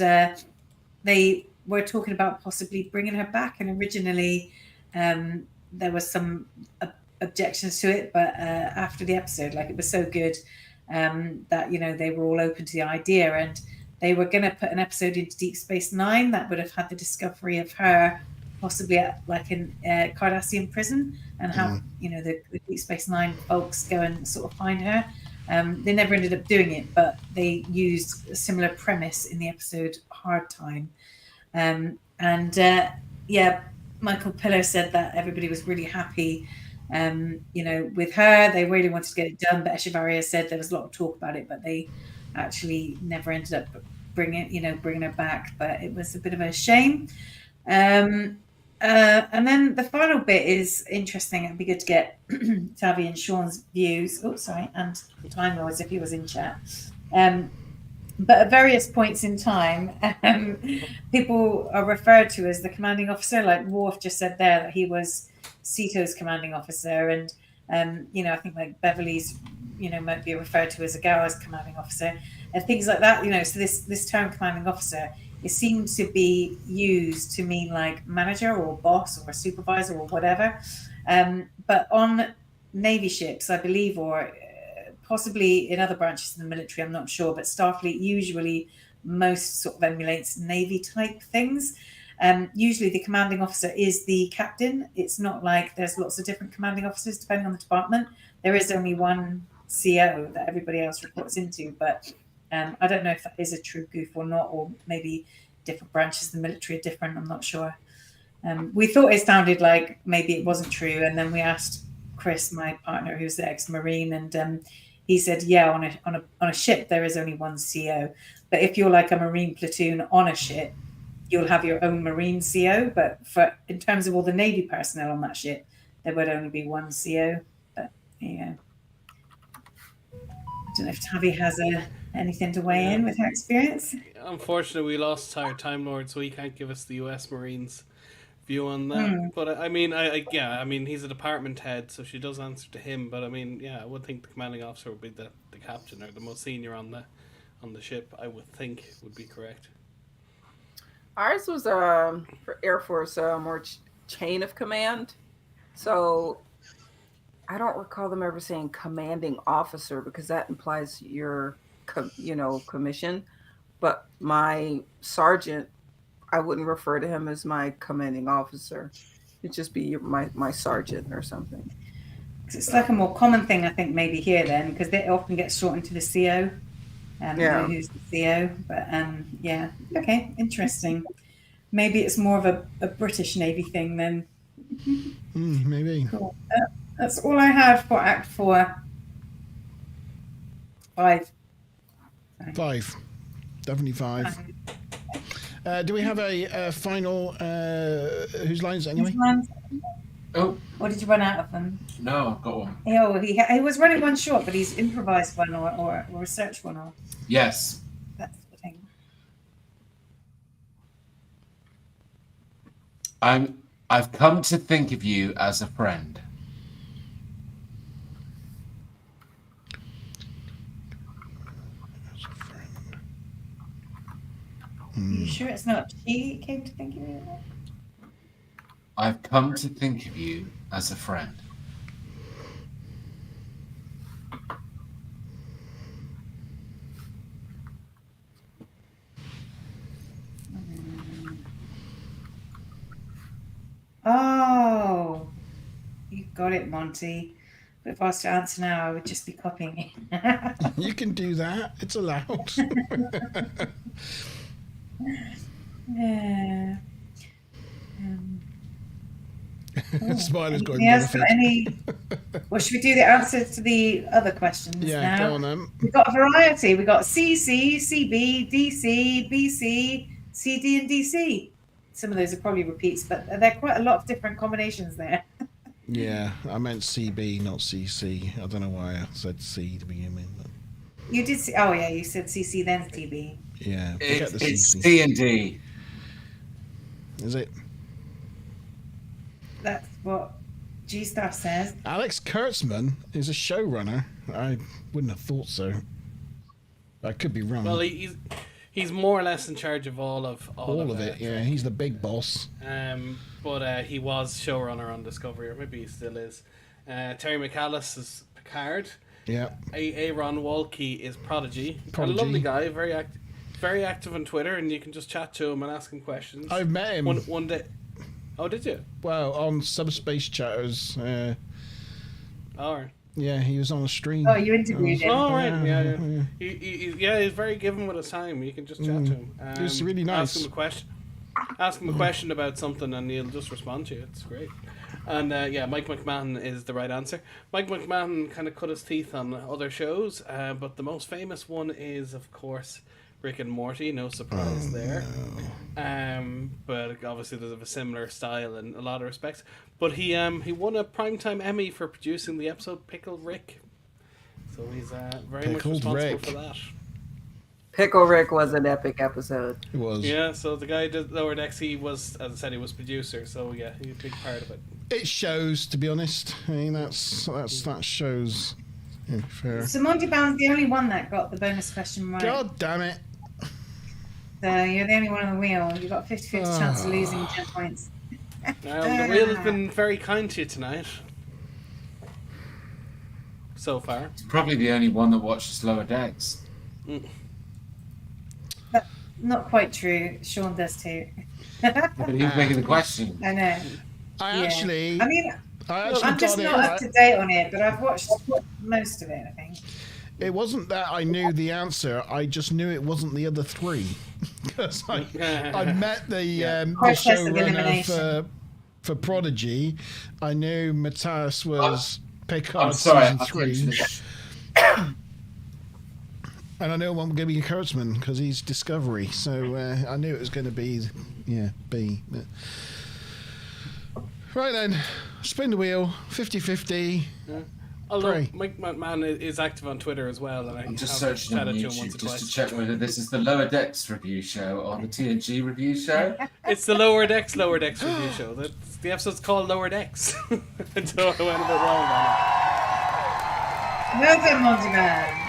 [SPEAKER 2] they were talking about possibly bringing her back. And originally, there was some objections to it, but after the episode, like, it was so good that, you know, they were all open to the idea, and they were going to put an episode into Deep Space Nine that would have had the discovery of her possibly at, like, in Cardassian prison, and how you know the Deep Space Nine folks go and sort of find her. They never ended up doing it, but they used a similar premise in the episode Hard Time. Yeah, Michael Pillar said that everybody was really happy, you know, with her. They really wanted to get it done, but Echevarria said there was a lot of talk about it, but they actually never ended up bringing her back. But it was a bit of a shame. And then the final bit is interesting. It'd be good to get Tavi and Sean's views. Oh, sorry, and Time Lords if he was in chat. But at various points in time, people are referred to as the commanding officer. Like Worf just said there that he was Saito's commanding officer, and you know, I think like Beverly's, you know, might be referred to as Agawa's commanding officer, and things like that. You know, so this term commanding officer, it seems to be used to mean like manager or boss or supervisor or whatever. But on Navy ships, I believe, or possibly in other branches of the military, I'm not sure, but Starfleet usually most sort of emulates Navy type things. Usually the commanding officer is the captain. It's not like there's lots of different commanding officers depending on the department. There is only one CO that everybody else reports into, but I don't know if that is a true goof or not, or maybe different branches of the military are different. I'm not sure. We thought it sounded like maybe it wasn't true, and then we asked Chris, my partner, who's the ex-Marine, and he said, yeah, on a ship there is only one CO, but if you're like a Marine platoon on a ship, you'll have your own Marine CO. But in terms of all the Navy personnel on that ship, there would only be one CO. But yeah, I don't know if Tavi has anything to weigh in with her experience.
[SPEAKER 4] Unfortunately, we lost our Time Lord, so he can't give us the U.S. Marines view on that. But I mean, I mean, he's a department head, so she does answer to him. But I mean, yeah, I would think the commanding officer would be the captain or the most senior on the ship. I would think would be correct.
[SPEAKER 3] Ours was for Air Force more chain of command, so I don't recall them ever saying commanding officer because that implies your commission. But my sergeant, I wouldn't refer to him as my commanding officer. It'd just be my sergeant or something.
[SPEAKER 2] It's like a more common thing, I think, maybe here then, because they often get shortened to the CO. Who's the CO? But yeah, okay, interesting. Maybe it's more of a British Navy thing then.
[SPEAKER 1] Maybe.
[SPEAKER 2] Cool. That's all I had for Act 4. 5. Sorry.
[SPEAKER 1] 5. Definitely 5. Do we have a final? Whose lines anyway?
[SPEAKER 5] Oh.
[SPEAKER 2] Or did you run out of them?
[SPEAKER 5] No, I've got one.
[SPEAKER 2] Oh, he was running one short, but he's improvised one or researched one.
[SPEAKER 5] Yes.
[SPEAKER 2] That's the thing.
[SPEAKER 5] I've come to think of you as a friend.
[SPEAKER 2] Are you sure it's not she came to think of you?
[SPEAKER 5] I've come to think of you as a friend.
[SPEAKER 2] Oh, you got it, Monty. But if I was to answer now, I would just be copying it.
[SPEAKER 1] You can do that. It's allowed.
[SPEAKER 2] Yeah.
[SPEAKER 1] Spider's got
[SPEAKER 2] any? Well, should we do the answers to the other questions now?
[SPEAKER 1] Go on then.
[SPEAKER 2] We've got a variety. We've got CC, CB, DC, BC, CD, and DC. Some of those are probably repeats, but there are quite a lot of different combinations there.
[SPEAKER 1] Yeah, I meant CB, not CC. I don't know why I said C to begin with. But...
[SPEAKER 2] You did see. Oh yeah, you said CC then CB.
[SPEAKER 1] Yeah,
[SPEAKER 5] It's
[SPEAKER 1] CC.
[SPEAKER 5] C and D.
[SPEAKER 1] Is it?
[SPEAKER 2] That's what G-Star says.
[SPEAKER 1] Alex Kurtzman is a showrunner. I wouldn't have thought so. I could be wrong.
[SPEAKER 4] Well, he's more or less in charge of all of
[SPEAKER 1] it. Yeah, he's the big boss.
[SPEAKER 4] But he was showrunner on Discovery, or maybe he still is. Terry McAllis is Picard.
[SPEAKER 1] Yeah.
[SPEAKER 4] Aaron Walke is Prodigy. A lovely guy, very active on Twitter, and you can just chat to him and ask him questions.
[SPEAKER 1] I've met him
[SPEAKER 4] one day. Oh, did you?
[SPEAKER 1] Well, on Subspace Chatters.
[SPEAKER 4] Alright.
[SPEAKER 1] Yeah, he was on a stream.
[SPEAKER 2] Oh, you interviewed him.
[SPEAKER 4] Oh, right. Yeah. He's very given with his time. You can just chat to him.
[SPEAKER 1] He's really nice.
[SPEAKER 4] Ask him a question about something, and he'll just respond to you. It's great. And Mike McMahon is the right answer. Mike McMahon kind of cut his teeth on other shows, but the most famous one is, of course, Rick and Morty. No surprise there. No. But obviously there's a similar style in a lot of respects. But he won a Primetime Emmy for producing the episode Pickle Rick. So he's very much responsible for that.
[SPEAKER 3] Pickle Rick was an epic episode.
[SPEAKER 1] It was.
[SPEAKER 4] Yeah, so the guy did Lower Decks. He was, as I said, he was producer. So yeah, he's a big part of it.
[SPEAKER 1] It shows, to be honest. I mean, that shows. Yeah, fair.
[SPEAKER 2] So Monty Brown's the only one that got the bonus question right.
[SPEAKER 1] God damn it.
[SPEAKER 2] So you're the only one on the wheel. You've got 50-50 chance of losing 10 points.
[SPEAKER 4] The wheel has been very kind to you tonight. So far.
[SPEAKER 5] It's probably the only one that watches Lower Decks.
[SPEAKER 2] But not quite true. Sean does too.
[SPEAKER 5] But he's making the question.
[SPEAKER 2] I know.
[SPEAKER 1] I'm
[SPEAKER 2] just not up to date on it, but I've watched most of it, I think.
[SPEAKER 1] It wasn't that I knew the answer, I just knew it wasn't the other three. Because I met the showrunner for Prodigy. I knew Matthias was Picard season 3. And I know I'm going to be Kurtzman because he's Discovery. So I knew it was going to be, B. But... Right then, spin the wheel, 50-50.
[SPEAKER 4] Yeah. Although Mike Man is active on Twitter as well, and
[SPEAKER 5] I'm just searching on YouTube just to check whether this is the Lower Decks review show or the TNG review show.
[SPEAKER 4] It's the Lower Decks review show. The episode's called Lower Decks. So I went a bit wrong on it.
[SPEAKER 2] Well done, Monty Man.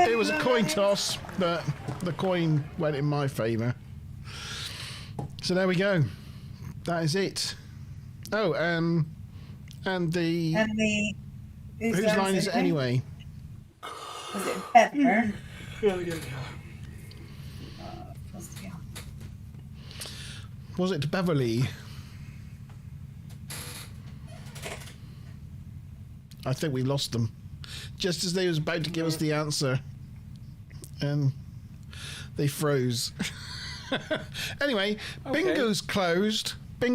[SPEAKER 1] It was a coin toss, but the coin went in my favour. So there we go. That is it. Oh, and the whose line is it anyway?
[SPEAKER 2] Was it Feather?
[SPEAKER 1] Was it Beverly? I think we lost them just as they was about to give us the answer, and they froze. Anyway,
[SPEAKER 4] okay.
[SPEAKER 1] Bingo's closed. The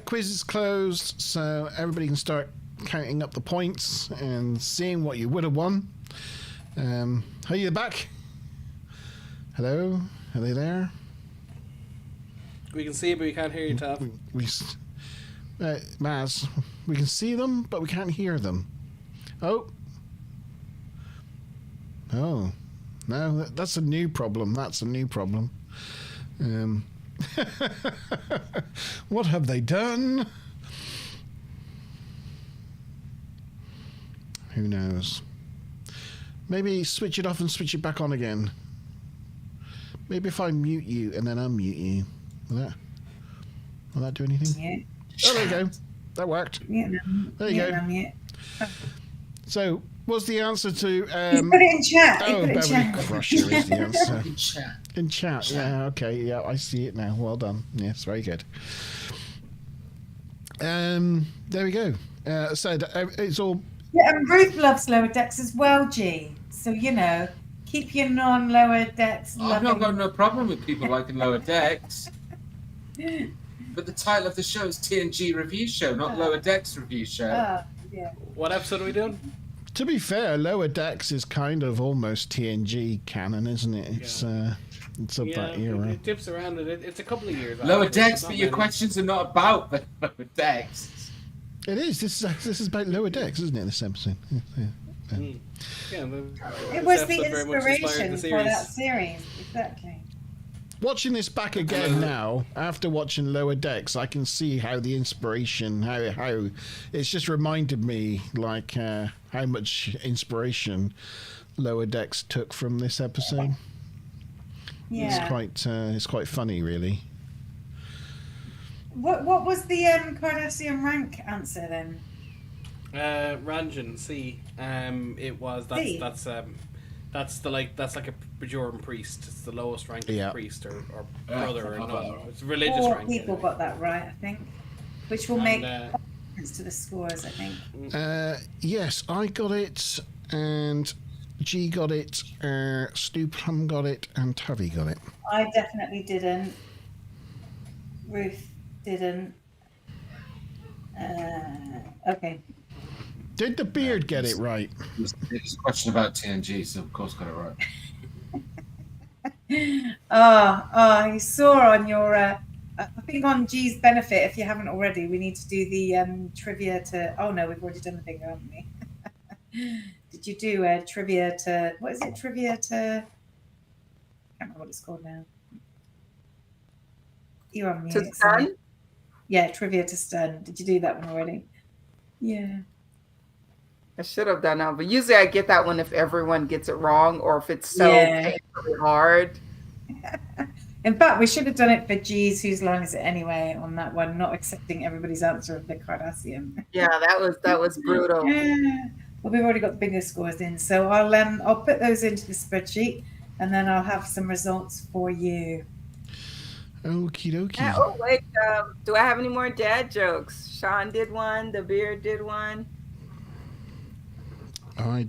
[SPEAKER 1] quiz is closed, so everybody can start counting up the points and seeing what you would have won. Are you back? Hello? Are they there?
[SPEAKER 4] We can see, but we can't hear you, Tav.
[SPEAKER 1] Maz, we can see them, but we can't hear them. Oh. No, that's a new problem. What have they done? Who knows? Maybe switch it off and switch it back on again. Maybe if I mute you and then unmute you. Will that do anything?
[SPEAKER 2] Yeah.
[SPEAKER 1] Oh, there you go. That worked.
[SPEAKER 2] Yeah,
[SPEAKER 1] there you go. So, what's the answer to...
[SPEAKER 2] You put it in chat.
[SPEAKER 1] Beverly Crusher is the answer.
[SPEAKER 5] In chat.
[SPEAKER 1] In chat, yeah, okay, yeah, I see it now. Well done. Yes, very good. There we go. So, it's all...
[SPEAKER 2] Yeah, and Ruth loves Lower Decks as well, G. So, keep your non-Lower Decks
[SPEAKER 5] I've not got no problem with people liking Lower Decks. But the title of the show is TNG Review Show, not Lower Decks Review Show.
[SPEAKER 2] Yeah.
[SPEAKER 4] What episode are we doing?
[SPEAKER 1] To be fair, Lower Decks is kind of almost TNG canon, isn't it? It's of that era.
[SPEAKER 4] It dips around it. It's a couple of years.
[SPEAKER 5] Lower Decks, but your questions are not about the Lower Decks.
[SPEAKER 1] It is. This is about Lower Decks, isn't it? This episode.
[SPEAKER 2] It was the inspiration for that series, exactly.
[SPEAKER 1] Watching this back again now, after watching Lower Decks, I can see how the inspiration, how it's just reminded me like how much inspiration Lower Decks took from this episode.
[SPEAKER 2] Yeah,
[SPEAKER 1] it's quite funny, really.
[SPEAKER 2] What was the Cardassian rank answer then?
[SPEAKER 4] Ranjan C. It was that's like a Bajoran priest. It's the lowest ranking priest or brother or no. It's religious rank.
[SPEAKER 2] 4 people got that right, I think, which will make difference to the scores, I think.
[SPEAKER 1] Yes, I got it, and G got it, Stu Plum got it, and Tubby got it.
[SPEAKER 2] I definitely didn't. Ruth didn't. Okay.
[SPEAKER 1] Did the beard get it right?
[SPEAKER 5] It's a question about TNG, so of course got it right.
[SPEAKER 2] You saw on your, I think on G's benefit, if you haven't already, we need to do the trivia to, oh no, we've already done the bingo, haven't we? Did you do a trivia to, what is it, trivia to, I can't remember what it's called now. You're on mute.
[SPEAKER 3] To Stun?
[SPEAKER 2] Yeah, trivia to Stun. Did you do that one already? Yeah.
[SPEAKER 3] I should have done that, but usually I get that one if everyone gets it wrong or if it's so painfully hard.
[SPEAKER 2] In fact, we should have done it for G's Whose Line Is It Anyway on that one, not accepting everybody's answer of the Cardassian.
[SPEAKER 3] Yeah, that was brutal.
[SPEAKER 2] Well, we've already got the bingo scores in, so I'll put those into the spreadsheet and then I'll have some results for you.
[SPEAKER 1] Okie dokie.
[SPEAKER 3] Oh wait, do I have any more dad jokes? Sean did one, the beard did one.
[SPEAKER 1] I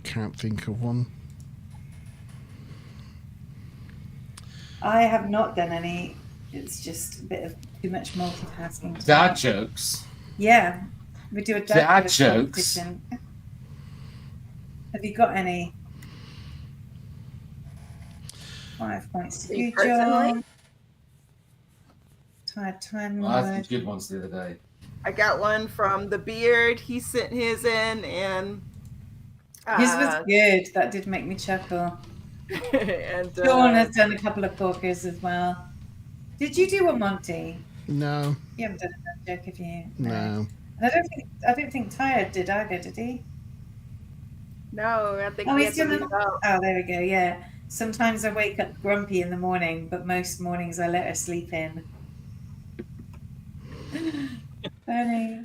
[SPEAKER 1] can't think of one.
[SPEAKER 2] I have not done any. It's just a bit of too much multitasking.
[SPEAKER 5] Dad jokes?
[SPEAKER 2] Yeah. We do a
[SPEAKER 5] Dad
[SPEAKER 2] quiz
[SPEAKER 5] jokes.
[SPEAKER 2] competition. Have you got any? 5 points to
[SPEAKER 3] Me
[SPEAKER 2] you,
[SPEAKER 3] personally?
[SPEAKER 2] John. Time
[SPEAKER 5] I had
[SPEAKER 2] Lord.
[SPEAKER 5] some good ones the other day.
[SPEAKER 3] I got one from the Beard. He sent his in, and
[SPEAKER 2] His was good. That did make me chuckle.
[SPEAKER 3] and
[SPEAKER 2] Sean has done a couple of corkers as well. Did you do a Monty?
[SPEAKER 1] No,
[SPEAKER 2] You haven't done a joke, have you?
[SPEAKER 1] no.
[SPEAKER 2] And I don't think Tyre did either, did he?
[SPEAKER 3] no, I think
[SPEAKER 2] Oh,
[SPEAKER 3] we
[SPEAKER 2] he's
[SPEAKER 3] had to
[SPEAKER 2] done
[SPEAKER 3] leave out.
[SPEAKER 2] Oh, there we go. Yeah. Sometimes I wake up grumpy in the morning, but most mornings I let her sleep in. Funny.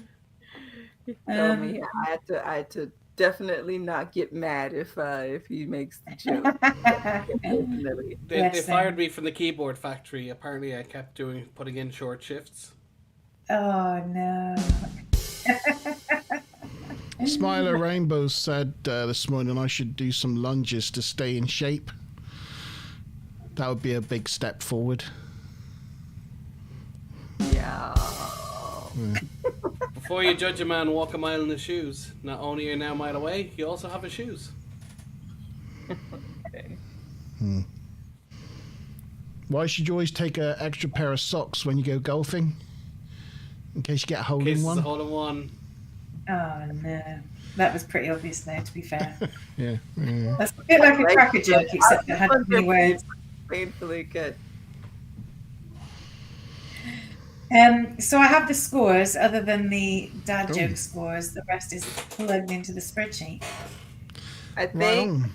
[SPEAKER 3] Told me I had to definitely not get mad if he makes the joke. Definitely.
[SPEAKER 4] They fired me from the keyboard factory. Apparently, I kept putting in short shifts.
[SPEAKER 2] Oh no.
[SPEAKER 1] Smiler Rainbow said this morning I should do some lunges to stay in shape. That would be a big step forward.
[SPEAKER 3] Yeah.
[SPEAKER 4] Before you judge a man, walk a mile in his shoes. Not only are you now a mile away, you also have his shoes.
[SPEAKER 3] Okay.
[SPEAKER 1] Why should you always take an extra pair of socks when you go golfing? In case you get a hole in
[SPEAKER 4] Case it's
[SPEAKER 1] one?
[SPEAKER 4] a hole in one.
[SPEAKER 2] Oh no. That was pretty obvious though, to be fair.
[SPEAKER 1] Yeah.
[SPEAKER 2] That's a bit like a cracker joke, except it had three words.
[SPEAKER 3] Painfully good.
[SPEAKER 2] So I have the scores, other than the dad joke scores. The rest is plugged into the spreadsheet.
[SPEAKER 3] I think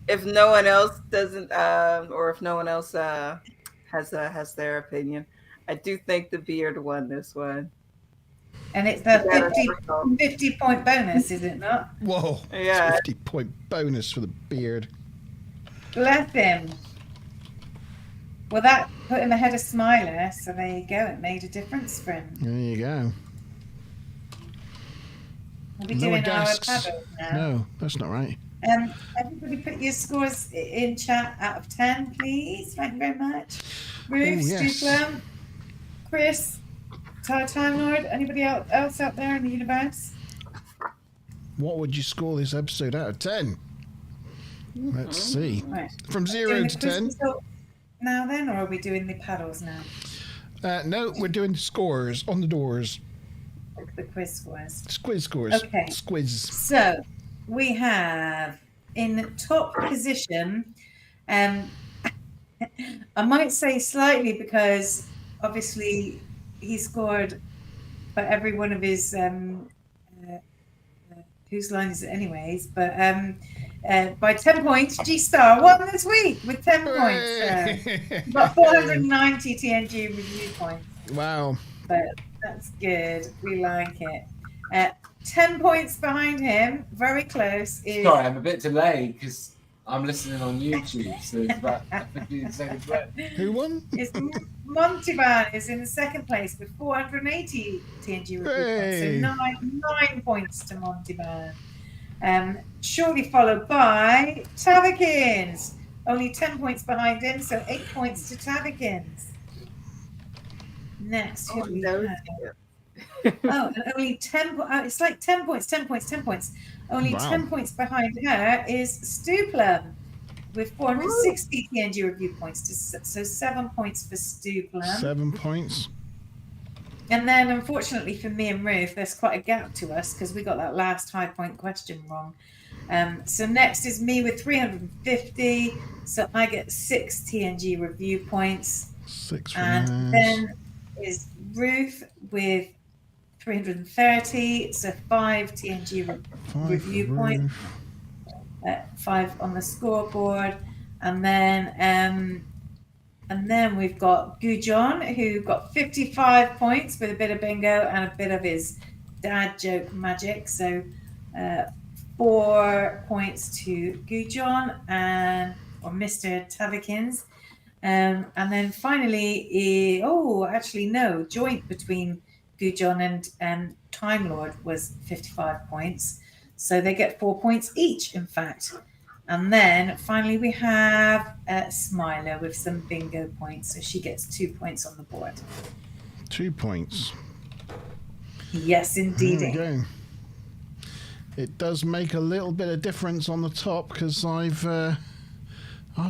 [SPEAKER 3] if no one else doesn't, or if no one else has their opinion, I do think the Beard won this one.
[SPEAKER 2] And it's the 50 point bonus, is it not?
[SPEAKER 1] Whoa.
[SPEAKER 3] Yeah.
[SPEAKER 1] 50-point bonus for the Beard.
[SPEAKER 2] Bless him. Well, that put him ahead of Smiler, so there you go. It made a difference for him.
[SPEAKER 1] There you go.
[SPEAKER 2] We'll be
[SPEAKER 1] Lower
[SPEAKER 2] doing our
[SPEAKER 1] desks.
[SPEAKER 2] paddle now.
[SPEAKER 1] No, that's not right.
[SPEAKER 2] Everybody put your scores in chat out of 10, please. Thank you very much. Ruth,
[SPEAKER 1] yes.
[SPEAKER 2] Stuplam, Chris, Time Lord, anybody else out there in the universe?
[SPEAKER 1] What would you score this episode out of 10? Let's see.
[SPEAKER 2] Right.
[SPEAKER 1] From 0
[SPEAKER 2] Doing
[SPEAKER 1] to
[SPEAKER 2] the quiz
[SPEAKER 1] 10.
[SPEAKER 2] result now then, or are we doing the paddles now?
[SPEAKER 1] No, we're doing scores on the doors.
[SPEAKER 2] The quiz scores.
[SPEAKER 1] Squiz scores.
[SPEAKER 2] Okay.
[SPEAKER 1] Squiz.
[SPEAKER 2] So we have in top position, I might say slightly because obviously he scored for every one of his whose line is it anyways, but by 10 points, G-Star won this week with 10 points. Got 490 TNG review points.
[SPEAKER 1] Wow.
[SPEAKER 2] But that's good. We like it. 10 points behind him, very close.
[SPEAKER 5] Sorry, I'm a bit delayed because I'm listening on YouTube, so it's about 15 seconds left.
[SPEAKER 1] Who won?
[SPEAKER 2] It's Montyban is in the second place with 480 TNG review points. So 9 points to Montyban. Shortly followed by Tavikins. Only 10 points behind him, so 8 points to Tavikins. Next, who do we have? Oh, and only 10. It's like 10 points, 10 points, 10 points. Only 10 points behind her is Stuplum with 460 TNG review points. So 7 points for Stuplum.
[SPEAKER 1] 7 points.
[SPEAKER 2] And then, unfortunately for me and Ruth, there's quite a gap to us because we got that last 5-point question wrong. So next is me with 350. So I get 6 TNG review points.
[SPEAKER 1] 6 for
[SPEAKER 2] And then is Ruth with 330. So 5 TNG review points. 5 on the scoreboard. And then we've got Gujon, who got 55 points with a bit of bingo and a bit of his dad joke magic. So 4 points to Gujon or Mr. Tavikins. And then finally, joint between Gujon and Time Lord was 55 points. So they get 4 points each, in fact. And then finally we have Smiler with some bingo points. So she gets 2 points on the board.
[SPEAKER 1] 2 points.
[SPEAKER 2] Yes, indeed.
[SPEAKER 1] There we go. It does make a little bit of difference on the top because I've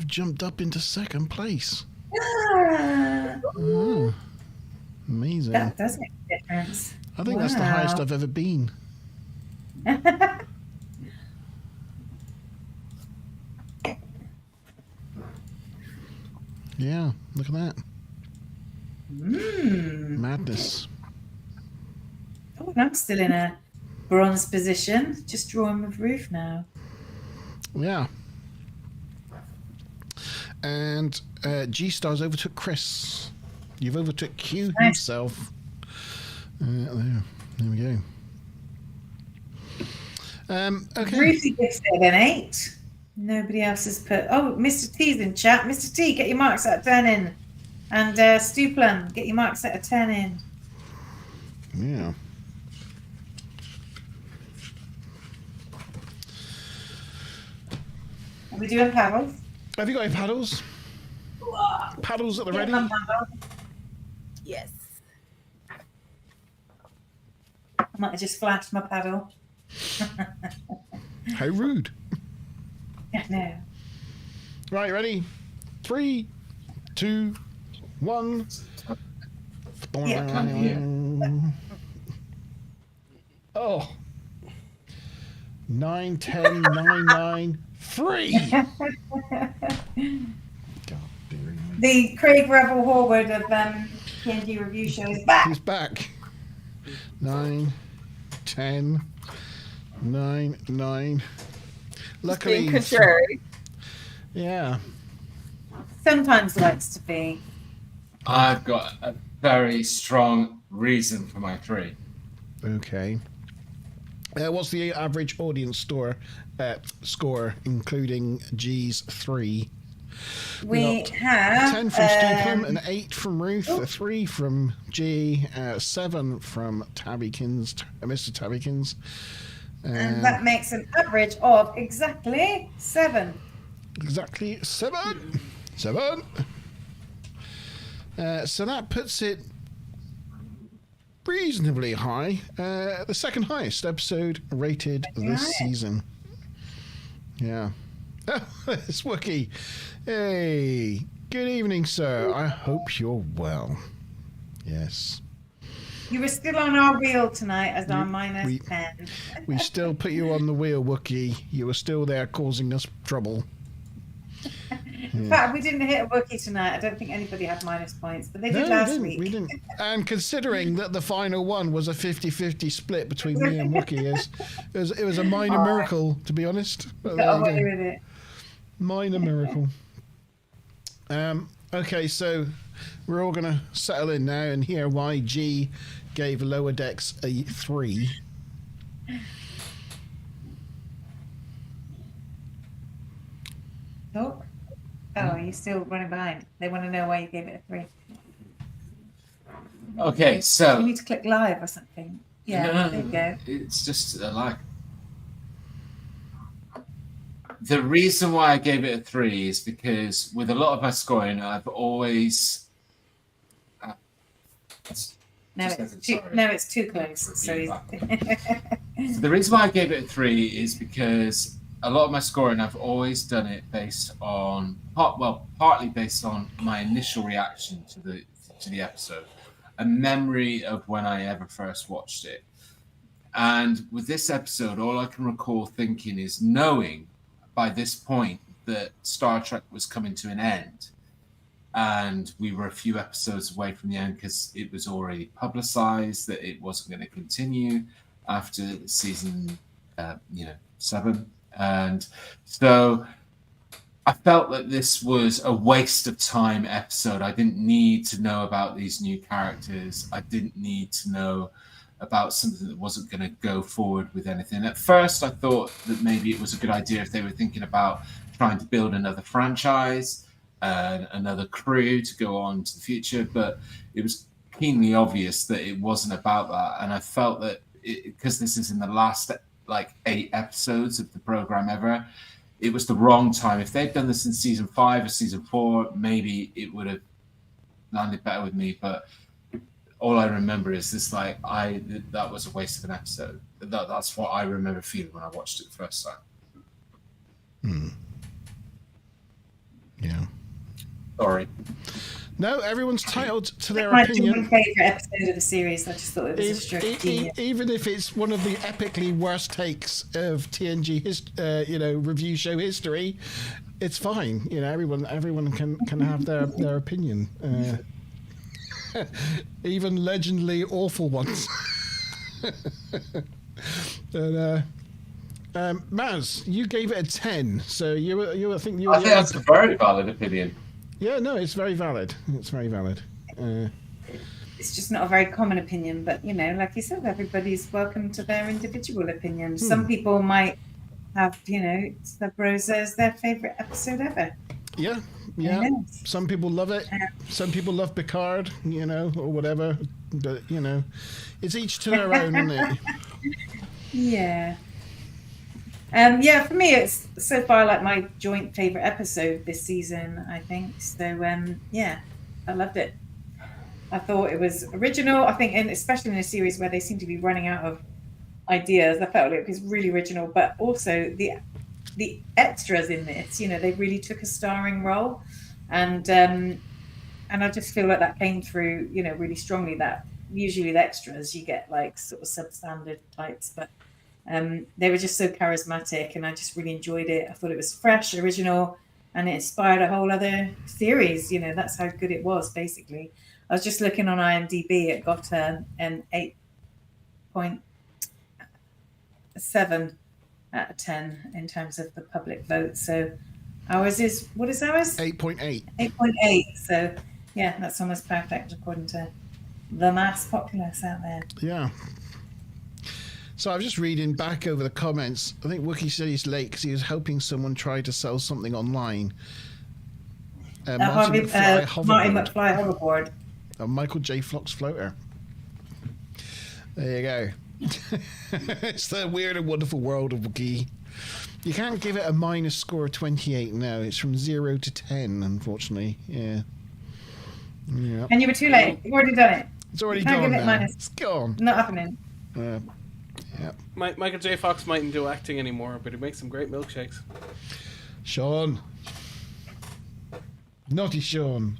[SPEAKER 1] jumped up into second place. Oh, amazing.
[SPEAKER 2] That does make a difference.
[SPEAKER 1] I think that's the highest I've ever been. Yeah, look at that. Madness.
[SPEAKER 2] Oh, and I'm still in a bronze position. Just drawing with Ruth now.
[SPEAKER 1] Yeah. And G-Stars overtook Chris. You've overtook Q himself. There we go. Okay.
[SPEAKER 2] Ruthie gives it an 8. Nobody else has put. Oh, Mr. T's in chat. Mr. T, get your marks out of 10 in. And Stuplan, get your marks out of 10 in.
[SPEAKER 1] Yeah.
[SPEAKER 2] Are we doing paddles?
[SPEAKER 1] Have you got your paddles? Paddles at the ready?
[SPEAKER 3] Yes.
[SPEAKER 2] I might have just flashed my paddle.
[SPEAKER 1] How rude.
[SPEAKER 2] No.
[SPEAKER 1] Right, ready? 3, 2, 1.
[SPEAKER 2] Yeah,
[SPEAKER 5] come here.
[SPEAKER 1] Oh. 9, 10, 9, 9, 3.
[SPEAKER 2] The Craig Revel Horwood of TNG Review Show is back.
[SPEAKER 1] He's back. 9, 10, 9, 9. Luckily,
[SPEAKER 3] Being contrary.
[SPEAKER 1] yeah.
[SPEAKER 2] Sometimes likes to be.
[SPEAKER 5] I've got a very strong reason for my 3.
[SPEAKER 1] Okay. What's the average audience score, including G's 3?
[SPEAKER 2] We
[SPEAKER 1] got
[SPEAKER 2] have
[SPEAKER 1] 10 from Stupin, an 8 from Ruth, a 3 from G, 7 from Tabbykins, Mr. Tabbykins.
[SPEAKER 2] and that makes an average of exactly 7.
[SPEAKER 1] Exactly 7. 7. So that puts it reasonably high. The second highest episode rated this season. Yeah. Oh, it's Wookie. Hey, good evening, sir. I hope you're well. Yes.
[SPEAKER 2] You were still on our wheel tonight as our minus 10.
[SPEAKER 1] We still put you on the wheel, Wookie. You were still there causing us trouble.
[SPEAKER 2] In fact, we didn't hit a Wookiee tonight. I don't think anybody had minus points, but they did last week.
[SPEAKER 1] We didn't. And considering that the final one was a 50-50 split between me and Wookie, it was a minor miracle, to be honest. But
[SPEAKER 2] Got away with it.
[SPEAKER 1] Minor miracle. Okay, so we're all going to settle in now and hear why G gave Lower Decks a 3.
[SPEAKER 2] Oh, you're still running behind. They want to know why you gave it a 3.
[SPEAKER 5] Okay, so
[SPEAKER 2] You need to click live or something. Yeah, there you go.
[SPEAKER 5] it's just like the reason why I gave it a 3 is because with a lot of my scoring, I've always.
[SPEAKER 2] No, it's too close. So
[SPEAKER 5] The reason why I gave it a 3 is because a lot of my scoring, I've always done it based on partly based on my initial reaction to the episode, a memory of when I ever first watched it. And with this episode, all I can recall thinking is knowing by this point that Star Trek was coming to an end. And we were a few episodes away from the end because it was already publicized that it wasn't going to continue after season 7. And so I felt that this was a waste of time episode. I didn't need to know about these new characters. I didn't need to know about something that wasn't going to go forward with anything. At first, I thought that maybe it was a good idea if they were thinking about trying to build another franchise and another crew to go on to the future, but it was keenly obvious that it wasn't about that. And I felt that because this is in the last 8 episodes of the program ever, it was the wrong time. If they'd done this in season 5 or season 4, maybe it would have landed better with me. But all I remember is this, like, that was a waste of an episode. That's what I remember feeling when I watched it the first time.
[SPEAKER 1] Yeah.
[SPEAKER 5] Sorry.
[SPEAKER 1] No, everyone's titled to their
[SPEAKER 2] my
[SPEAKER 1] opinion.
[SPEAKER 2] favourite episode of the series. I just thought it was a stroke of genius.
[SPEAKER 1] Even if it's one of the epically worst takes of TNG review show history, it's fine. Everyone can have their opinion. Even legendly awful ones. And, Maz, you gave it a 10, so I think
[SPEAKER 5] that's a very valid opinion.
[SPEAKER 1] Yeah, no, it's very valid. It's very valid.
[SPEAKER 2] It's just not a very common opinion, but like you said, everybody's welcome to their individual opinions. Some people might have, the Bros as their favourite episode ever.
[SPEAKER 1] Yeah. Some people love it. Some people love Picard, or whatever. But it's each to their own, isn't it?
[SPEAKER 2] Yeah. For me, it's so far like my joint favourite episode this season, I think. So, I loved it. I thought it was original. I think, and especially in a series where they seem to be running out of ideas, I felt it was really original. But also the extras in this, they really took a starring role, and I just feel like that came through, really strongly. That usually the extras you get like sort of substandard types, but they were just so charismatic, and I just really enjoyed it. I thought it was fresh, original, and it inspired a whole other series. That's how good it was, basically. I was just looking on IMDb. It got an 8.7 out of 10 in terms of the public vote. So ours is, what is ours?
[SPEAKER 1] 8.8.
[SPEAKER 2] 8.8. So, yeah, that's almost perfect according to the mass populace out there.
[SPEAKER 1] Yeah. So I was just reading back over the comments. I think Wookie said he's late because he was helping someone try to sell something online. Martin McFly
[SPEAKER 2] hoverboard.
[SPEAKER 1] A Michael J. Fox floater. There you go. It's the weird and wonderful world of Wookie. You can't give it a minus score of 28 now. It's from 0 to 10, unfortunately. Yeah.
[SPEAKER 2] And you were too late. You've already done it.
[SPEAKER 1] It's already gone now.
[SPEAKER 2] Minus.
[SPEAKER 1] It's gone.
[SPEAKER 2] Not happening.
[SPEAKER 1] Yeah.
[SPEAKER 4] Michael J. Fox mightn't do acting anymore, but he makes some great milkshakes.
[SPEAKER 1] Sean. Naughty Sean.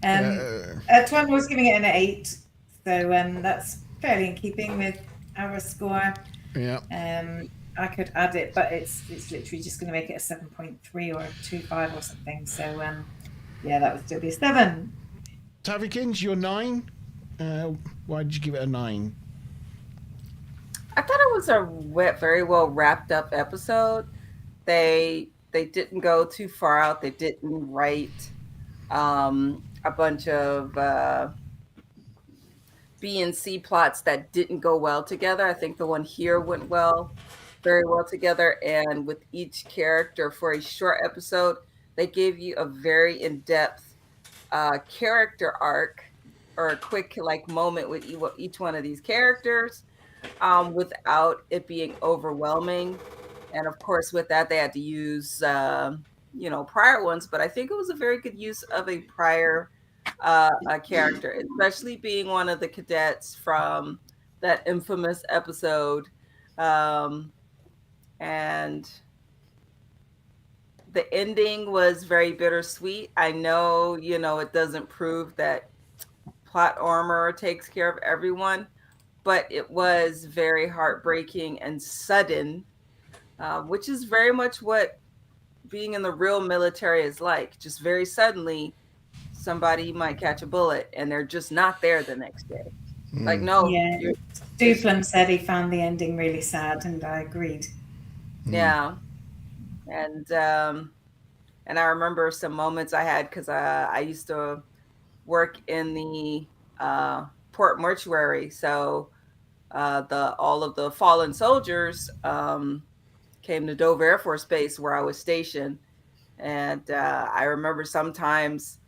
[SPEAKER 2] Twan was giving it an 8, so that's fairly in keeping with our score.
[SPEAKER 1] Yeah.
[SPEAKER 2] I could add it, but it's literally just going to make it a 7.3 or a 2.5 or something. So that would still be a 7.
[SPEAKER 1] Tavikins, you're 9. Why did you give it a 9?
[SPEAKER 3] I thought it was a very well wrapped up episode. They didn't go too far out. They didn't write a bunch of B and C plots that didn't go well together. I think the one here went very well together. And with each character for a short episode, they gave you a very in-depth character arc or a quick moment with each one of these characters without it being overwhelming. And of course, with that, they had to use, prior ones. But I think it was a very good use of a prior character, especially being one of the cadets from that infamous episode. And the ending was very bittersweet. I know, it doesn't prove that plot armor takes care of everyone, but it was very heartbreaking and sudden, which is very much what being in the real military is like. Just very suddenly, somebody might catch a bullet and they're just not there the next day. Like, no.
[SPEAKER 2] Yeah. Duflin said he found the ending really sad, and I agreed.
[SPEAKER 3] Yeah. And I remember some moments I had because I used to work in the port mortuary. So all of the fallen soldiers came to Dover Air Force Base where I was stationed. And I remember sometimes,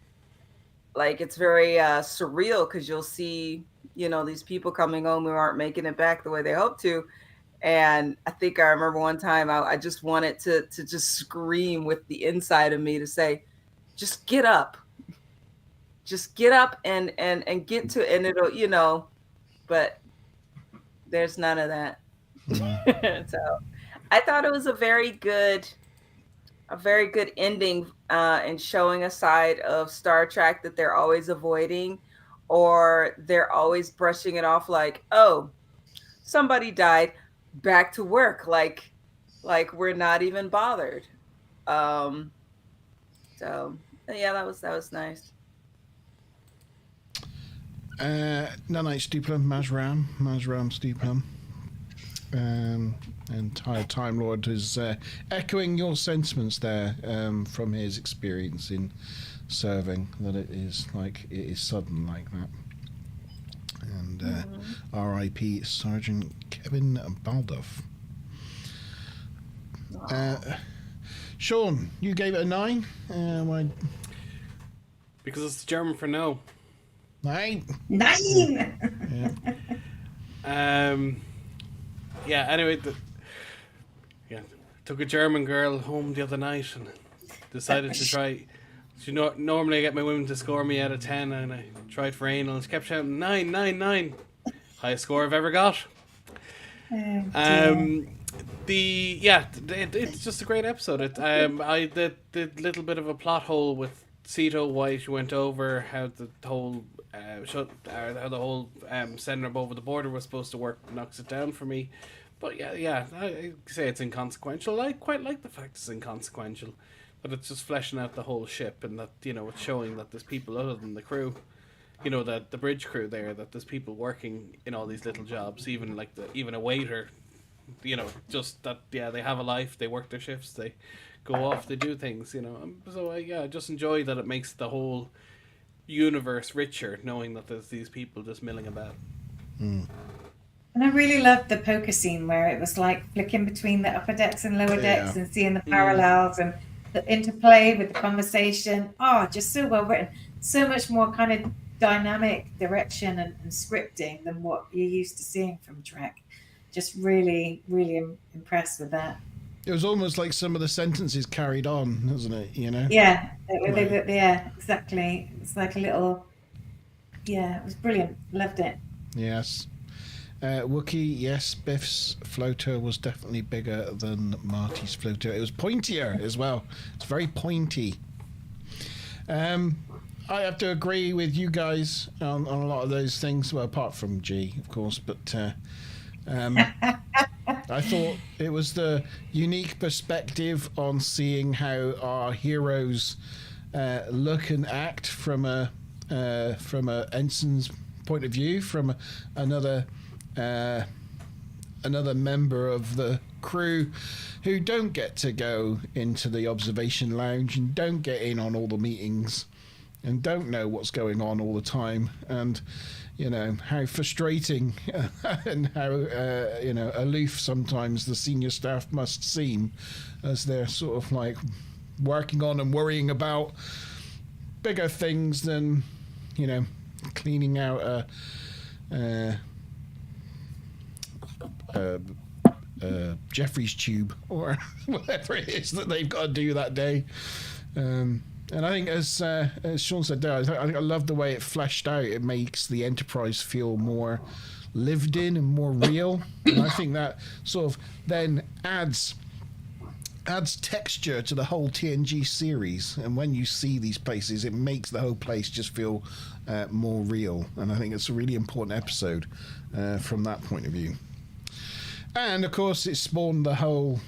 [SPEAKER 3] it's very surreal because you'll see, these people coming home who aren't making it back the way they hope to. And I think I remember one time I just wanted to just scream with the inside of me to say, just get up. just get up and get to, and it'll, you know, but there's none of that. So I thought it was a very good ending, in showing a side of Star Trek that they're always avoiding, or they're always brushing it off like, oh, somebody died, back to work, like we're not even bothered. So yeah, that was nice.
[SPEAKER 1] Nanite Steeplum, Mazram Steeplum. Entire Time Lord is echoing your sentiments there, from his experience in serving, that it is sudden like that. And R.I.P. Sergeant Kevin Baldoff. Sean, you gave it a 9. Why?
[SPEAKER 4] Because it's German for no.
[SPEAKER 1] 9.
[SPEAKER 2] Yeah.
[SPEAKER 4] Yeah, anyway, took a German girl home the other night and decided to try. Normally I get my women to score me out of 10, and I tried for anal and she kept shouting 9, 9, 9. Highest score I've ever got. It's just a great episode. The little bit of a plot hole with Sito, why she went over, how the whole sending her over the border was supposed to work, knocks it down for me. But yeah, I say it's inconsequential. I quite like the fact it's inconsequential, but it's just fleshing out the whole ship, and that, you know, it's showing that there's people other than the crew, you know, that the bridge crew there, that there's people working in all these little jobs, even a waiter, you know, just that, yeah, they have a life, they work their shifts, they go off, they do things, you know. So I just enjoy that it makes the whole universe richer, knowing that there's these people just milling about.
[SPEAKER 2] And I really loved the poker scene where it was like flicking between the upper decks and lower decks and seeing the parallels and the interplay with the conversation. Oh, just so well written. So much more kind of dynamic direction and scripting than what you're used to seeing from Trek. Just really, really impressed with that.
[SPEAKER 1] It was almost like some of the sentences carried on, wasn't it? You know?
[SPEAKER 2] Yeah, yeah, exactly. It's like a little, yeah, it was brilliant. Loved it.
[SPEAKER 1] Yes. Wookiee, yes, Biff's floater was definitely bigger than Marty's floater. It was pointier as well. It's very pointy. I have to agree with you guys on a lot of those things. Well, apart from G, of course, but I thought it was the unique perspective on seeing how our heroes look and act from a ensign's point of view, from another member of the crew who don't get to go into the observation lounge and don't get in on all the meetings and don't know what's going on all the time, and you know how frustrating and how aloof sometimes the senior staff must seem as they're sort of like working on and worrying about bigger things than, you know, cleaning out Jeffrey's tube or whatever it is that they've got to do that day. And I think, as Sean said there, I love the way it fleshed out. It makes the Enterprise feel more lived in and more real. And I think that sort of then adds texture to the whole TNG series. And when you see these places, it makes the whole place just feel more real. And I think it's a really important episode from that point of view. And of course, it spawned the whole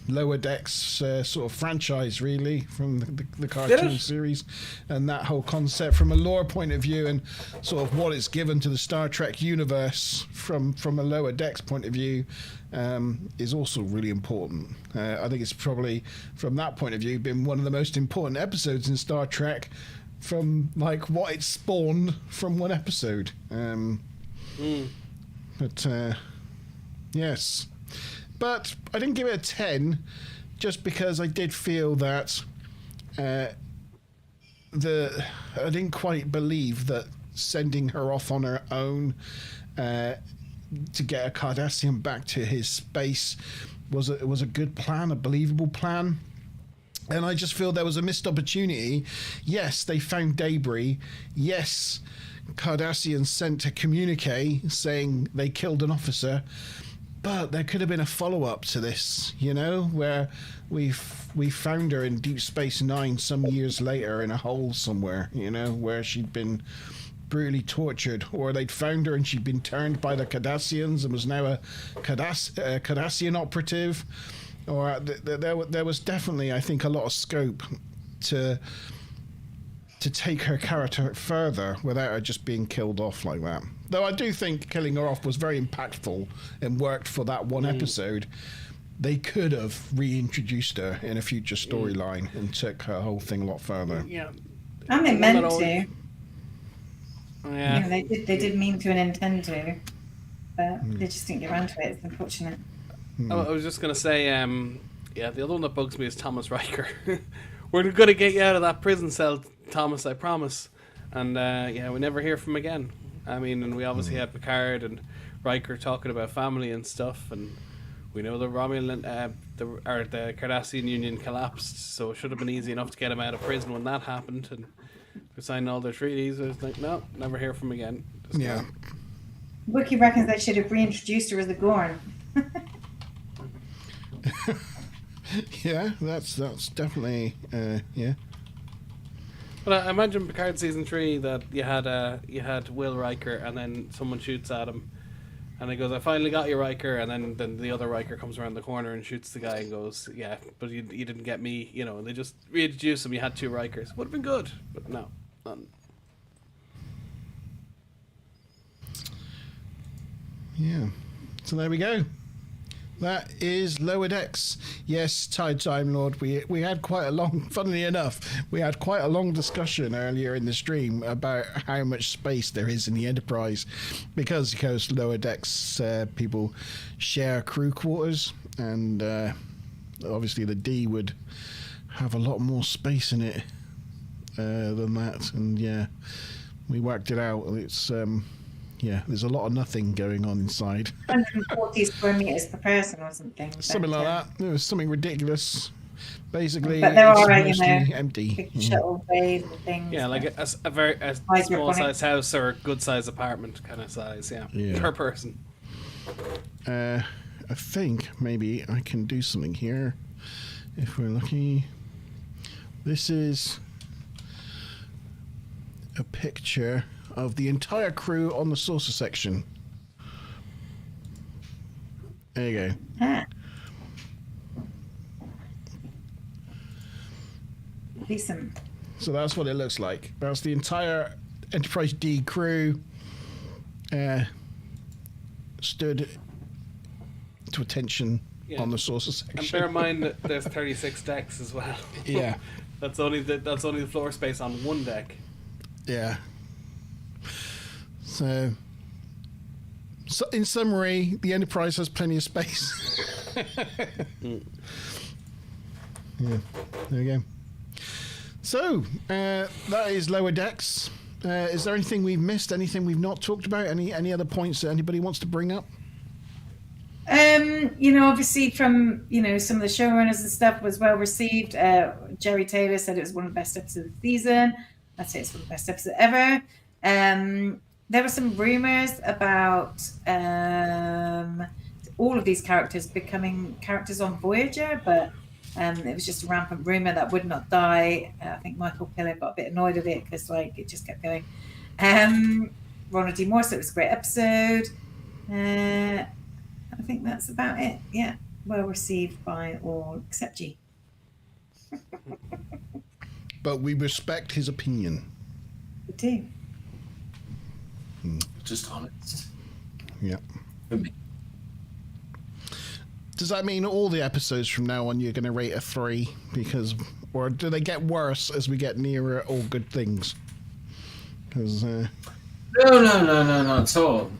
[SPEAKER 1] Lower Decks sort of franchise, really, from the cartoon series, and that whole concept from a lore point of view, and sort of what it's given to the Star Trek universe from a Lower Decks point of view, is also really important. I think it's probably, from that point of view, been one of the most important episodes in Star Trek, from like what it spawned from one episode. But yes. But I didn't give it a 10 just because I did feel that I didn't quite believe that sending her off on her own to get a Cardassian back to his space was a good plan, a believable plan. And I just feel there was a missed opportunity. Yes, they found debris. Yes, Cardassian sent a communique saying they killed an officer. But there could have been a follow-up to this, you know, where we found her in Deep Space Nine some years later in a hole somewhere, you know, where she'd been brutally tortured, or they'd found her and she'd been turned by the Cardassians and was now a Cardassian operative. Or there was definitely, I think, a lot of scope to take her character further without her just being killed off like that. Though I do think killing her off was very impactful and worked for that one episode. They could have reintroduced her in a future storyline and took her whole thing a lot further.
[SPEAKER 4] Yeah.
[SPEAKER 2] And they meant to.
[SPEAKER 4] Yeah.
[SPEAKER 2] You know, they did mean to and intend to, but they just didn't get around to it. It's unfortunate.
[SPEAKER 4] I was just going to say, the other one that bugs me is Thomas Riker. We're going to get you out of that prison cell, Thomas, I promise. And, we never hear from him again. I mean, and we obviously had Picard and Riker talking about family and stuff, and we know the Romulan, the Cardassian Union collapsed, so it should have been easy enough to get him out of prison when that happened, and we signed all their treaties. I was like, no, never hear from him again. Just
[SPEAKER 1] Yeah.
[SPEAKER 2] Wiki reckons they should have reintroduced her as a Gorn.
[SPEAKER 1] Yeah, that's definitely yeah.
[SPEAKER 4] But I imagine Picard season 3 that you had Will Riker, and then someone shoots at him, and he goes, "I finally got you, Riker," and then the other Riker comes around the corner and shoots the guy and goes, "Yeah, but you didn't get me," you know. And they just reintroduced him. You had 2 Rikers. Would have been good, but no, none.
[SPEAKER 1] Yeah. So there we go. That is Lower Decks. Yes, Time Lord. We had quite a long, funnily enough, we had quite a long discussion earlier in the stream about how much space there is in the Enterprise, because Lower Decks people share crew quarters, and obviously the D would have a lot more space in it than that. And yeah, we worked it out. It's there's a lot of nothing going on inside.
[SPEAKER 2] 140 square meters per person or something.
[SPEAKER 1] Something like that. It was something ridiculous. Basically,
[SPEAKER 2] but there
[SPEAKER 1] it's
[SPEAKER 2] are,
[SPEAKER 1] mostly empty.
[SPEAKER 2] big shuttle bays and things.
[SPEAKER 4] Yeah, like a very small size house or a good size apartment kind of size. Yeah, per person.
[SPEAKER 1] I think maybe I can do something here if we're lucky. This is a picture of the entire crew on the saucer section. There you go.
[SPEAKER 2] Ah. Decent.
[SPEAKER 1] So that's what it looks like. That's the entire Enterprise D crew stood to attention on the saucer section.
[SPEAKER 4] And bear in mind that there's 36 decks as well.
[SPEAKER 1] Yeah.
[SPEAKER 4] That's only the floor space on one deck.
[SPEAKER 1] Yeah. So in summary, the Enterprise has plenty of space. Yeah, there you go. So, that is Lower Decks. Is there anything we've missed? Anything we've not talked about? Any other points that anybody wants to bring up?
[SPEAKER 2] Obviously from, some of the showrunners and stuff was well received. Jerry Taylor said it was one of the best episodes of the season. I'd say it's one of the best episodes ever. There were some rumors about all of these characters becoming characters on Voyager, but it was just a rampant rumor that would not die. I think Michael Piller got a bit annoyed at it because it just kept going. Ronald D. Moore said it was a great episode. I think that's about it. Yeah, well received by all except G.
[SPEAKER 1] But we respect his opinion.
[SPEAKER 2] We do.
[SPEAKER 5] Just honest.
[SPEAKER 1] Yeah.
[SPEAKER 5] For me.
[SPEAKER 1] Does that mean all the episodes from now on you're going to rate a 3? Or do they get worse as we get nearer all good things?
[SPEAKER 5] No, not at all.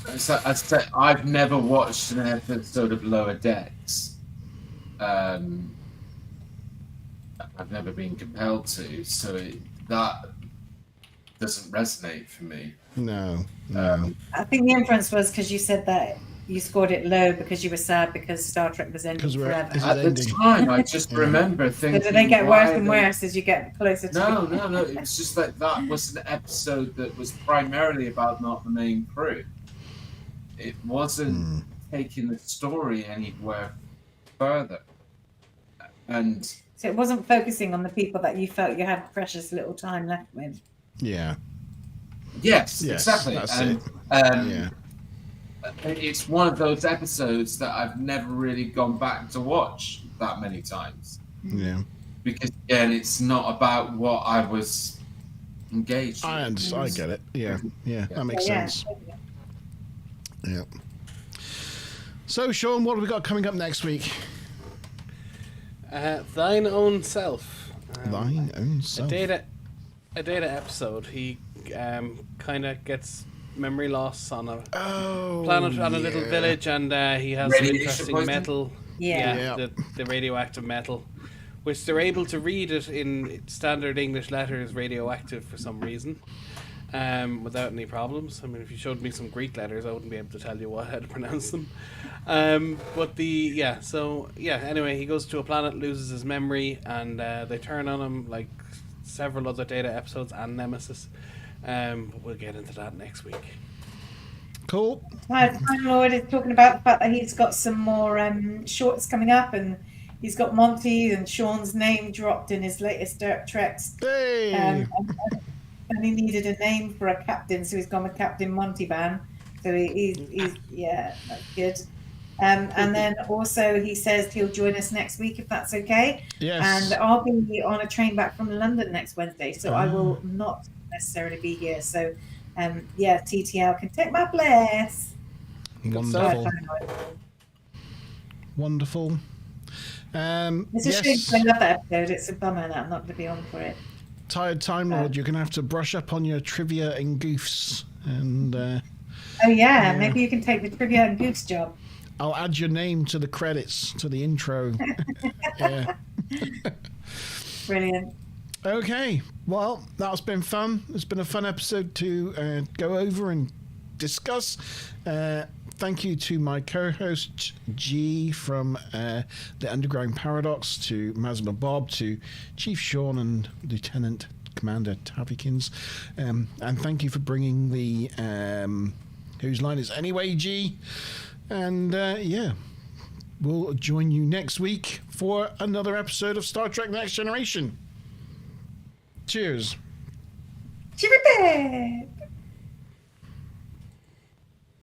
[SPEAKER 5] I'd say I've never watched an episode of Lower Decks. I've never been compelled to, so that doesn't resonate for me.
[SPEAKER 1] No.
[SPEAKER 2] I think the inference was because you said that you scored it low because you were sad because Star Trek was ending forever.
[SPEAKER 5] At the time, I just remember thinking,
[SPEAKER 2] so they get worse and worse as you get closer to
[SPEAKER 5] No. It was just like that was an episode that was primarily about not the main crew. It wasn't taking the story anywhere further. And
[SPEAKER 2] so it wasn't focusing on the people that you felt you had precious little time left with.
[SPEAKER 1] Yeah.
[SPEAKER 5] Yes, exactly.
[SPEAKER 1] That's
[SPEAKER 5] and
[SPEAKER 1] it.
[SPEAKER 5] It's one of those episodes that I've never really gone back to watch that many times.
[SPEAKER 1] Yeah.
[SPEAKER 5] Because again, it's not about what I was engaged in.
[SPEAKER 1] I get it. Yeah. That makes sense. Yeah. So, Sean, what have we got coming up next week?
[SPEAKER 4] Thine Own Self.
[SPEAKER 1] Thine Own Self.
[SPEAKER 4] A data episode. He kind of gets memory loss on a planet, on a little village, and he has some interesting metal. The radioactive metal, which they're able to read it in standard English letters, radioactive for some reason, without any problems. I mean, if you showed me some Greek letters, I wouldn't be able to tell you how to pronounce them. Anyway, he goes to a planet, loses his memory, and they turn on him like several other data episodes and Nemesis. But we'll get into that next week.
[SPEAKER 1] Cool.
[SPEAKER 2] Time Lord is talking about the fact that he's got some more shorts coming up, and he's got Monty and Sean's name dropped in his latest Treks.
[SPEAKER 1] Hey!
[SPEAKER 2] And he needed a name for a captain, so he's gone with Captain Monty Van. So he's that's good. And then also he says he'll join us next week if that's okay.
[SPEAKER 1] Yes.
[SPEAKER 2] And I'll be on a train back from London next Wednesday, so I will not necessarily be here. So TTL can take my place.
[SPEAKER 1] Wonderful.
[SPEAKER 2] It's a shame I love that episode. It's a bummer that I'm not going to be on for it.
[SPEAKER 1] Tired Time Lord, you're going to have to brush up on your trivia and goofs. And
[SPEAKER 2] maybe you can take the trivia and goofs job.
[SPEAKER 1] I'll add your name to the credits, to the intro. Yeah.
[SPEAKER 2] Brilliant.
[SPEAKER 1] Okay, well, that's been fun. It's been a fun episode to go over and discuss. Thank you to my co-host G from the Underground Paradox, to Mazma Bob, to Chief Sean and Lieutenant Commander Tavikins. And thank you for bringing the Whose Line Is Anyway, G. And we'll join you next week for another episode of Star Trek Next Generation. Cheers.
[SPEAKER 2] Cheers.